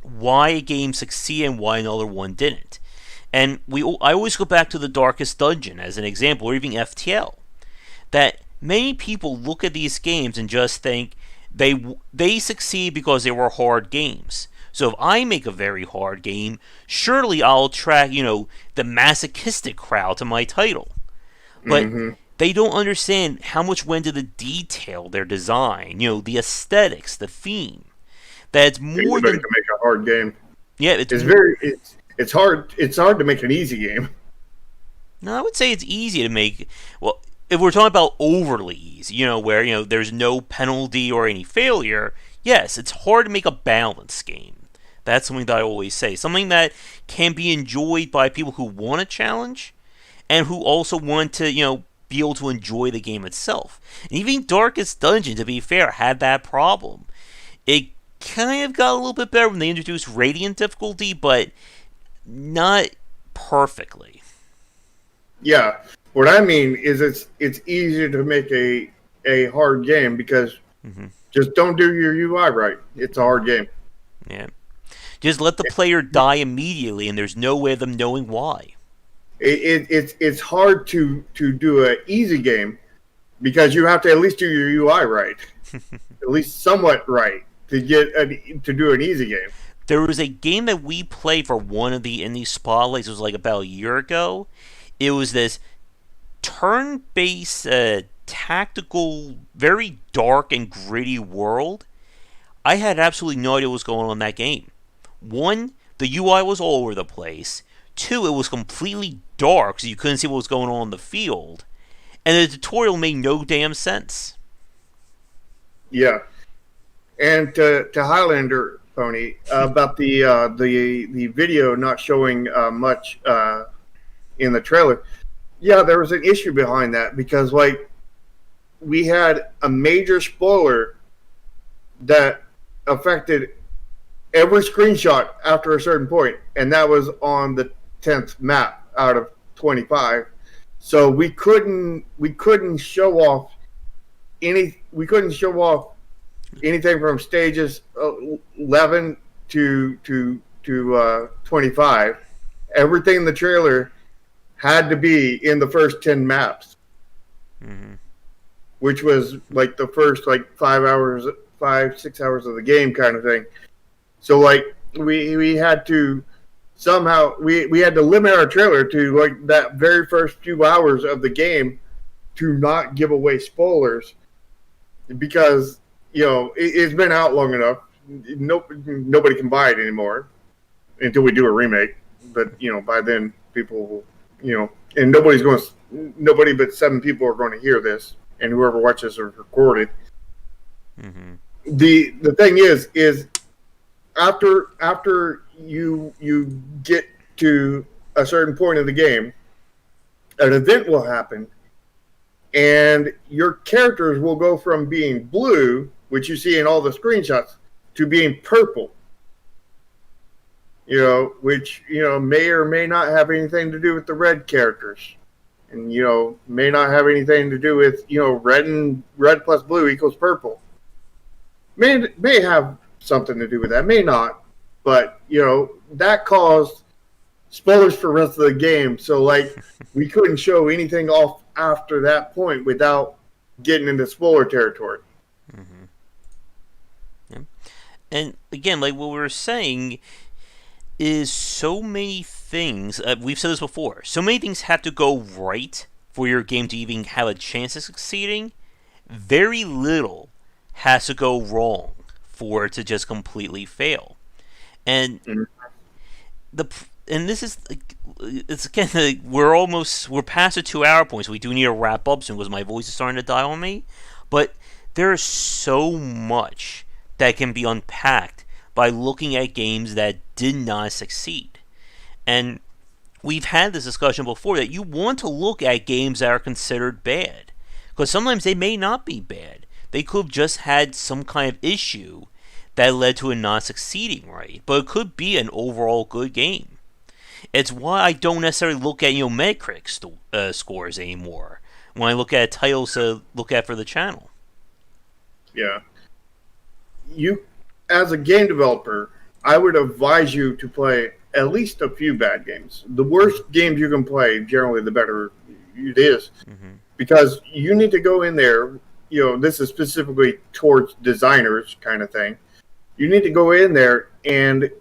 why a game succeeded and why another one didn't. And I always go back to the Darkest Dungeon as an example, or even FTL. That many people look at these games and just think they succeed because they were hard games. So if I make a very hard game, surely I'll attract, the masochistic crowd to my title. But they don't understand how much went into the detail, their design, the aesthetics, the theme. That it's more than to make a hard game. Yeah, it's hard. It's hard to make an easy game. No, I would say it's easy to make. Well, if we're talking about overly easy, where there's no penalty or any failure, yes, it's hard to make a balanced game. That's something that I always say. Something that can be enjoyed by people who want a challenge, and who also want to, be able to enjoy the game itself. And even Darkest Dungeon, to be fair, had that problem. It kind of got a little bit better when they introduced Radiant difficulty, but not perfectly. Yeah. What I mean is it's easier to make a hard game because just don't do your UI right. It's a hard game. Yeah. Just let the player die immediately, and there's no way of them knowing why. It's hard to do an easy game because you have to at least do your UI right, at least somewhat right to to do an easy game. There was a game that we played for one of the indie spotlights. It was like about a year ago. It was this turn-based, tactical, very dark and gritty world. I had absolutely no idea what was going on in that game. One, the UI was all over the place. Two, it was completely dark, so you couldn't see what was going on in the field. And the tutorial made no damn sense. Yeah. And to Highlander Pony about the video not showing much in the trailer. Yeah, there was an issue behind that because like we had a major spoiler that affected every screenshot after a certain point, and that was on the 10th map out of 25. So we couldn't show off anything from stages 11 to 25. Everything in the trailer had to be in the first 10 maps, which was like the first like 6 hours of the game kind of thing. So like we had to somehow we had to limit our trailer to like that very first few hours of the game to not give away spoilers because it's been out long enough. Nobody can buy it anymore until we do a remake. But by then people will, and nobody but 7 people are going to hear this, and whoever watches is recorded. The thing is after you get to a certain point of the game, an event will happen, and your characters will go from being blue, which you see in all the screenshots, to being purple. Which may or may not have anything to do with the red characters, and may not have anything to do with red plus blue equals purple. May have something to do with that, may not, but that caused spoilers for the rest of the game. So like we couldn't show anything off after that point without getting into spoiler territory. Yeah. And again, like what we were saying is so many things, we've said this before, so many things have to go right for your game to even have a chance of succeeding. Very little has to go wrong for it to just completely fail. And this is it's again like, we're past the 2-hour point, so we do need to wrap up soon because my voice is starting to die on me. But there is so much that can be unpacked by looking at games that did not succeed. And we've had this discussion before that you want to look at games that are considered bad, because sometimes they may not be bad. They could have just had some kind of issue that led to it not succeeding right, but it could be an overall good game. It's why I don't necessarily look at Metacritic scores anymore when I look at titles to look at for the channel. Yeah. As a game developer, I would advise you to play at least a few bad games. The worse games you can play, generally, the better it is. Because you need to go in there, this is specifically towards designers kind of thing. You need to go in there and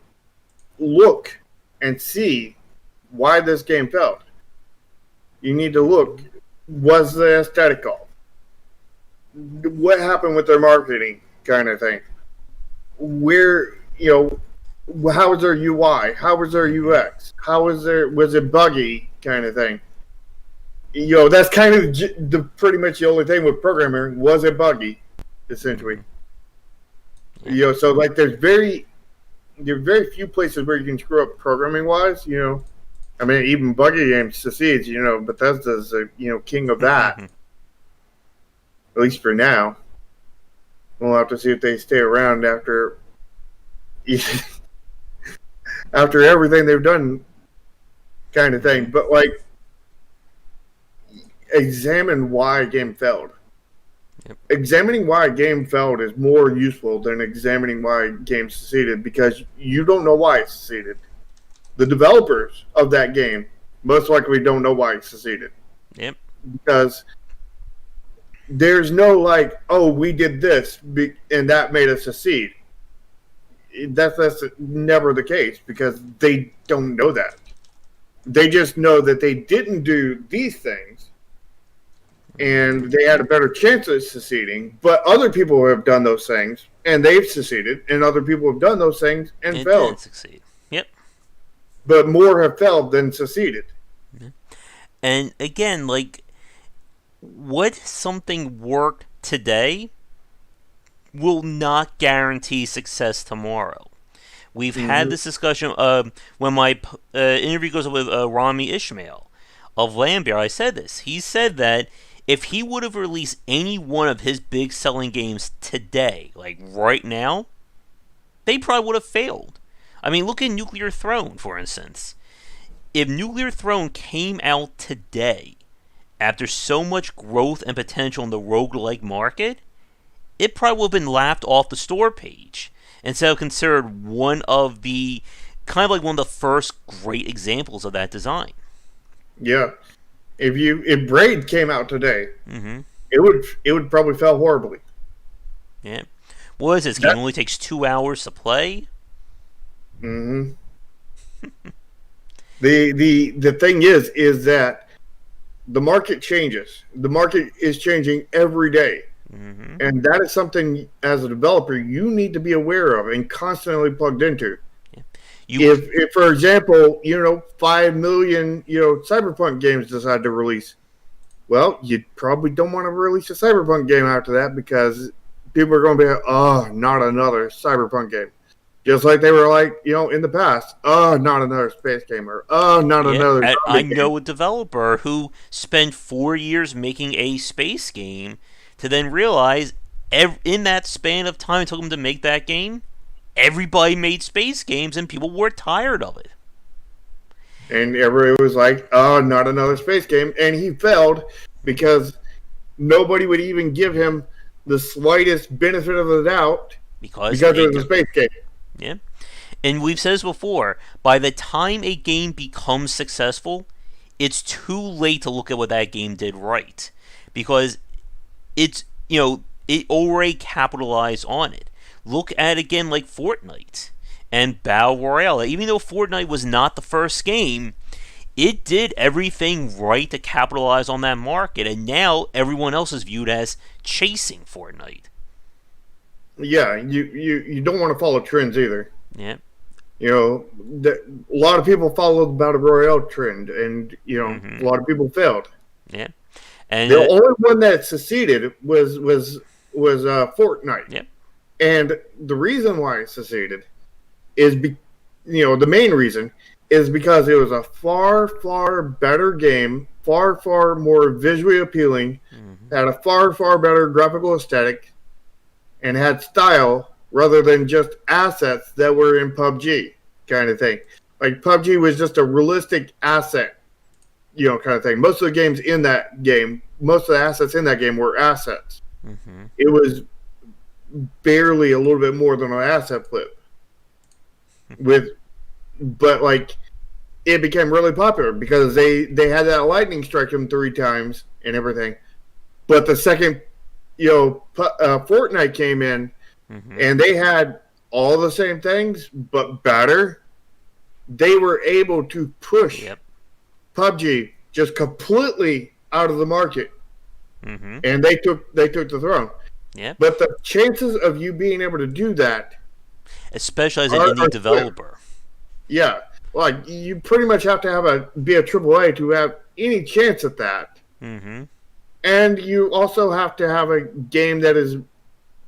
look and see why this game failed. You need to look, was the aesthetic off? What happened with their marketing kind of thing? Where, how was their UI? How was their UX? Was it buggy kind of thing? That's kind of pretty much the only thing with programming. Was it buggy, essentially? So like there's very few places where you can screw up programming wise. I mean, even buggy games succeeds. Bethesda's king of that. At least for now. We'll have to see if they stay around after everything they've done, kind of thing. But like, examine why a game failed. Examining why a game failed is more useful than examining why a game succeeded, because you don't know why it succeeded. The developers of that game most likely don't know why it succeeded. Because there's no like, oh, we did this and that made us succeed. That's never the case, because they don't know that. They just know that they didn't do these things and they had a better chance of succeeding, but other people have done those things and they've succeeded, and other people have done those things and failed. Didn't succeed. But more have failed than succeeded. And again, like, would something work today? will not guarantee success tomorrow. We've had Hmm. this discussion when my interview goes with Rami Ishmael of Lambert. I said this. He said that if he would have released any one of his big selling games today, like right now, they probably would have failed. I mean, look at Nuclear Throne, for instance. If Nuclear Throne came out today, after so much growth and potential in the roguelike market, it probably would have been laughed off the store page instead of considered one of the kind of like one of the first great examples of that design. Yeah. If Braid came out today, Mm-hmm. it would probably fail horribly. Yeah. What is this game? That, It only takes 2 hours to play. hmm the thing is that the market changes. The market is changing every day. Mm-hmm. And that is something as a developer you need to be aware of and constantly plugged into. Yeah. You. If for example, 5 million, Cyberpunk games decide to release, well, you probably don't want to release a Cyberpunk game after that because people are going to be like, oh, not another Cyberpunk game. Just like they were like, in the past, oh, not another space game, or oh, not Yeah, another I zombie know game. a developer who spent 4 years making a space game to then realize in that span of time it took him to make that game, everybody made space games and people were tired of it. And everybody was like, oh, not another space game. And he failed because nobody would even give him the slightest benefit of the doubt Because because it was a space game. yeah. And we've said this before, by the time a game becomes successful, it's too late to look at what that game did right. Because it's, it already capitalized on it. Look at again like Fortnite and Battle Royale. Even though Fortnite was not the first game, it did everything right to capitalize on that market, and now everyone else is viewed as chasing Fortnite. Yeah, you don't want to follow trends either. Yeah. A lot of people followed the Battle Royale trend, and Mm-hmm. a lot of people failed. Yeah. And The only one that succeeded was Fortnite. Yep. And the reason why it succeeded is, the main reason is because it was a far, far better game, far, far more visually appealing, Mm-hmm. had a far, far better graphical aesthetic, and had style rather than just assets that were in PUBG kind of thing. Like PUBG was just a realistic asset, kind of thing. Most of the games in that game, most of the assets in that game were assets. Mm-hmm. It was barely a little bit more than an asset flip. But like it became really popular because they had that lightning strike them 3 times and everything. But the second, Fortnite came in, Mm-hmm. and they had all the same things but better. They were able to push Yep. PUBG just completely out of the market, Mm-hmm. and they took the throne. Yep. But the chances of you being able to do that, Especially as an are indie developer. yeah, like you pretty much have to be a AAA to have any chance at that. Mm-hmm. And you also have to have a game that is,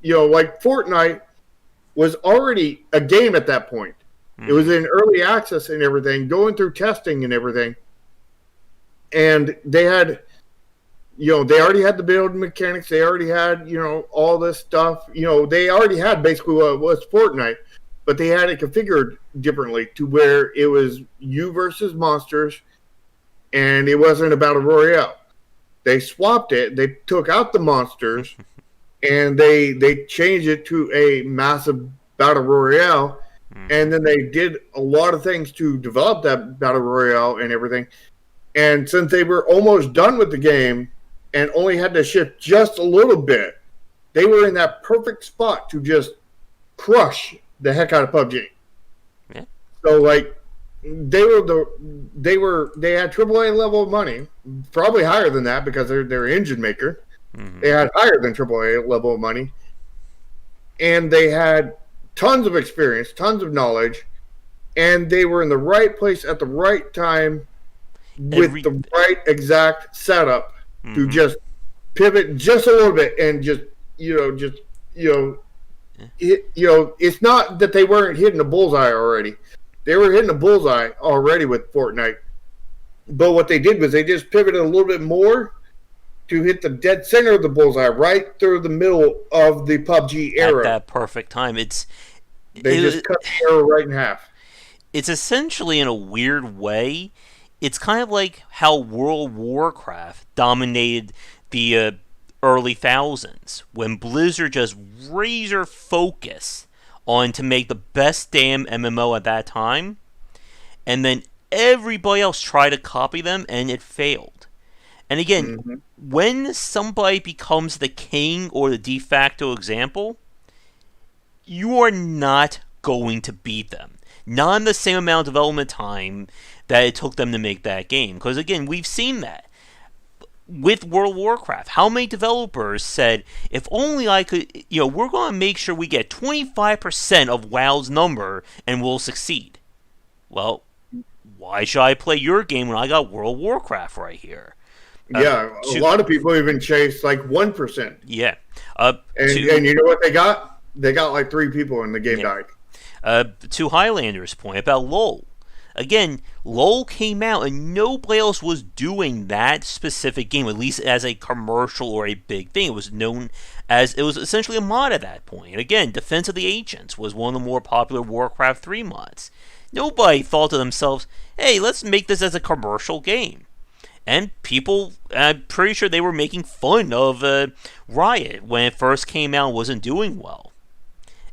like Fortnite was already a game at that point. Mm-hmm. It was in early access and everything, going through testing and everything. And they had, they already had the build mechanics. They already had, all this stuff. They already had basically what was Fortnite, but they had it configured differently to where it was you versus monsters, and it wasn't a battle royale. They swapped it. They took out the monsters, and they changed it to a massive battle royale. Mm-hmm. And then they did a lot of things to develop that battle royale and everything. And since they were almost done with the game and only had to shift just a little bit, they were in that perfect spot to just crush the heck out of PUBG. Yeah. So like they had AAA level of money, probably higher than that because they're engine maker. Mm-hmm. They had higher than AAA level of money, and they had tons of experience, tons of knowledge, and they were in the right place at the right time with the right exact setup to just pivot just a little bit and just it's not that they weren't hitting the bullseye already. They were hitting the bullseye already with Fortnite. But what they did was they just pivoted a little bit more to hit the dead center of the bullseye, right through the middle of the PUBG At arrow. that perfect time. They just cut the arrow right in half. It's essentially, in a weird way, it's kind of like how World of Warcraft dominated the early thousands, when Blizzard just razor focused on to make the best damn MMO at that time, and then everybody else tried to copy them, and it failed. And again, when somebody becomes the king or the de facto example, you are not going to beat them. Not in the same amount of development time that it took them to make that game. Because again, we've seen that with World of Warcraft. How many developers said, if only I could, we're going to make sure we get 25% of WoW's number and we'll succeed. Well, why should I play your game when I got World of Warcraft right here? Yeah, a lot of people even chase like 1%. Yeah. And you know what they got? They got like 3 people and the game died. To Highlander's point about LoL. Again, LoL came out and nobody else was doing that specific game, at least as a commercial or a big thing. It was known as, it was essentially a mod at that point. And again, Defense of the Ancients was one of the more popular Warcraft 3 mods. Nobody thought to themselves, hey, let's make this as a commercial game. And people, I'm pretty sure they were making fun of Riot when it first came out and wasn't doing well.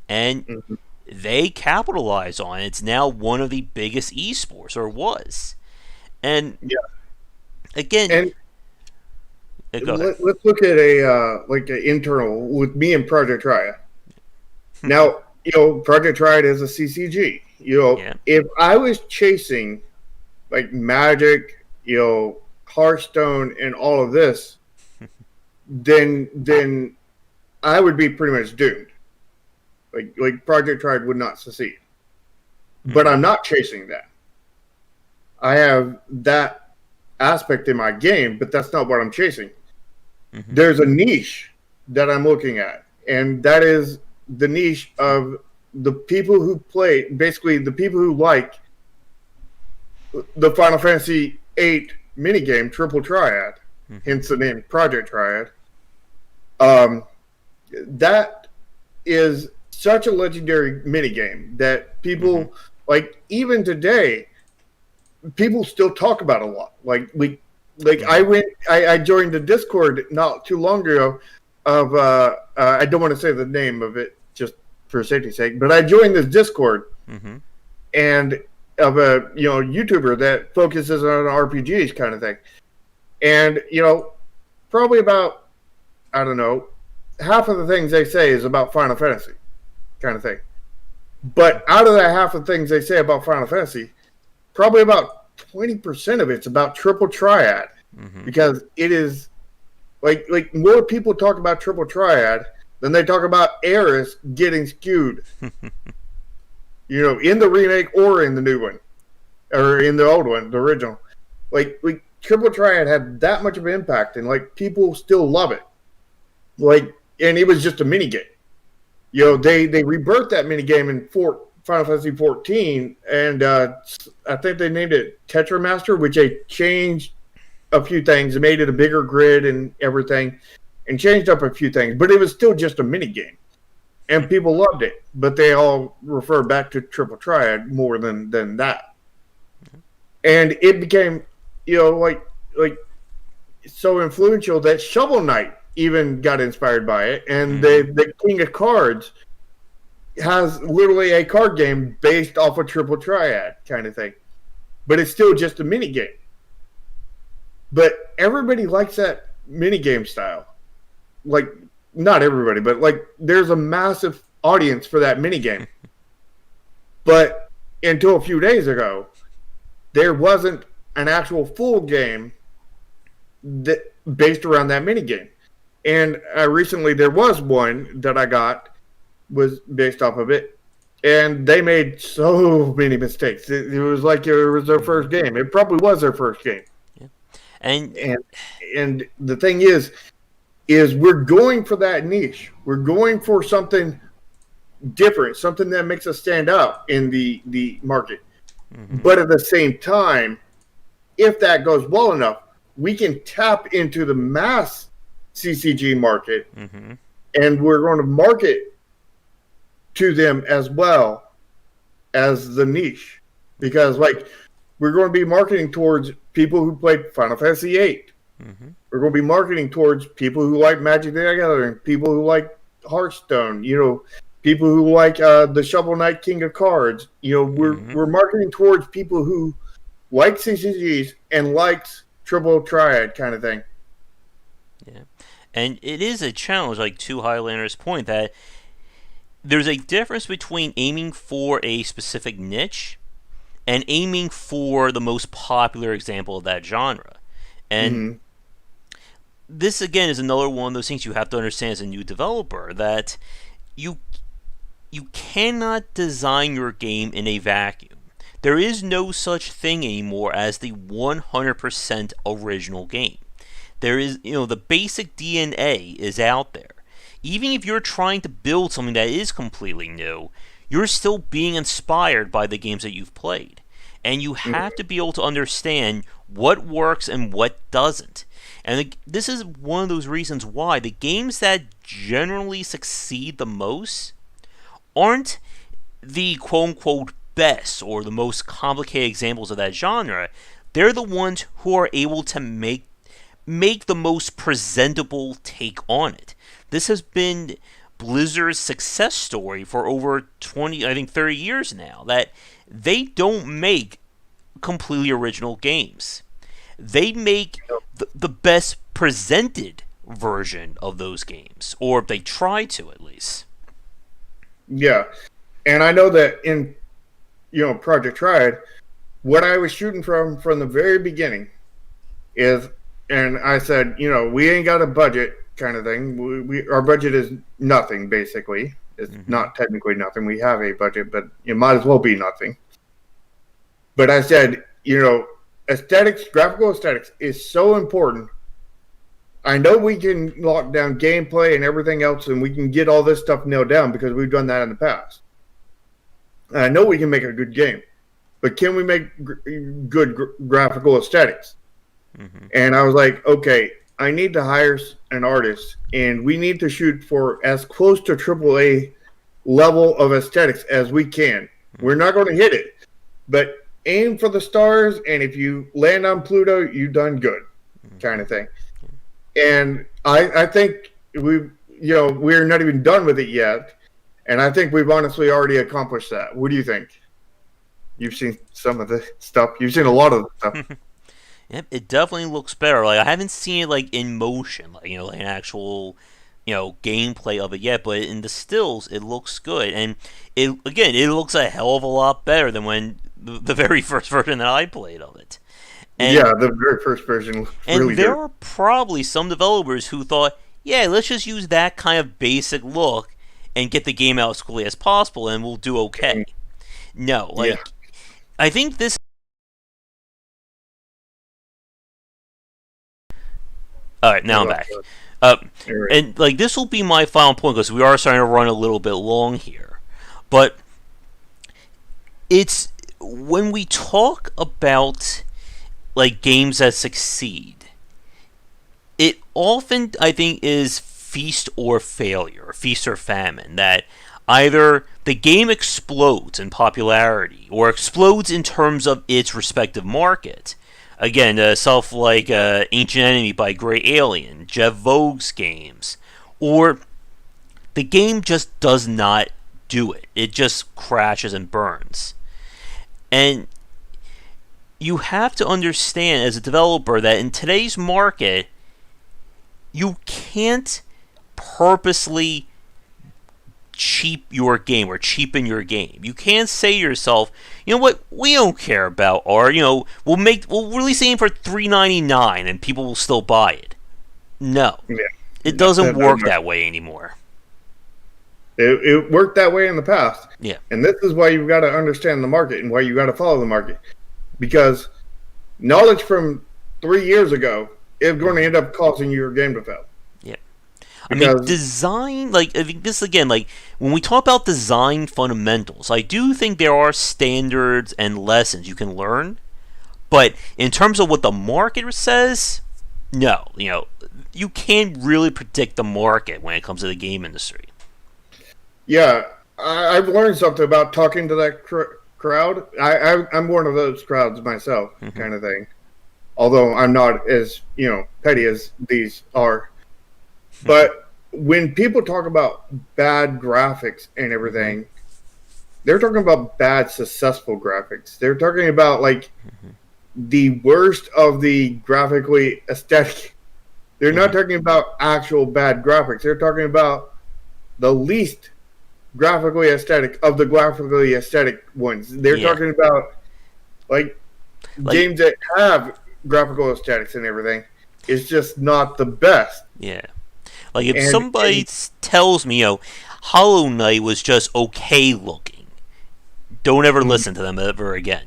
And they capitalized on it. It's now one of the biggest esports, or was. And again, let's look at a like an internal with me and Project Riot. Now, Project Riot is a CCG. If I was chasing like Magic, Hearthstone, and all of this, then I would be pretty much doomed. Like Project Riot would not succeed. But I'm not chasing that. I have that aspect in my game, but that's not what I'm chasing. There's a niche that I'm looking at, and that is the niche of the people who play, basically the people who like the Final Fantasy VIII minigame Triple Triad, hence the name Project Triad. That is such a legendary minigame that people, like, even today, people still talk about a lot. I joined the Discord not too long ago of, I don't want to say the name of it just for safety's sake, but I joined this Discord and of a, YouTuber that focuses on RPGs kind of thing. And, probably about, I don't know, half of the things they say is about Final Fantasy kind of thing. But out of that half of the things they say about Final Fantasy, probably about 20% of it's about Triple Triad. Because it is like more people talk about Triple Triad than they talk about Eris getting skewed. In the remake or in the new one. Or in the old one, the original. Like Triple Triad had that much of an impact, and people still love it. And it was just a mini game. They rebirthed that mini game in Final Fantasy 14, and I think they named it Tetramaster, which they changed a few things and made it a bigger grid and everything, and changed up a few things. But it was still just a mini game, and people loved it. But they all refer back to Triple Triad more than that, and it became so influential that Shovel Knight even got inspired by it, and the King of Cards has literally a card game based off of Triple Triad kind of thing, but it's still just a mini game. But everybody likes that mini game style. Not everybody, but there's a massive audience for that mini game. But until a few days ago, there wasn't an actual full game that based around that mini game. And recently there was one that I got was based off of it, and they made so many mistakes. It was like it was their first game. It probably was their first game. Yeah. And the thing is we're going for that niche. We're going for something different, something that makes us stand out in the market. Mm-hmm. But at the same time, if that goes well enough, we can tap into the mass CCG market, Mm-hmm. and we're going to market to them as well as the niche. Because, like, we're going to be marketing towards people who played Final Fantasy VIII. Mm-hmm. We're going to be marketing towards people who like Magic the Gathering, people who like Hearthstone, people who like the Shovel Knight King of Cards. We're marketing towards people who like CCGs and likes Triple Triad kind of thing. Yeah. And it is a challenge, like to Highlander's point, that there's a difference between aiming for a specific niche and aiming for the most popular example of that genre. And Mm-hmm. this, again, is another one of those things you have to understand as a new developer, that you cannot design your game in a vacuum. There is no such thing anymore as the 100% original game. There is, the basic DNA is out there. Even if you're trying to build something that is completely new, you're still being inspired by the games that you've played. And you have to be able to understand what works and what doesn't. And this is one of those reasons why the games that generally succeed the most aren't the quote-unquote best or the most complicated examples of that genre. They're the ones who are able to make the most presentable take on it. This has been Blizzard's success story for over 20, I think 30 years now, that they don't make completely original games. They make the best presented version of those games, or they try to, at least. Yeah. And I know that in Project Triad, what I was shooting from the very beginning is, and I said, we ain't got a budget kind of thing. Our budget is nothing, basically. It's not technically nothing. We have a budget, but it might as well be nothing. But I said, aesthetics, graphical aesthetics is so important. I know we can lock down gameplay and everything else, and we can get all this stuff nailed down because we've done that in the past. And I know we can make a good game, but can we make good graphical aesthetics? Mm-hmm. And I was like, okay, I need to hire an artist, and we need to shoot for as close to AAA level of aesthetics as we can. Mm-hmm. We're not going to hit it, but aim for the stars, and if you land on Pluto, you've done good, kind of thing. And I think we're not even done with it yet, and I think we've honestly already accomplished that. What do you think? You've seen some of the stuff. You've seen a lot of the stuff. Yep, it definitely looks better. Like, I haven't seen it like in motion, like like an actual gameplay of it yet, but in the stills it looks good, and it looks a hell of a lot better than when the very first version that I played of it. And, yeah, the very first version was really and there are probably some developers who thought, yeah, let's just use that kind of basic look and get the game out as quickly as possible, and we'll do okay. No, I think this. All right, now I'm back. And this will be my final point because we are starting to run a little bit long here. But it's when we talk about games that succeed, it often, I think, is feast or failure, feast or famine, that either the game explodes in popularity or explodes in terms of its respective market. Again, Ancient Enemy by Grey Alien, Jeff Vogue's games, or the game just does not do it. It just crashes and burns. And you have to understand as a developer that in today's market, you can't purposely cheap your game or cheapen your game. You can't say to yourself, you know what, we don't care about art, we'll release the game for $3.99 and people will still buy it. No. Yeah. It doesn't work that way anymore. It worked that way in the past. Yeah. And this is why you've got to understand the market and why you got to follow the market. Because knowledge from 3 years ago is going to end up causing your game to fail. Yeah. I mean, because design, like, I think this again, like, when we talk about design fundamentals, I do think there are standards and lessons you can learn, but in terms of what the market says, no. You can't really predict the market when it comes to the game industry. yeah, I've learned something about talking to that crowd. I'm one of those crowds myself, Mm-hmm. kind of thing. Although I'm not as petty as these are. But when people talk about bad graphics and Mm-hmm. everything, they're talking about bad successful graphics. They're talking about like Mm-hmm. the worst of the graphically aesthetic. They're not Mm-hmm. talking about actual bad graphics. They're talking about the least graphically aesthetic of the graphically aesthetic ones. They're Yeah, talking about like like, games that have graphical aesthetics and everything. It's just not the best. yeah. Like, if somebody And tells me, Hollow Knight was just okay looking, don't ever listen to them ever again.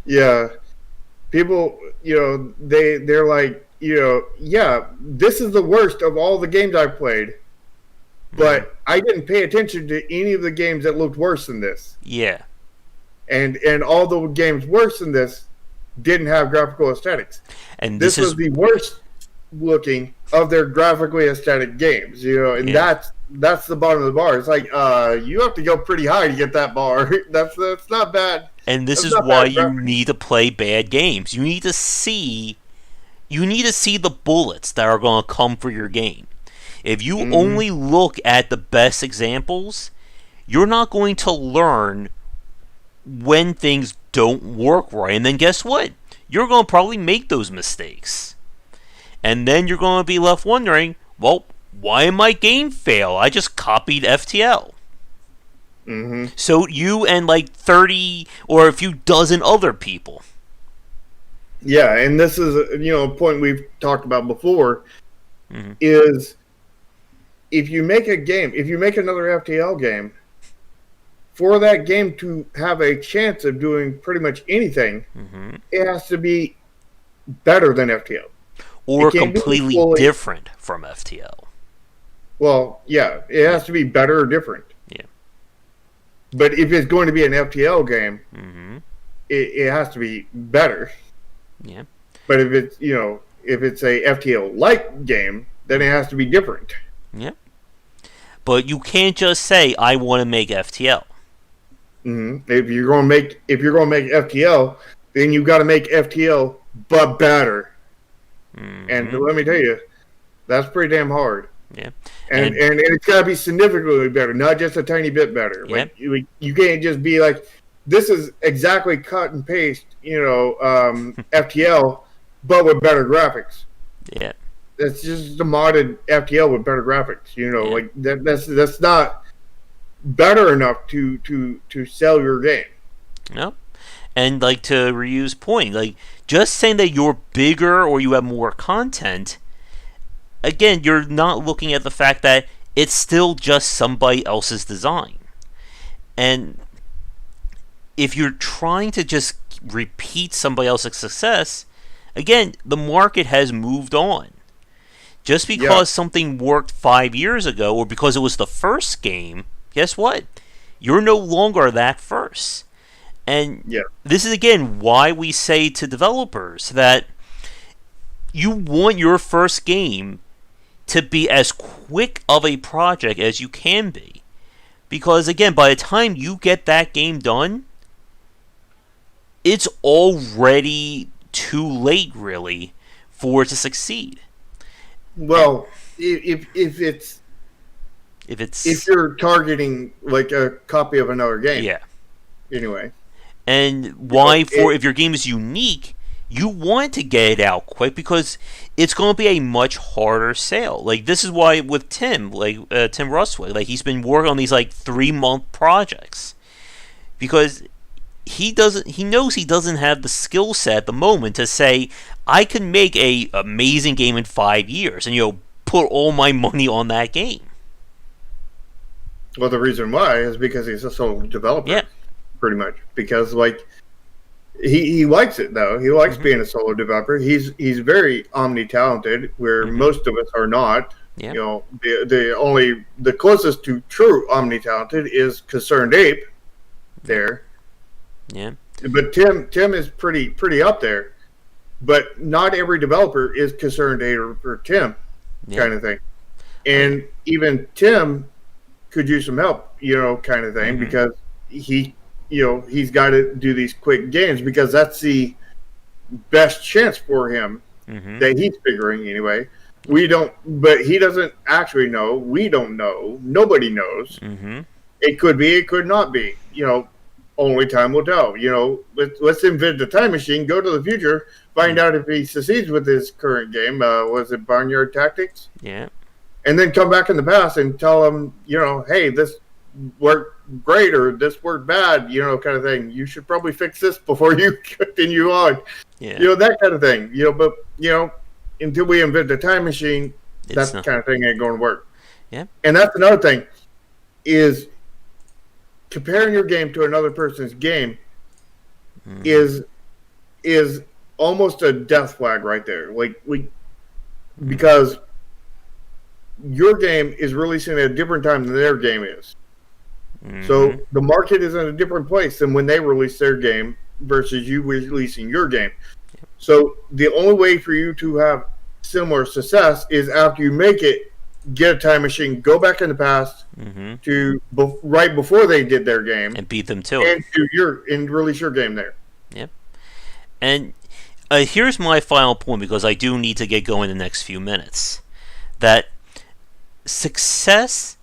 yeah, people, they're like, yeah, this is the worst of all the games I've played, Mm-hmm. but I didn't pay attention to any of the games that looked worse than this, Yeah, and all the games worse than this didn't have graphical aesthetics. and this This was is, the worst looking of their graphically aesthetic games, and yeah. that's the bottom of the bar. It's like you have to go pretty high to get that bar. That's not bad. And this That's is not why bad you graphics. need to play bad games. You need to see the bullets that are going to come for your game. If you Mm-hmm. only look at the best examples, you're not going to learn when things don't work right. And then guess what? You're going to probably make those mistakes. And then you're going to be left wondering, well, why did my game fail? I just copied FTL. Mm-hmm. So you and like 30 or a few dozen other people. Yeah, and this is a point we've talked about before Mm-hmm. is if you make a game, if you make another FTL game, for that game to have a chance of doing pretty much anything, Mm-hmm. it has to be better than FTL. It Or can't be completely fully different from FTL. well, yeah, it Yeah, has to be better or different. yeah. But if it's going to be an FTL game, Mm-hmm. it has to be better. Yeah. But if it's a FTL like game, then it has to be different. Yeah. But you can't just say I want to make FTL. If you're going to make FTL, then you got to make FTL but better. And Mm-hmm. let me tell you, that's pretty damn hard. Yeah. And And and it's got to be significantly better, not just a tiny bit better. yeah. Like you can't just be like, this is exactly cut and paste, FTL, but with better graphics. Yeah. That's just a modded FTL with better graphics. Yeah. Like that's not better enough to sell your game. No. And like to reuse point, like just saying that you're bigger or you have more content, again, you're not looking at the fact that it's still just somebody else's design. And if you're trying to just repeat somebody else's success, again, the market has moved on. Just Yeah, because something worked 5 years ago or because it was the first game, guess what? You're no longer that first. And yeah. this is again why we say to developers that you want your first game to be as quick of a project as you can be. Because again, by the time you get that game done, it's already too late, really, for it to succeed. And Well, if if it's you're targeting like a copy of another game, yeah, anyway, and you know, why for it, if your game is unique, you want to get it out quick because it's going to be a much harder sale. Like this is why with Tim, like Tim Rustwick, like he's been working on these like 3 month projects because he knows he doesn't have the skill set at the moment to say I can make a amazing game in 5 years and put all my money on that game. well, the reason why is because he's a solo Yeah, developer, pretty much. Because like He likes it though. He likes being a solo developer. He's very omni-talented, where most of us are not. Yeah. You know, the closest to true omni-talented is Concerned Ape there. Yeah. But Tim is pretty up there. But not every developer is Concerned Ape or Tim kind of thing. And even Tim could use some help, kind of thing, because he's got to do these quick games because that's the best chance for him that he's figuring anyway. We don't, but he doesn't actually know. We don't know. Nobody knows. It could be, it could not be. Only time will tell. Let's invent the time machine, go to the future, find out if he succeeds with his current game. Was it Barnyard Tactics? Yeah. And then come back in the past and tell him, hey, this worked great or this worked bad, kind of thing. You should probably fix this before you continue on. Yeah. That kind of thing. But until we invent the time machine, that kind of thing ain't going to work. Yeah. And that's another thing is comparing your game to another person's game is almost a death flag right there. Because your game is releasing at a different time than their game is. So the market is in a different place than when they release their game versus you releasing your game. So the only way for you to have similar success is after you make it, get a time machine, go back in the past to right before they did their game and beat them to it, and release your game there. Yep. And here's my final point, because I do need to get going in the next few minutes. That success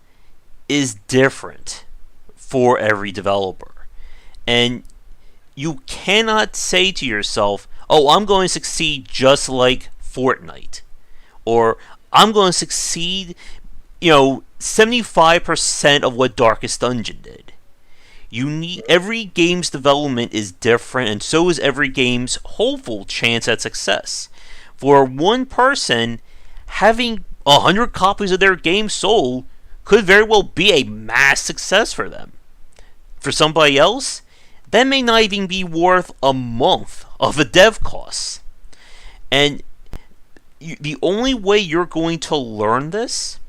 is different for every developer, and you cannot say to yourself, "Oh, I'm going to succeed just like Fortnite," or "I'm going to succeed, 75% of what Darkest Dungeon did." Every game's development is different, and so is every game's hopeful chance at success. For one person, having 100 copies of their game sold could very well be a mass success for them. For somebody else, that may not even be worth a month of the dev costs. And the only way you're going to learn this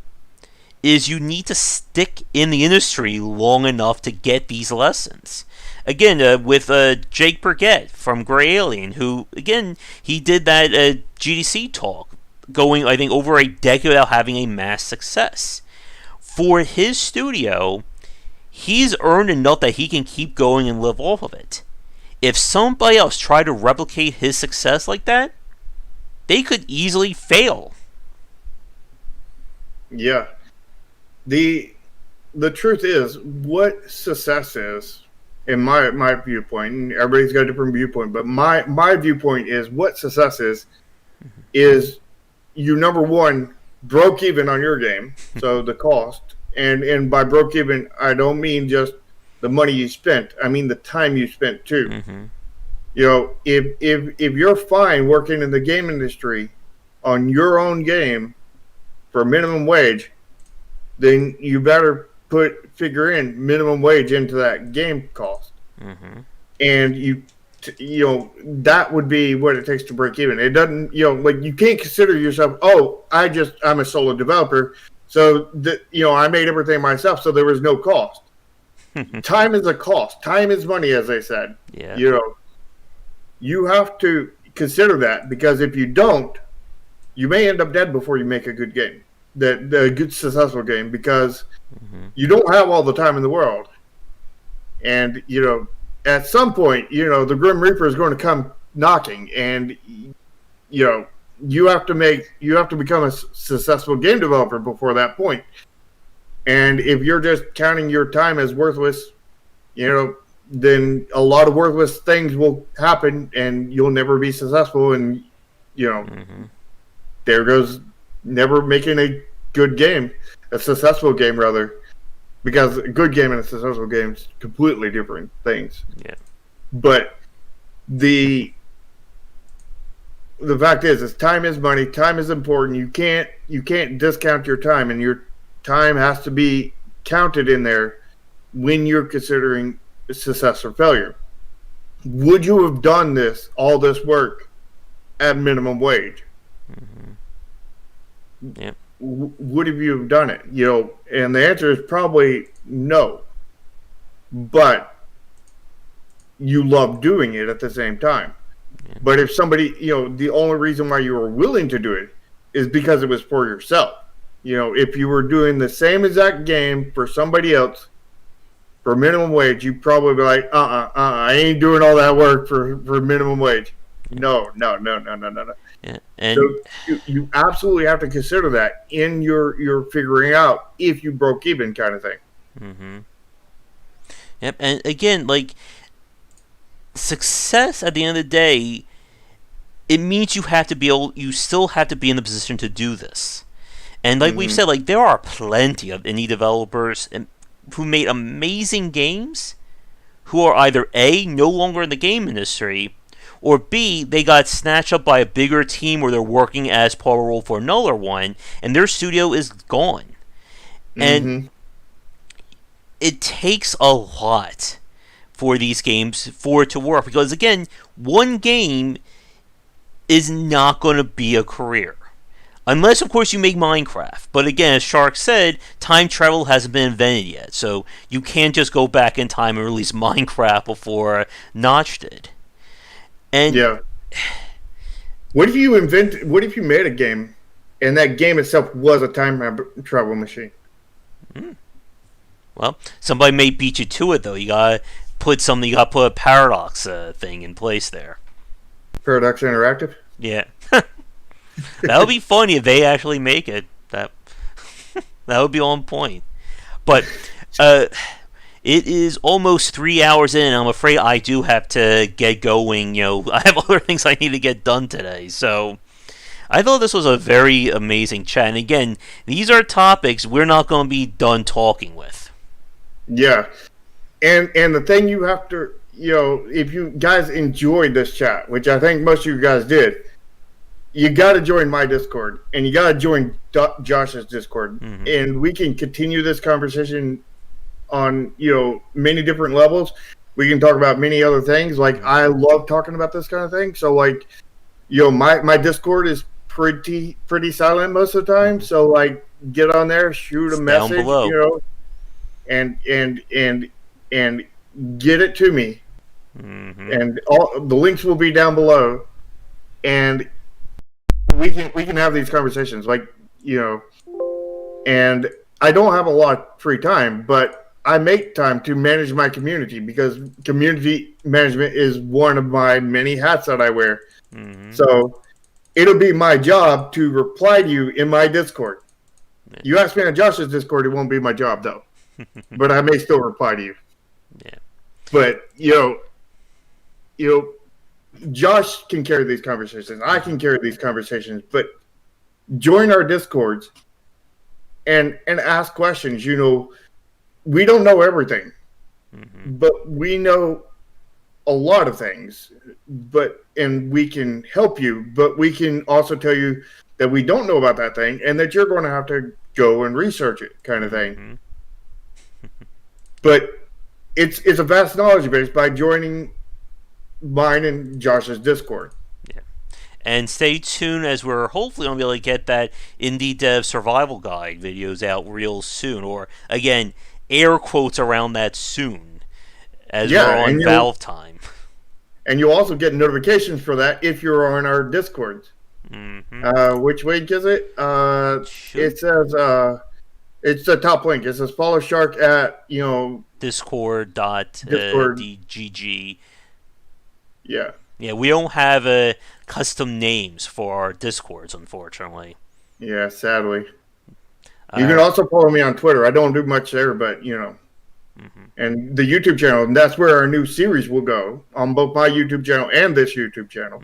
is you need to stick in the industry long enough to get these lessons. Again, with Jake Burgett from Grey Alien, who, again, he did that GDC talk, going, I think, over a decade without having a mass success. For his studio, he's earned enough that he can keep going and live off of it. If somebody else tried to replicate his success like that, they could easily fail. Yeah. The truth is, what success is, in my viewpoint, and everybody's got a different viewpoint, but my viewpoint is what success is you, number one, broke even on your game, so the cost, and by broke even, I don't mean just the money you spent, I mean the time you spent too. If you're fine working in the game industry on your own game for minimum wage, then you better figure in minimum wage into that game cost. And that would be what it takes to break even. It doesn't, you can't consider yourself, I'm a solo developer, so I made everything myself, so there was no cost. Time is a cost. Time is money, as I said. Yeah. You have to consider that, because if you don't, you may end up dead before you make a good game, the good successful game, because you don't have all the time in the world. And at some point, the Grim Reaper is going to come knocking, and you have to become a successful game developer before that point. And if you're just counting your time as worthless, then a lot of worthless things will happen, and you'll never be successful. And there goes never making a good game, a successful game rather, because a good game and a successful game is completely different things. Yeah. But the fact is time is money. Time is important. You can't discount your time, and your time has to be counted in there when you're considering success or failure. would you have done all this work at minimum wage? Mm-hmm. Yep. Would have you have done it? And the answer is probably no. But you love doing it at the same time. Yeah. But if somebody, the only reason why you were willing to do it is because it was for yourself. If you were doing the same exact game for somebody else for minimum wage, you'd probably be like, I ain't doing all that work for minimum wage. No. Yeah. And so you absolutely have to consider that in your figuring out if you broke even kind of thing. Mm-hmm. Yep. And again, like, success at the end of the day, it means you still have to be in the position to do this. And like we've said, like, there are plenty of indie developers who made amazing games who are either A, no longer in the game industry, or B, they got snatched up by a bigger team where they're working as part of a role for another one, and their studio is gone. And it takes a lot for these games for it to work, because again, one game is not going to be a career. Unless, of course, you make Minecraft. But again, as Shark said, time travel hasn't been invented yet. So you can't just go back in time and release Minecraft before Notch did. And yeah. What if you made a game and that game itself was a time travel machine? Well, somebody may beat you to it, though. You gotta put a paradox thing in place there. Paradox Interactive? Yeah. That would be funny if they actually make it. That would be on point. But it is almost 3 hours in, and I'm afraid I do have to get going. I have other things I need to get done today. So I thought this was a very amazing chat. And again, these are topics we're not going to be done talking with. Yeah. And the thing you have to, if you guys enjoyed this chat, which I think most of you guys did, you got to join my Discord, and you got to join Josh's Discord, and we can continue this conversation on many different levels. We can talk about many other things. Like, I love talking about this kind of thing. So like, my Discord is pretty silent most of the time. So like, get on there, shoot a message, down below. And get it to me. And all the links will be down below, and we can have these conversations, like, and I don't have a lot of free time, but I make time to manage my community, because community management is one of my many hats that I wear. So it'll be my job to reply to you in my Discord. You ask me on Josh's Discord, it won't be my job though. But I may still reply to you. Yeah. But Josh can carry these conversations. I can carry these conversations. But join our Discords and ask questions. We don't know everything, but we know a lot of things. And we can help you, but we can also tell you that we don't know about that thing, and that you're going to have to go and research it, kind of thing. But it's a vast knowledge base by joining mine and Josh's Discord. Yeah. And stay tuned, as we're hopefully going to be able to get that Indie Dev Survival Guide videos out real soon. Or, again, air quotes around that soon, as we're on Valve time. And you'll also get notifications for that if you're on our Discords. Which link is it? It says... it's the top link. It says follow Shark at, Discord.dgg. Yeah. Yeah, we don't have custom names for our Discords, unfortunately. Yeah, sadly. You can also follow me on Twitter. I don't do much there, but, and the YouTube channel. And that's where our new series will go, on both my YouTube channel and this YouTube channel.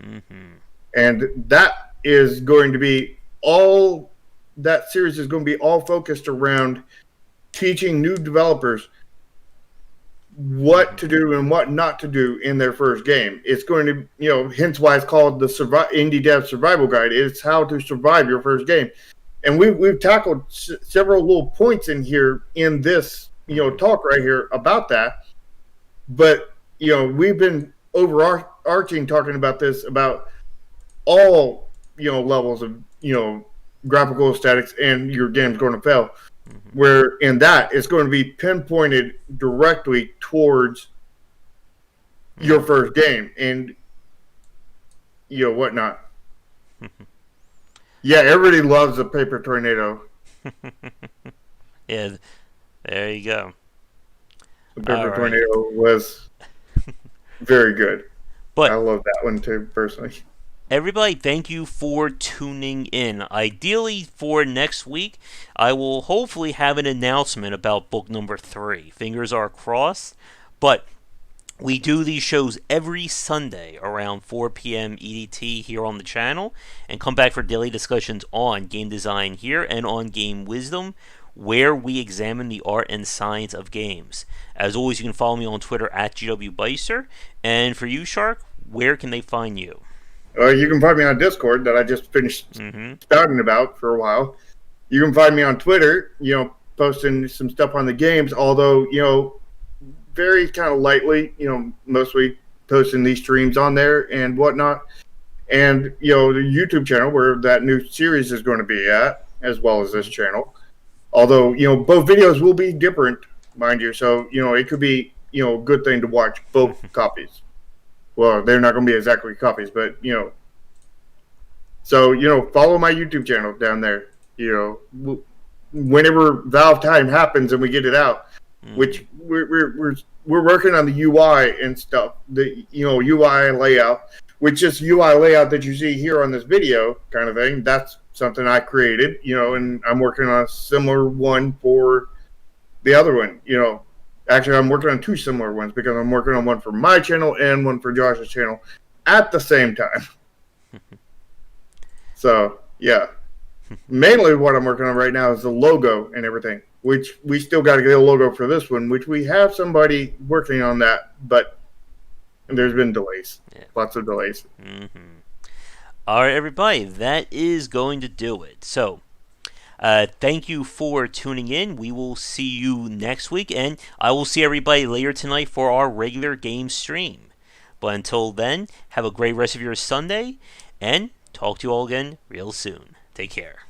And that is going to be that series is going to be all focused around teaching new developers what to do and what not to do in their first game. It's going to, hence why it's called the Indie Dev Survival Guide. It's how to survive your first game. And we've tackled several little points in here in this, talk right here about that. But, we've been overarching talking about this about all levels of graphical aesthetics, and your game's going to fail. Mm-hmm. Where in that it's going to be pinpointed directly towards your first game and whatnot. Yeah, everybody loves a paper tornado. Yeah, there you go. The paper tornado was very good. But I love that one too, personally. everybody, thank you for tuning in. Ideally, for next week, I will hopefully have an announcement about book number 3. Fingers are crossed. But we do these shows every Sunday around 4 p.m. EDT here on the channel, and come back for daily discussions on game design here and on Game Wisdom, where we examine the art and science of games. As always, you can follow me on Twitter at GWBeister. And for you, Shark, where can they find you? You can find me on Discord that I just finished spouting about for a while. You can find me on Twitter, posting some stuff on the games, although, very kind of lightly, mostly posting these streams on there and whatnot. And, the YouTube channel where that new series is going to be at, as well as this channel. Although, both videos will be different, mind you. So, it could be, a good thing to watch both copies. Well, they're not going to be exactly copies, but, So, follow my YouTube channel down there. Whenever Valve time happens and we get it out, which we're working on the UI and stuff, the UI layout, which is UI layout that you see here on this video kind of thing. That's something I created, and I'm working on a similar one for the other one. Actually, I'm working on 2 similar ones because I'm working on one for my channel and one for Josh's channel at the same time. So, yeah. Mainly what I'm working on right now is the logo and everything, which we still got to get a logo for this one, which we have somebody working on that, but there's been delays. Yeah. Lots of delays. All right, everybody, that is going to do it. So, thank you for tuning in. We will see you next week, and I will see everybody later tonight for our regular game stream. But until then, have a great rest of your Sunday, and talk to you all again real soon. Take care.